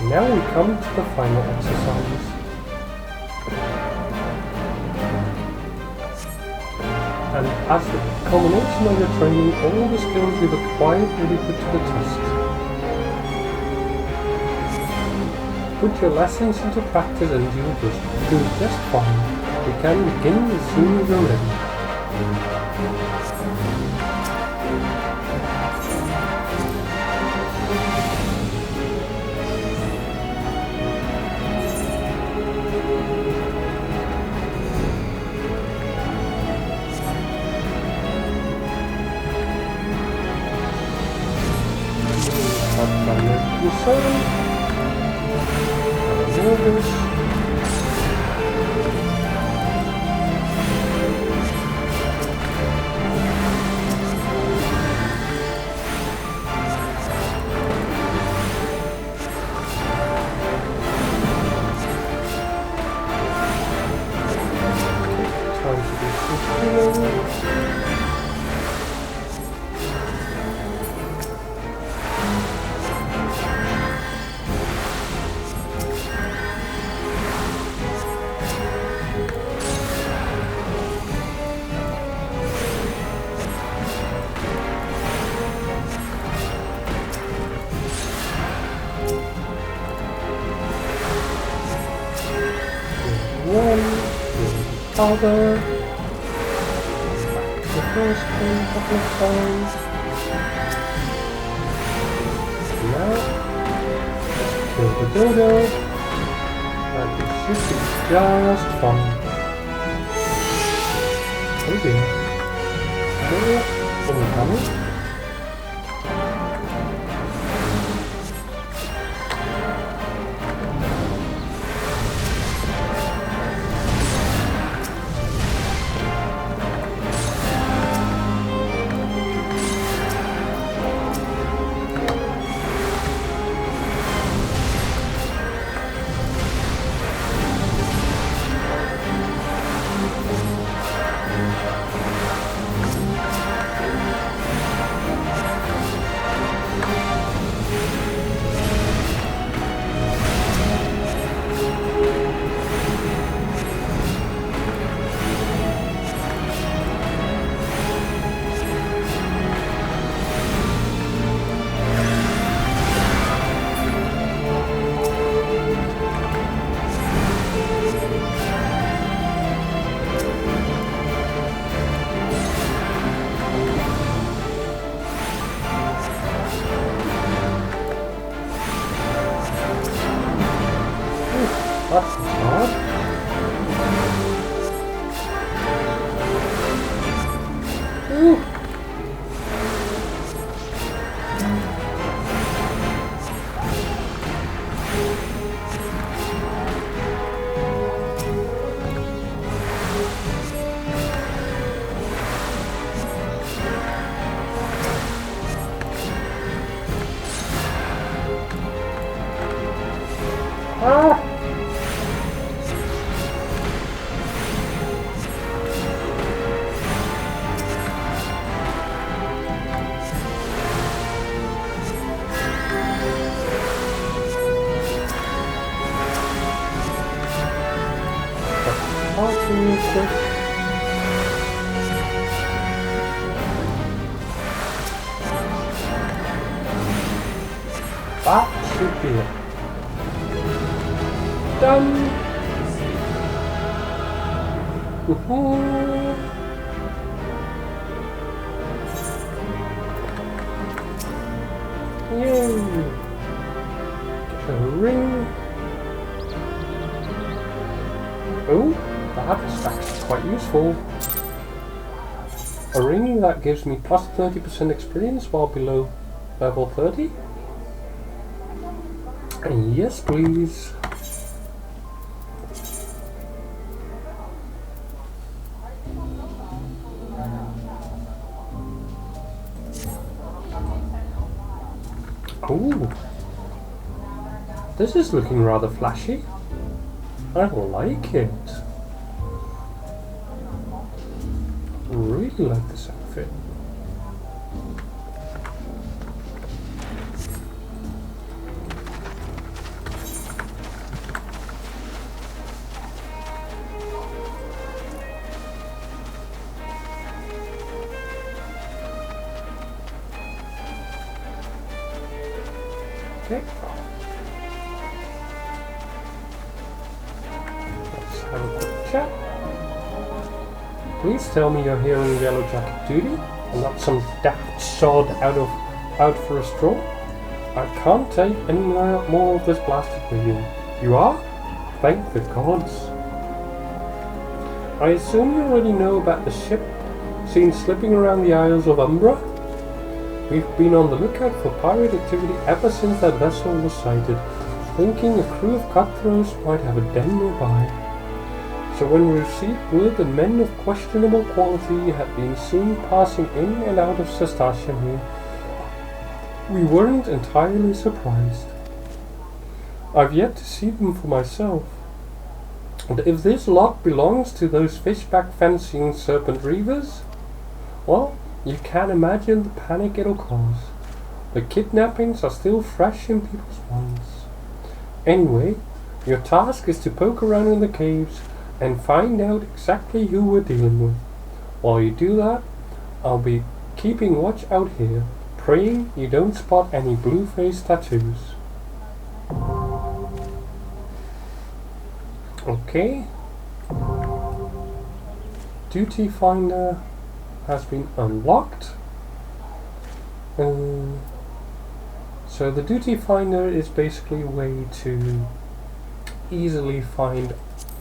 A: Now we come to the final exercise. And as the culmination of your training, all the skills you've acquired will be put to the test. Put your lessons into practice and you will do just fine. We can begin as soon as you're ready. powder. The first thing a couple of times. Now, let's kill the dodo. And it should be just fine. Oh dear. More incoming. That's hard. Ooh. Ah! That should be it. Done! Yay! Get a ring. Oh, that is actually quite useful. A ring that gives me plus 30% experience while below level 30. And yes, please. Ooh, this is looking rather flashy. I like it. Really like this outfit. Okay. Let's have a quick chat. Please tell me you're here on Yellow Jacket duty and not some daft sod out for a stroll. I can't take any more of this blasted with you. You are? Thank the gods. I assume you already know about the ship seen slipping around the Isles of Umbra? We've been on the lookout for pirate activity ever since that vessel was sighted, thinking a crew of cutthroats might have a den nearby. So when we received word that men of questionable quality had been seen passing in and out of Sestasha here, we weren't entirely surprised. I've yet to see them for myself. And if this lot belongs to those fishback fancying serpent reavers, well, you can imagine the panic it'll cause. The kidnappings are still fresh in people's minds. Anyway, your task is to poke around in the caves and find out exactly who we're dealing with. While you do that, I'll be keeping watch out here, praying you don't spot any blue-faced tattoos. Okay. Duty Finder has been unlocked. So the Duty Finder is basically a way to easily find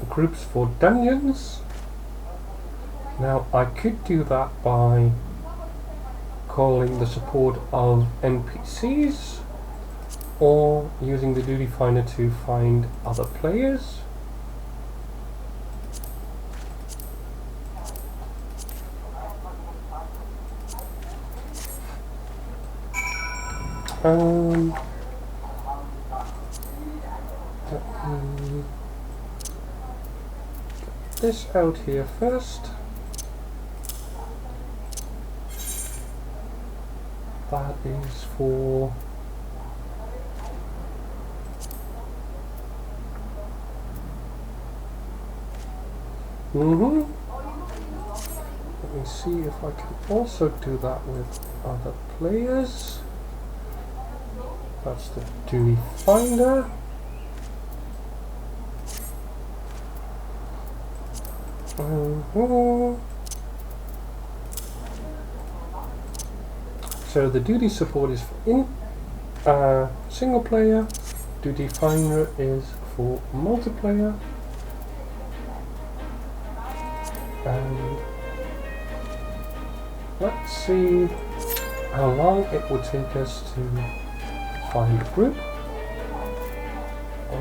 A: groups for dungeons. Now I could do that by calling the support of NPCs or using the Duty Finder to find other players. Let me get this out here first. That is for let me see if I can also do that with other players. That's the Duty Finder. So the Duty support is for single player, Duty Finder is for multiplayer, and let's see how long it would take us to find a group.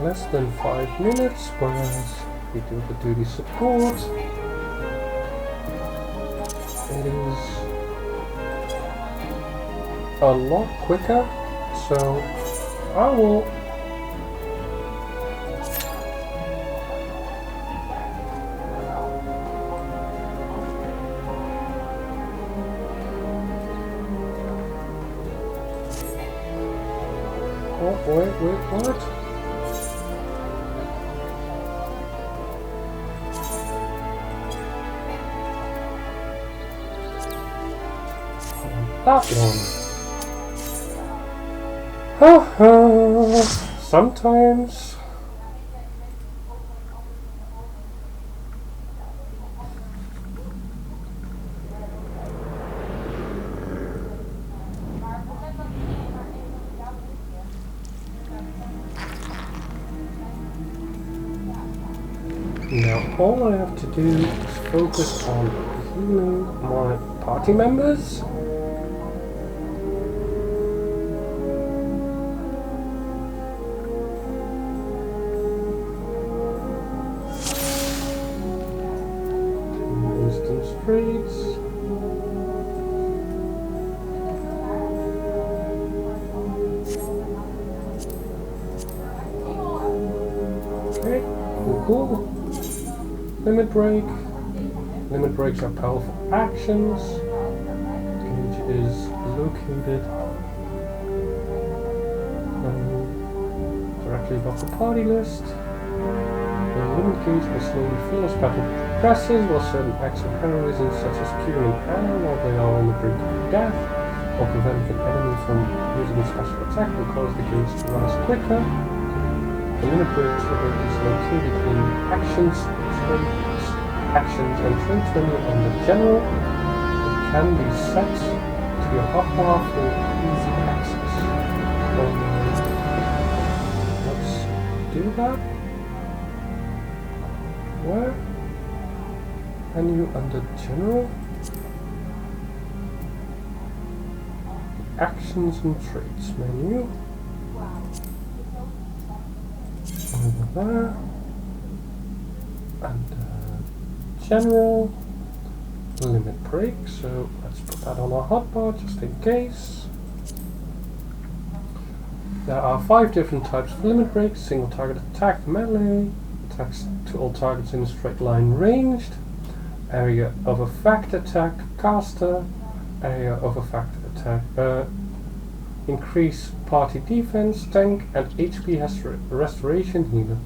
A: Less than 5 minutes, whereas if we do the Duty support, it is a lot quicker. So I will wait, what? That one. Sometimes. Now all I have to do is focus on healing my party members. Instant streets. Okay, cool. Limit break. Limit breaks are powerful actions. Gauge is located directly above the party list. The limit gauge will slowly fill as battle progresses, while certain acts of heroism such as curing an ally while they are on the brink of death, or preventing an enemy from using a special attack will cause the gauge to rise quicker. The limit break trigger is located in actions and traits menu under general. It can be set to your hotbar for easy access. Let's do that. Where? Menu under general. Actions and traits menu. Over there. And general limit break, so let's put that on our hotbar just in case. There are 5 different types of limit breaks: single target attack, melee, attacks to all targets in a straight line ranged, area of effect attack, caster, area of effect attack, increase party defense, tank, and HP restoration healer.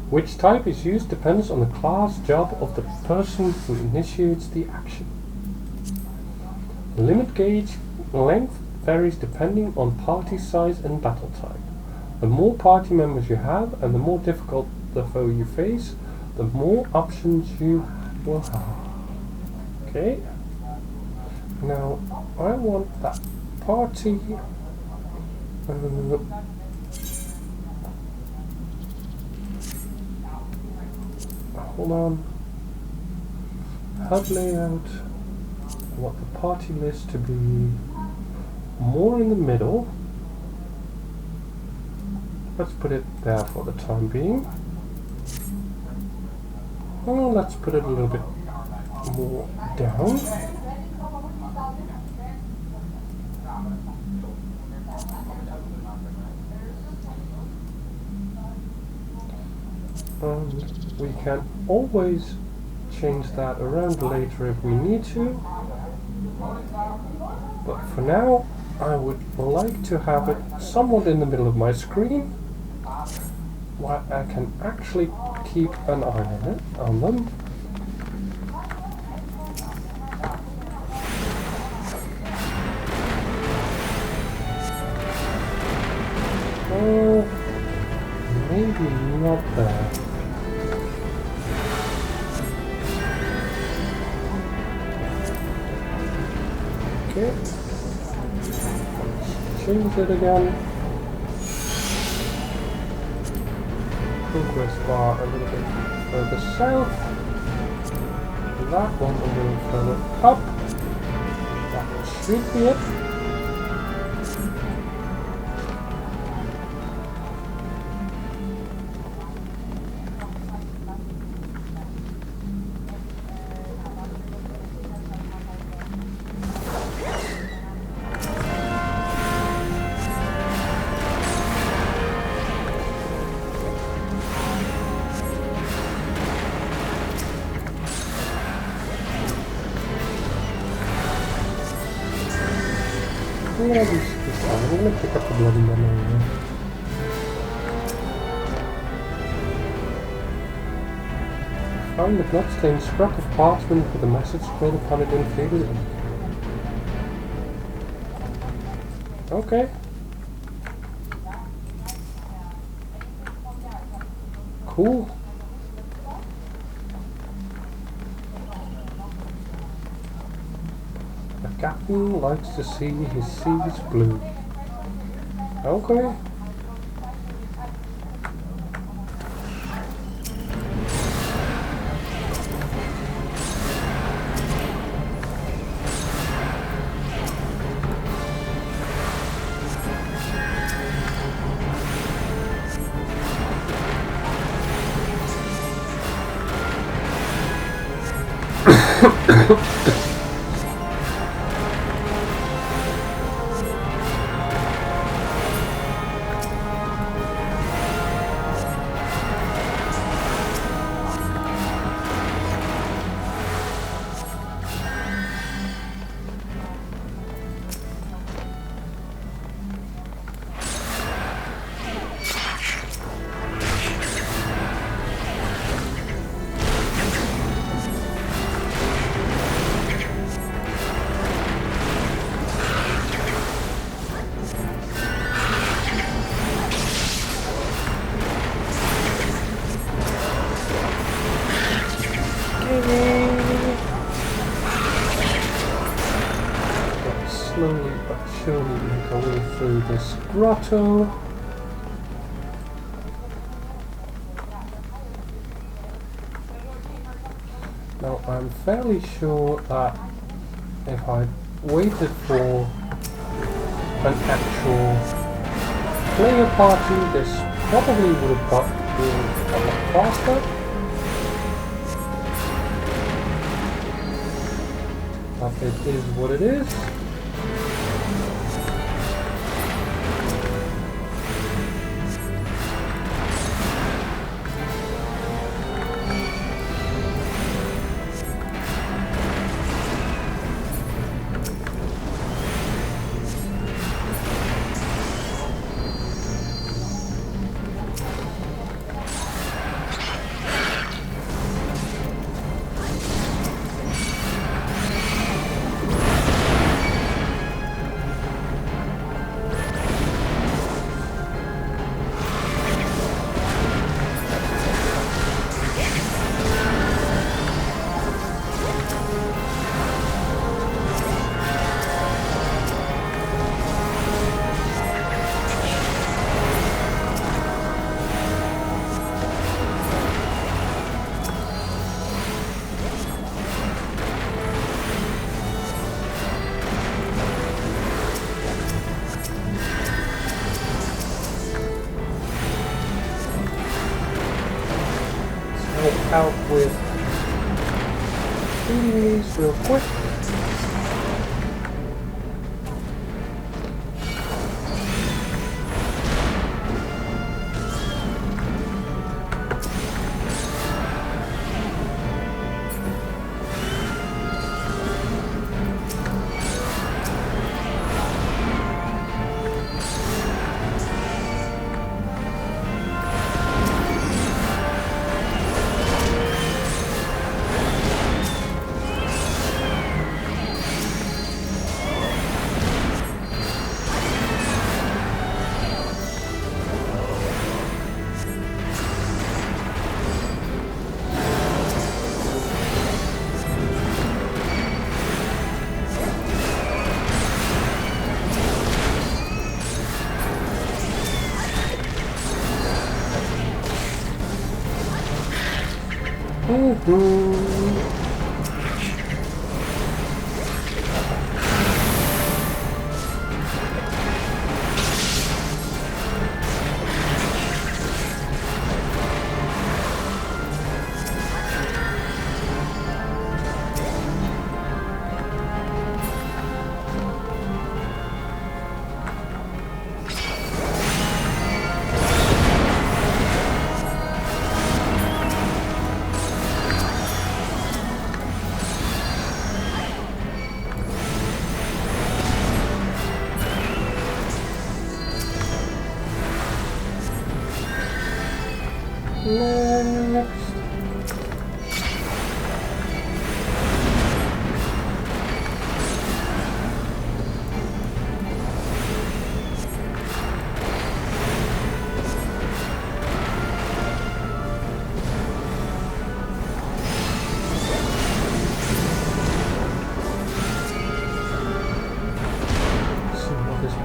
A: Which type is used depends on the class job of the person who initiates the action. The limit gauge length varies depending on party size and battle type. The more party members you have and the more difficult the foe you face, the more options you will have. Okay. Now I want that party. Hold on. HUD layout. I want the party list to be more in the middle. Let's put it there for the time being. Oh, let's put it a little bit more down. We can always change that around later if we need to. But for now, I would like to have it somewhat in the middle of my screen, where I can actually keep an eye on them. Oh, maybe not there. Okay. Change it again. Progress bar a little bit further south. That one a little further up. That should be it. I'm gonna pick up the bloody memory. Find the bloodstained scrap of parchment with a message scrawled upon it in faded ink. Okay. Cool. The captain likes to see his seas blue. Okay. Slowly but surely make our way through this grotto. Now I'm fairly sure that if I waited for an actual player party, this probably would have got a lot faster. But it is what it is. out with these real quick.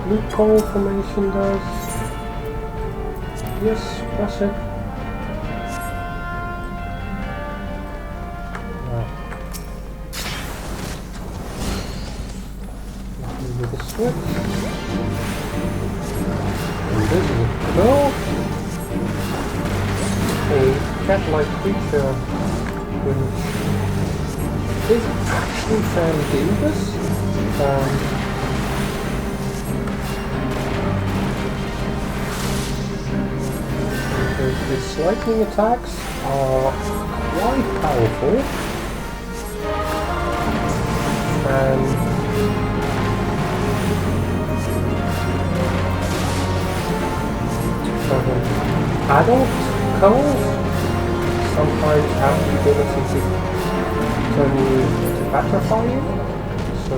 A: Blue coal formation does. Yes, press it. With the switch. And this is a go. A cat-like creature which is actually fairly dangerous. Its lightning attacks are quite powerful, and adult coals sometimes have the ability to turn you to petrify you. So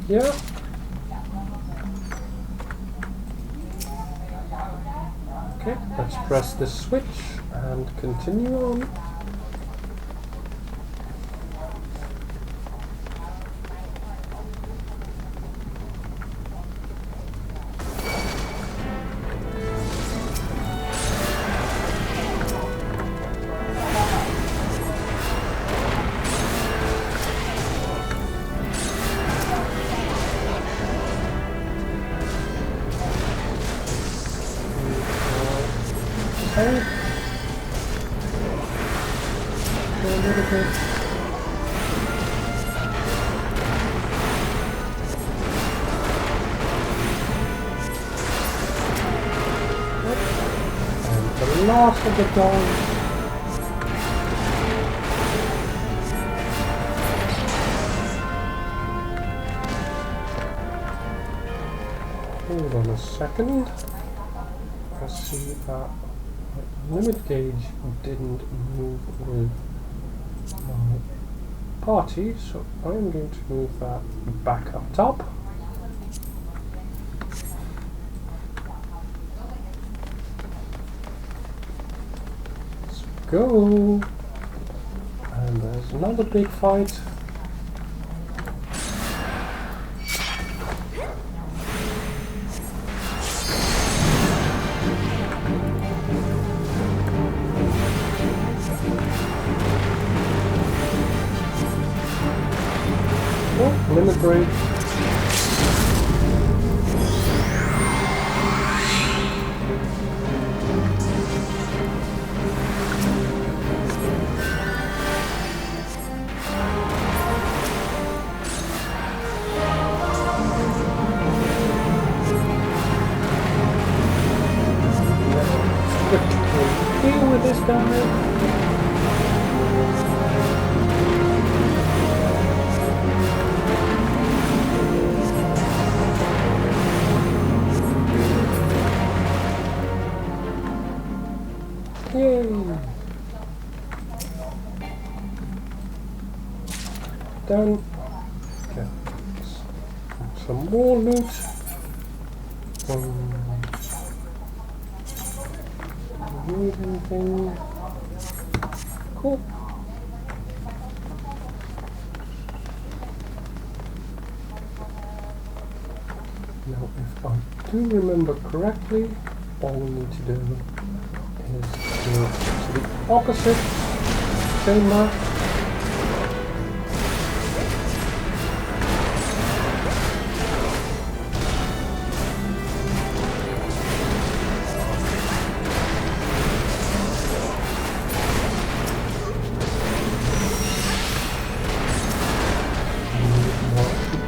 A: yeah. Okay, let's press the switch and continue on. Last of the dogs. Hold on a second. I see that my limit gauge didn't move with my party, so I'm going to move that back up top. Go, and there's another big fight. Oh, limit break. with this guy. Yay! Done. Okay. Some more loot. Need anything? Cool. Now, if I do remember correctly, all we need to do is go to the opposite chamber.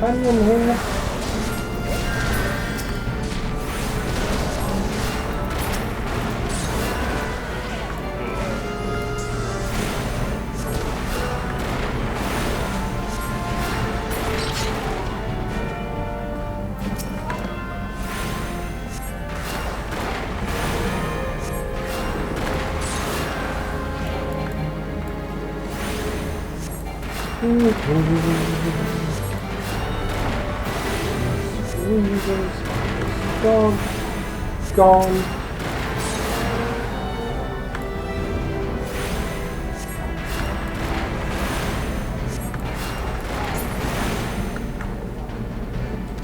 A: Companion here. Gone.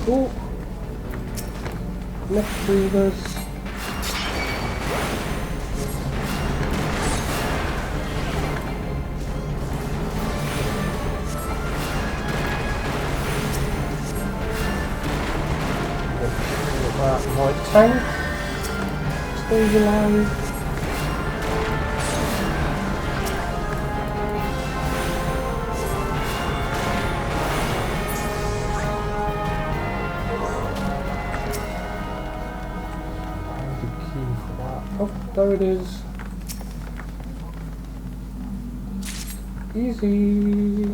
A: Cool. Neck breathers. My tank stays alive. The key for that. Oh, there it is. Easy.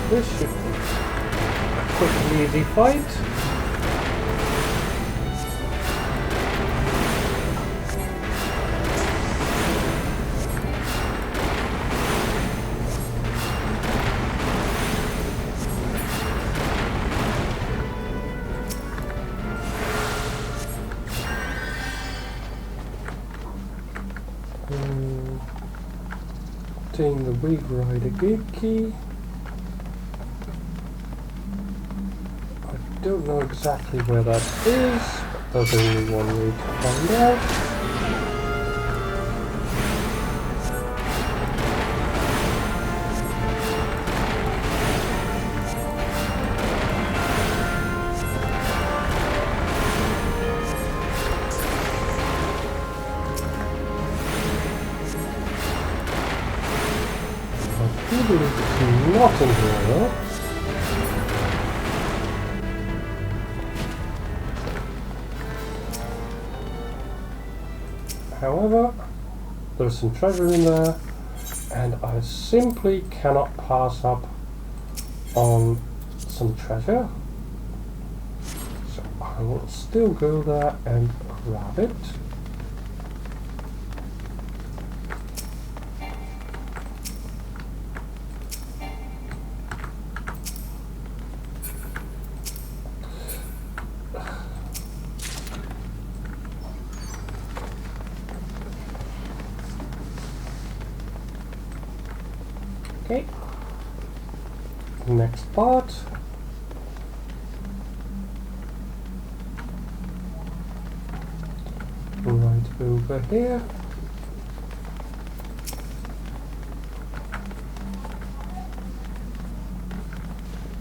A: This should be a quick and easy fight. Obtain the Wave Rider gate key. Don't know exactly where that is, but there's only one way to find out. I do believe it's not in here though. However, there's some treasure in there, and I simply cannot pass up on some treasure. So I will still go there and grab it. Okay, next part. Right over here.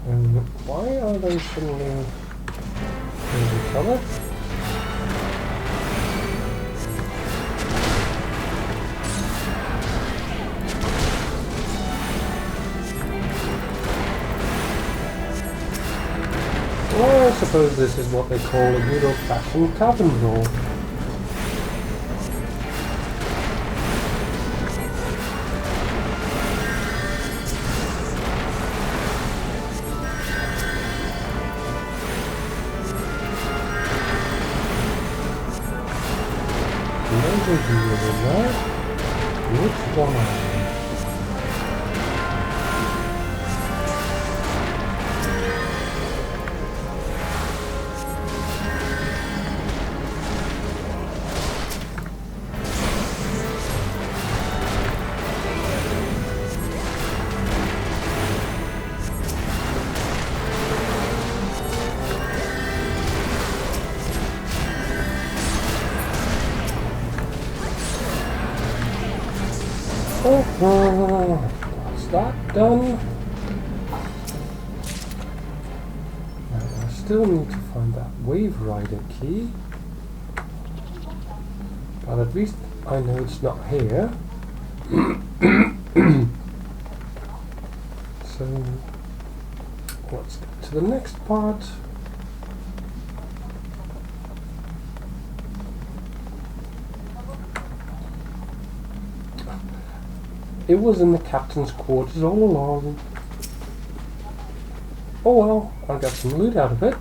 A: And why are they suddenly in each other? suppose this is what they call a good old-fashioned tavern brawl. Which one are you? That's that done. Now I still need to find that Wave Rider key. But at least I know it's not here. So let's get to the next part. It was in the captain's quarters all along. Oh well, I got some loot out of it.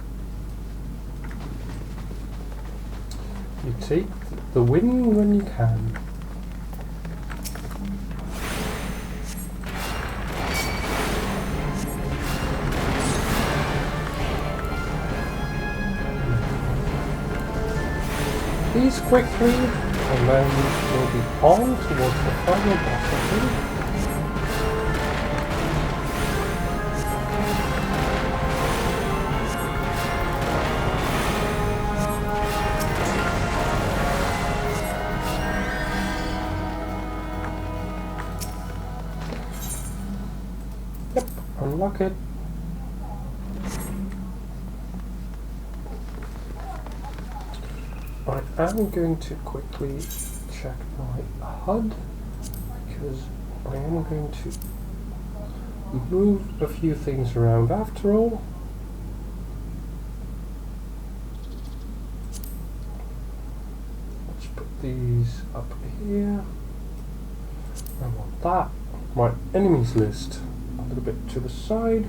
A: You take the win when you can. These quickly, and then we'll be on towards the final boss, I think. Yep, unlock it. I'm going to quickly check my HUD because I am going to move a few things around after all. Let's put these up here. I want that. My enemies list a little bit to the side.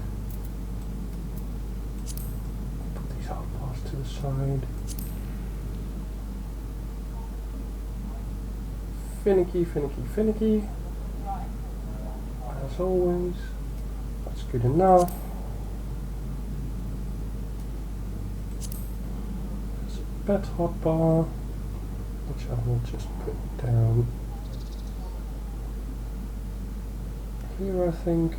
A: Put these hotbars to the side. Finicky, finicky, finicky. As always. That's good enough. There's a bed hotbar, which I will just put down here, I think.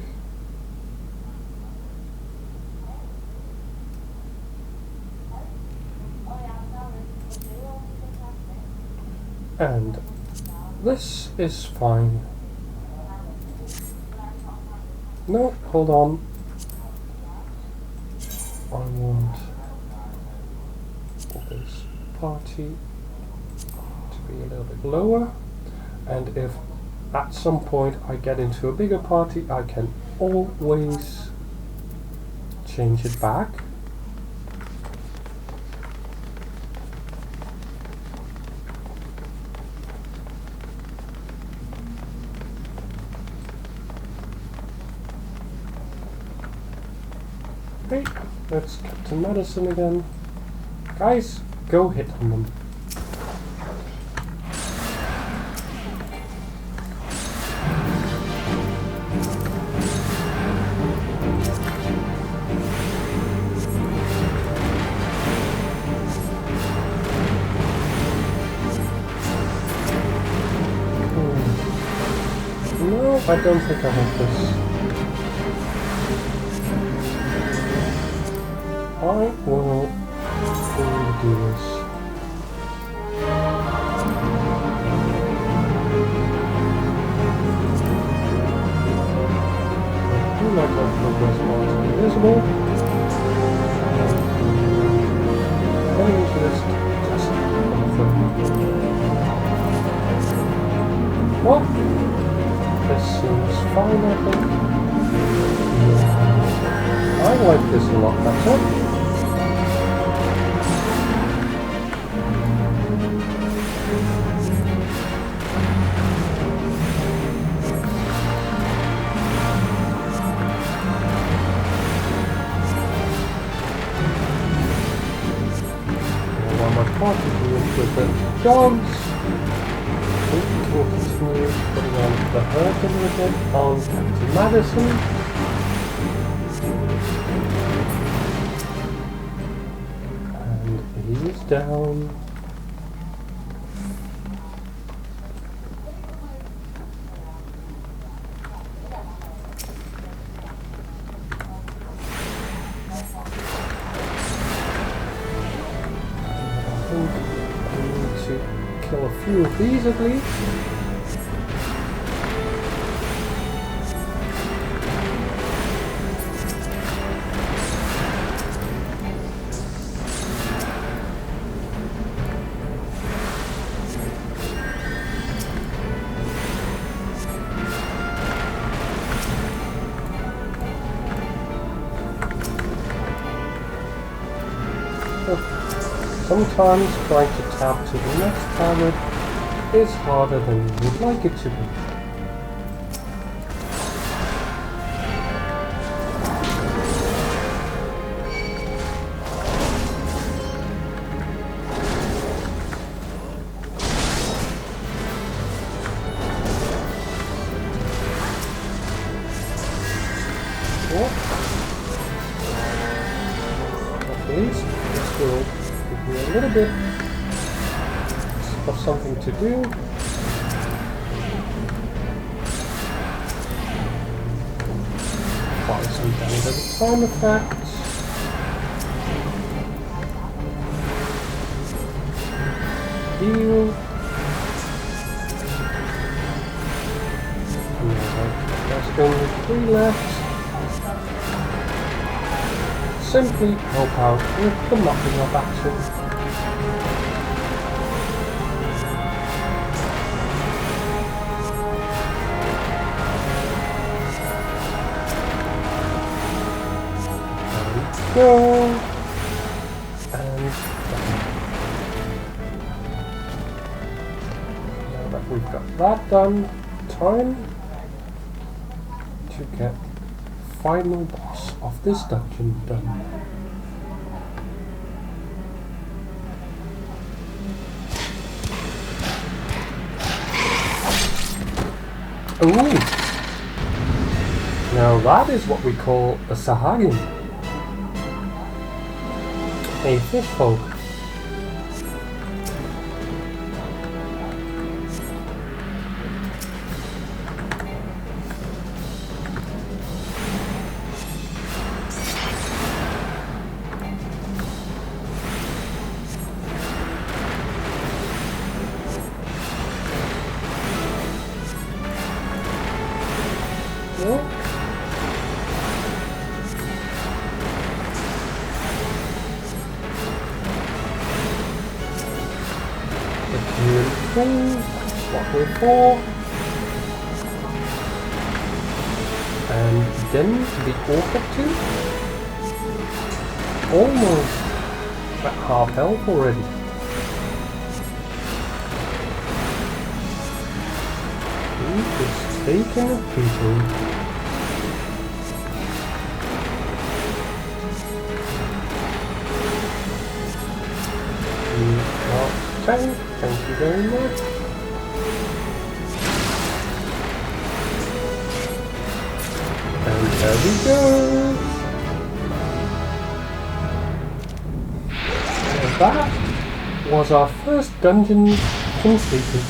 A: And this is fine. No, hold on. I want this party to be a little bit lower, and if at some point I get into a bigger party, I can always change it back. Okay, let's get to medicine again. Guys, go hit on them. No, I don't think I have this. I will do this. I do like that progress bar is invisible. Enemies list just confirmed. Well, this seems fine, I think. I like this a lot better. dogs. We can continue putting on the hurt a little bit on Captain Madison. And he's down. Kill a few of these at least. Sometimes trying to tap to the next target is harder than you would like it to be. Well, at least this will give me a little bit of something to do. Apply some damage at a time effects. Heal. There's only 3 left. Simply help out with the mopping up action. Go and now that we've got that done, time to get the final boss of this dungeon done. Ooh! Now that is what we call a Sahagin. A fish folk. Well, what we're for, and then the orc up to almost at half health already. He is taking a beating. Thank you very much. And there we go. And that was our first dungeon completed.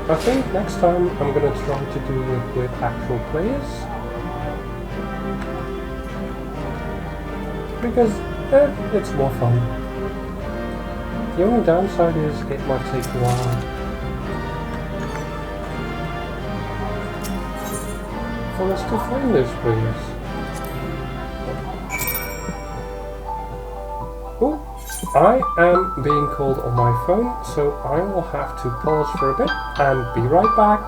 A: I think next time I'm going to try to do it with actual players, because it's more fun. The only downside is it might take a while for us to find those players. Oh, I am being called on my phone, so I will have to pause for a bit and be right back.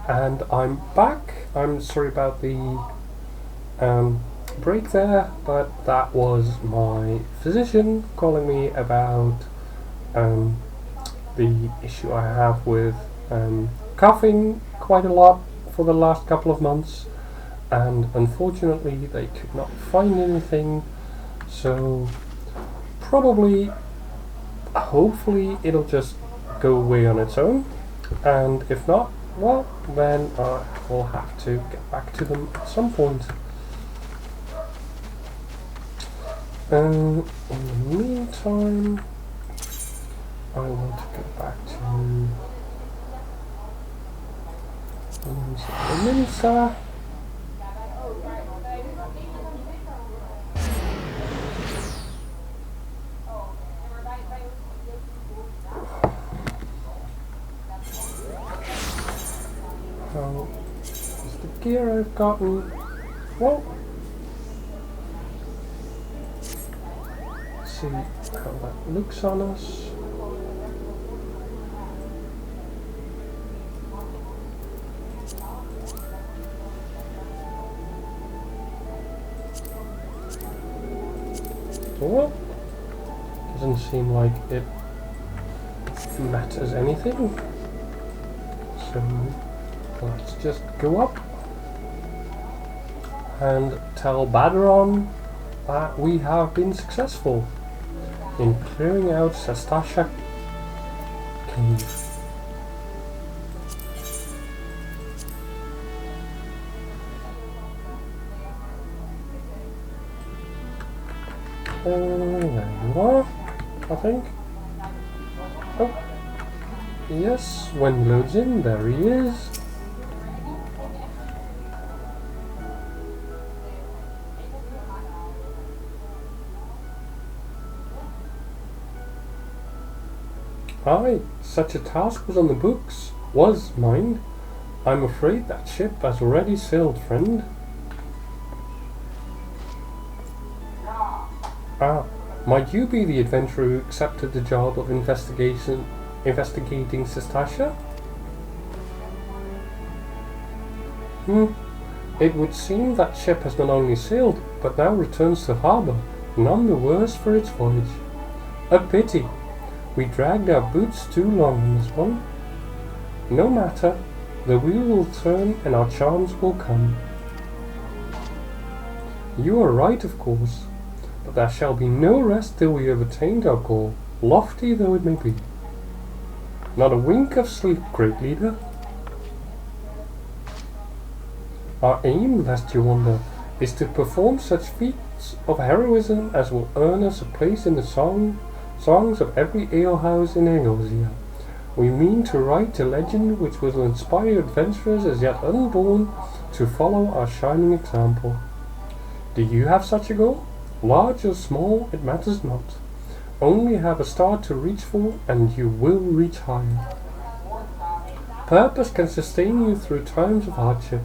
A: And I'm back. I'm sorry about the break there, but that was my physician calling me about the issue I have with coughing quite a lot for the last couple of months, and unfortunately they could not find anything, so probably, hopefully it'll just go away on its own, and if not, well, then I will have to get back to them at some point. In the meantime, I want to go back to Minsa. How is the gear I've gotten? Well, let's see how that looks on us. Well, doesn't seem like it matters anything, so let's just go up and tell Badaron that we have been successful in clearing out Sastasha Cave. There you are, I think. Oh, yes, when he loads in, there he is. Aye, such a task was on the books. Was, mind. I'm afraid that ship has already sailed, friend. Ah, might you be the adventurer who accepted the job of investigating Sastasha? It would seem that ship has not only sailed, but now returns to harbour, none the worse for its voyage. A pity. We dragged our boots too long on this one. No matter, the wheel will turn and our chance will come. You are right, of course. But there shall be no rest till we have attained our goal, lofty though it may be. Not a wink of sleep, great leader. Our aim, lest you wonder, is to perform such feats of heroism as will earn us a place in the songs of every alehouse in Eorzea. We mean to write a legend which will inspire adventurers as yet unborn to follow our shining example. Do you have such a goal? Large or small, it matters not. Only have a star to reach for, and you will reach higher. Purpose can sustain you through times of hardship.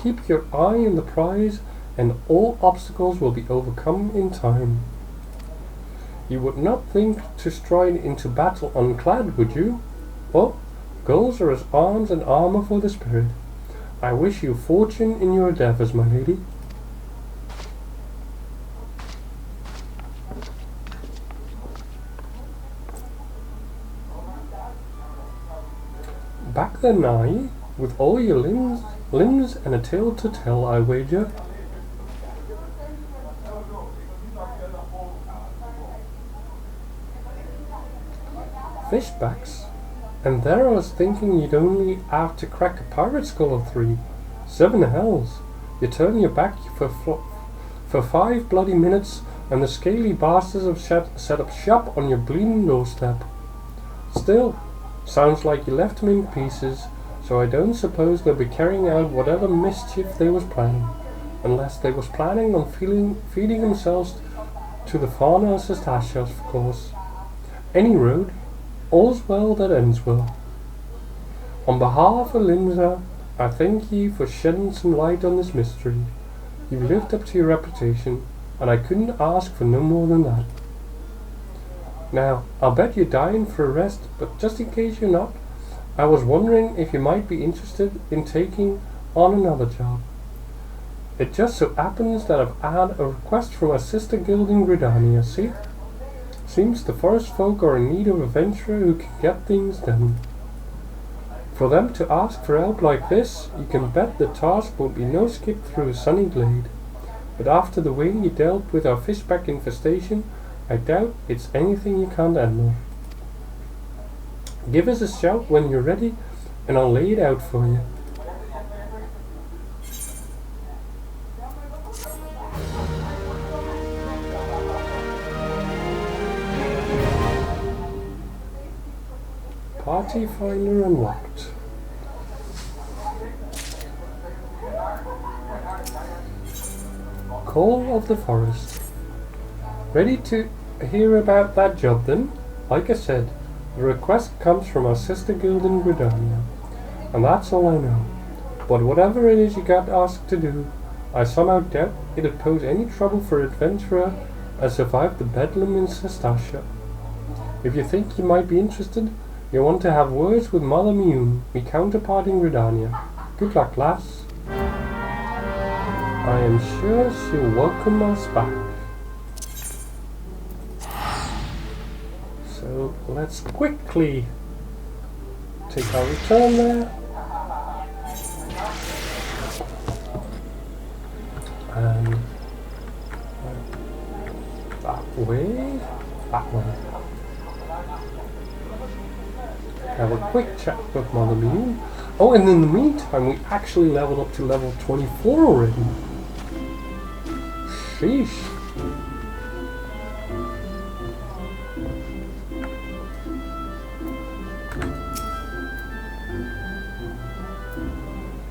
A: Keep your eye on the prize, and all obstacles will be overcome in time. You would not think to stride into battle unclad, would you? Well, goals are as arms and armour for the spirit. I wish you fortune in your endeavours, my lady. Back then, nigh, with all your limbs and a tale to tell, I wager. Fishbacks? And there I was thinking you'd only have to crack a pirate skull or 3. 7 hells. You turn your back for 5 bloody minutes, and the scaly bastards have set up shop on your bleeding doorstep. Still, sounds like you left them in pieces, so I don't suppose they'll be carrying out whatever mischief they was planning, unless they was planning on feeding themselves to the fauna of Sastasha, of course. Any road, all's well that ends well. On behalf of Linza, I thank ye for shedding some light on this mystery. You've lived up to your reputation, and I couldn't ask for no more than that. Now, I'll bet you're dying for a rest, but just in case you're not, I was wondering if you might be interested in taking on another job. It just so happens that I've had a request from our sister guild in Gridania, see? Seems the forest folk are in need of a adventurer who can get things done. For them to ask for help like this, you can bet the task won't be no skip through a sunny glade. But after the way you dealt with our fishback infestation, I doubt it's anything you can't handle. Give us a shout when you're ready, and I'll lay it out for you. Party finder unlocked. Call of the Forest. Ready to hear about that job then? Like I said, the request comes from our sister guild in Gridania, and that's all I know. But whatever it is you got asked to do, I somehow doubt it'd pose any trouble for an adventurer as survived the bedlam in Sestasha. If you think you might be interested, you want to have words with Mother Mune, me counterpart in Gridania. Good luck, lass. I am sure she'll welcome us back. So let's quickly take our return there. And that way. Have a quick chat with Mother Mune. Oh, and in the meantime, we actually leveled up to level 24 already. Sheesh.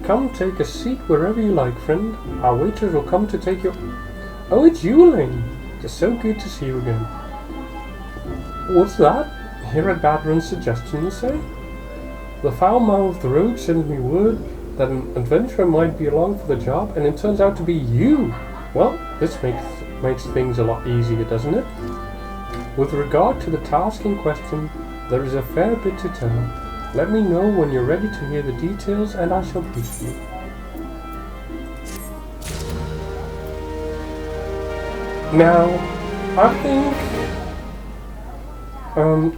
A: Come take a seat wherever you like, friend. Our waiters will come to take your... Oh, it's you, Elaine. It's so good to see you again. What's that? Hear a Badron's suggestion, you say? The foul-mouthed rogue sends me word that an adventurer might be along for the job, and it turns out to be you. Well, this makes things a lot easier, doesn't it? With regard to the task in question, there is a fair bit to tell. Let me know when you're ready to hear the details, and I shall brief you. Now, I think,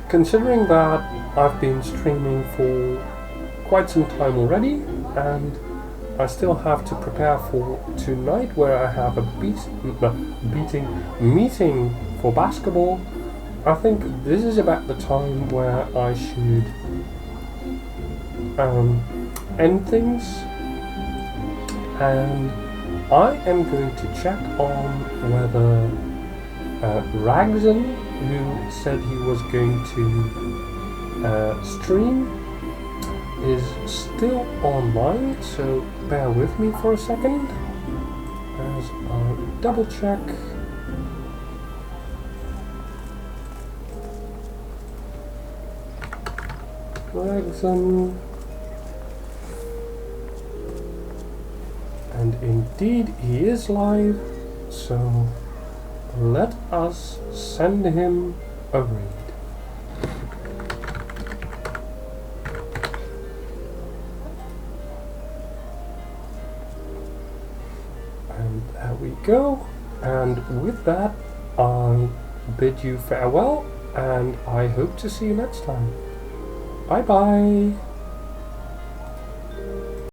A: considering that I've been streaming for quite some time already, and I still have to prepare for tonight, where I have a meeting for basketball, I think this is about the time where I should end things, and I am going to check on whether Ragzan, who said he was going to stream, is still online, so bear with me for a second as I double check. Ragzan. And indeed he is live, so let us send him a raid. And there we go. And with that, I bid you farewell, and I hope to see you next time. Bye bye.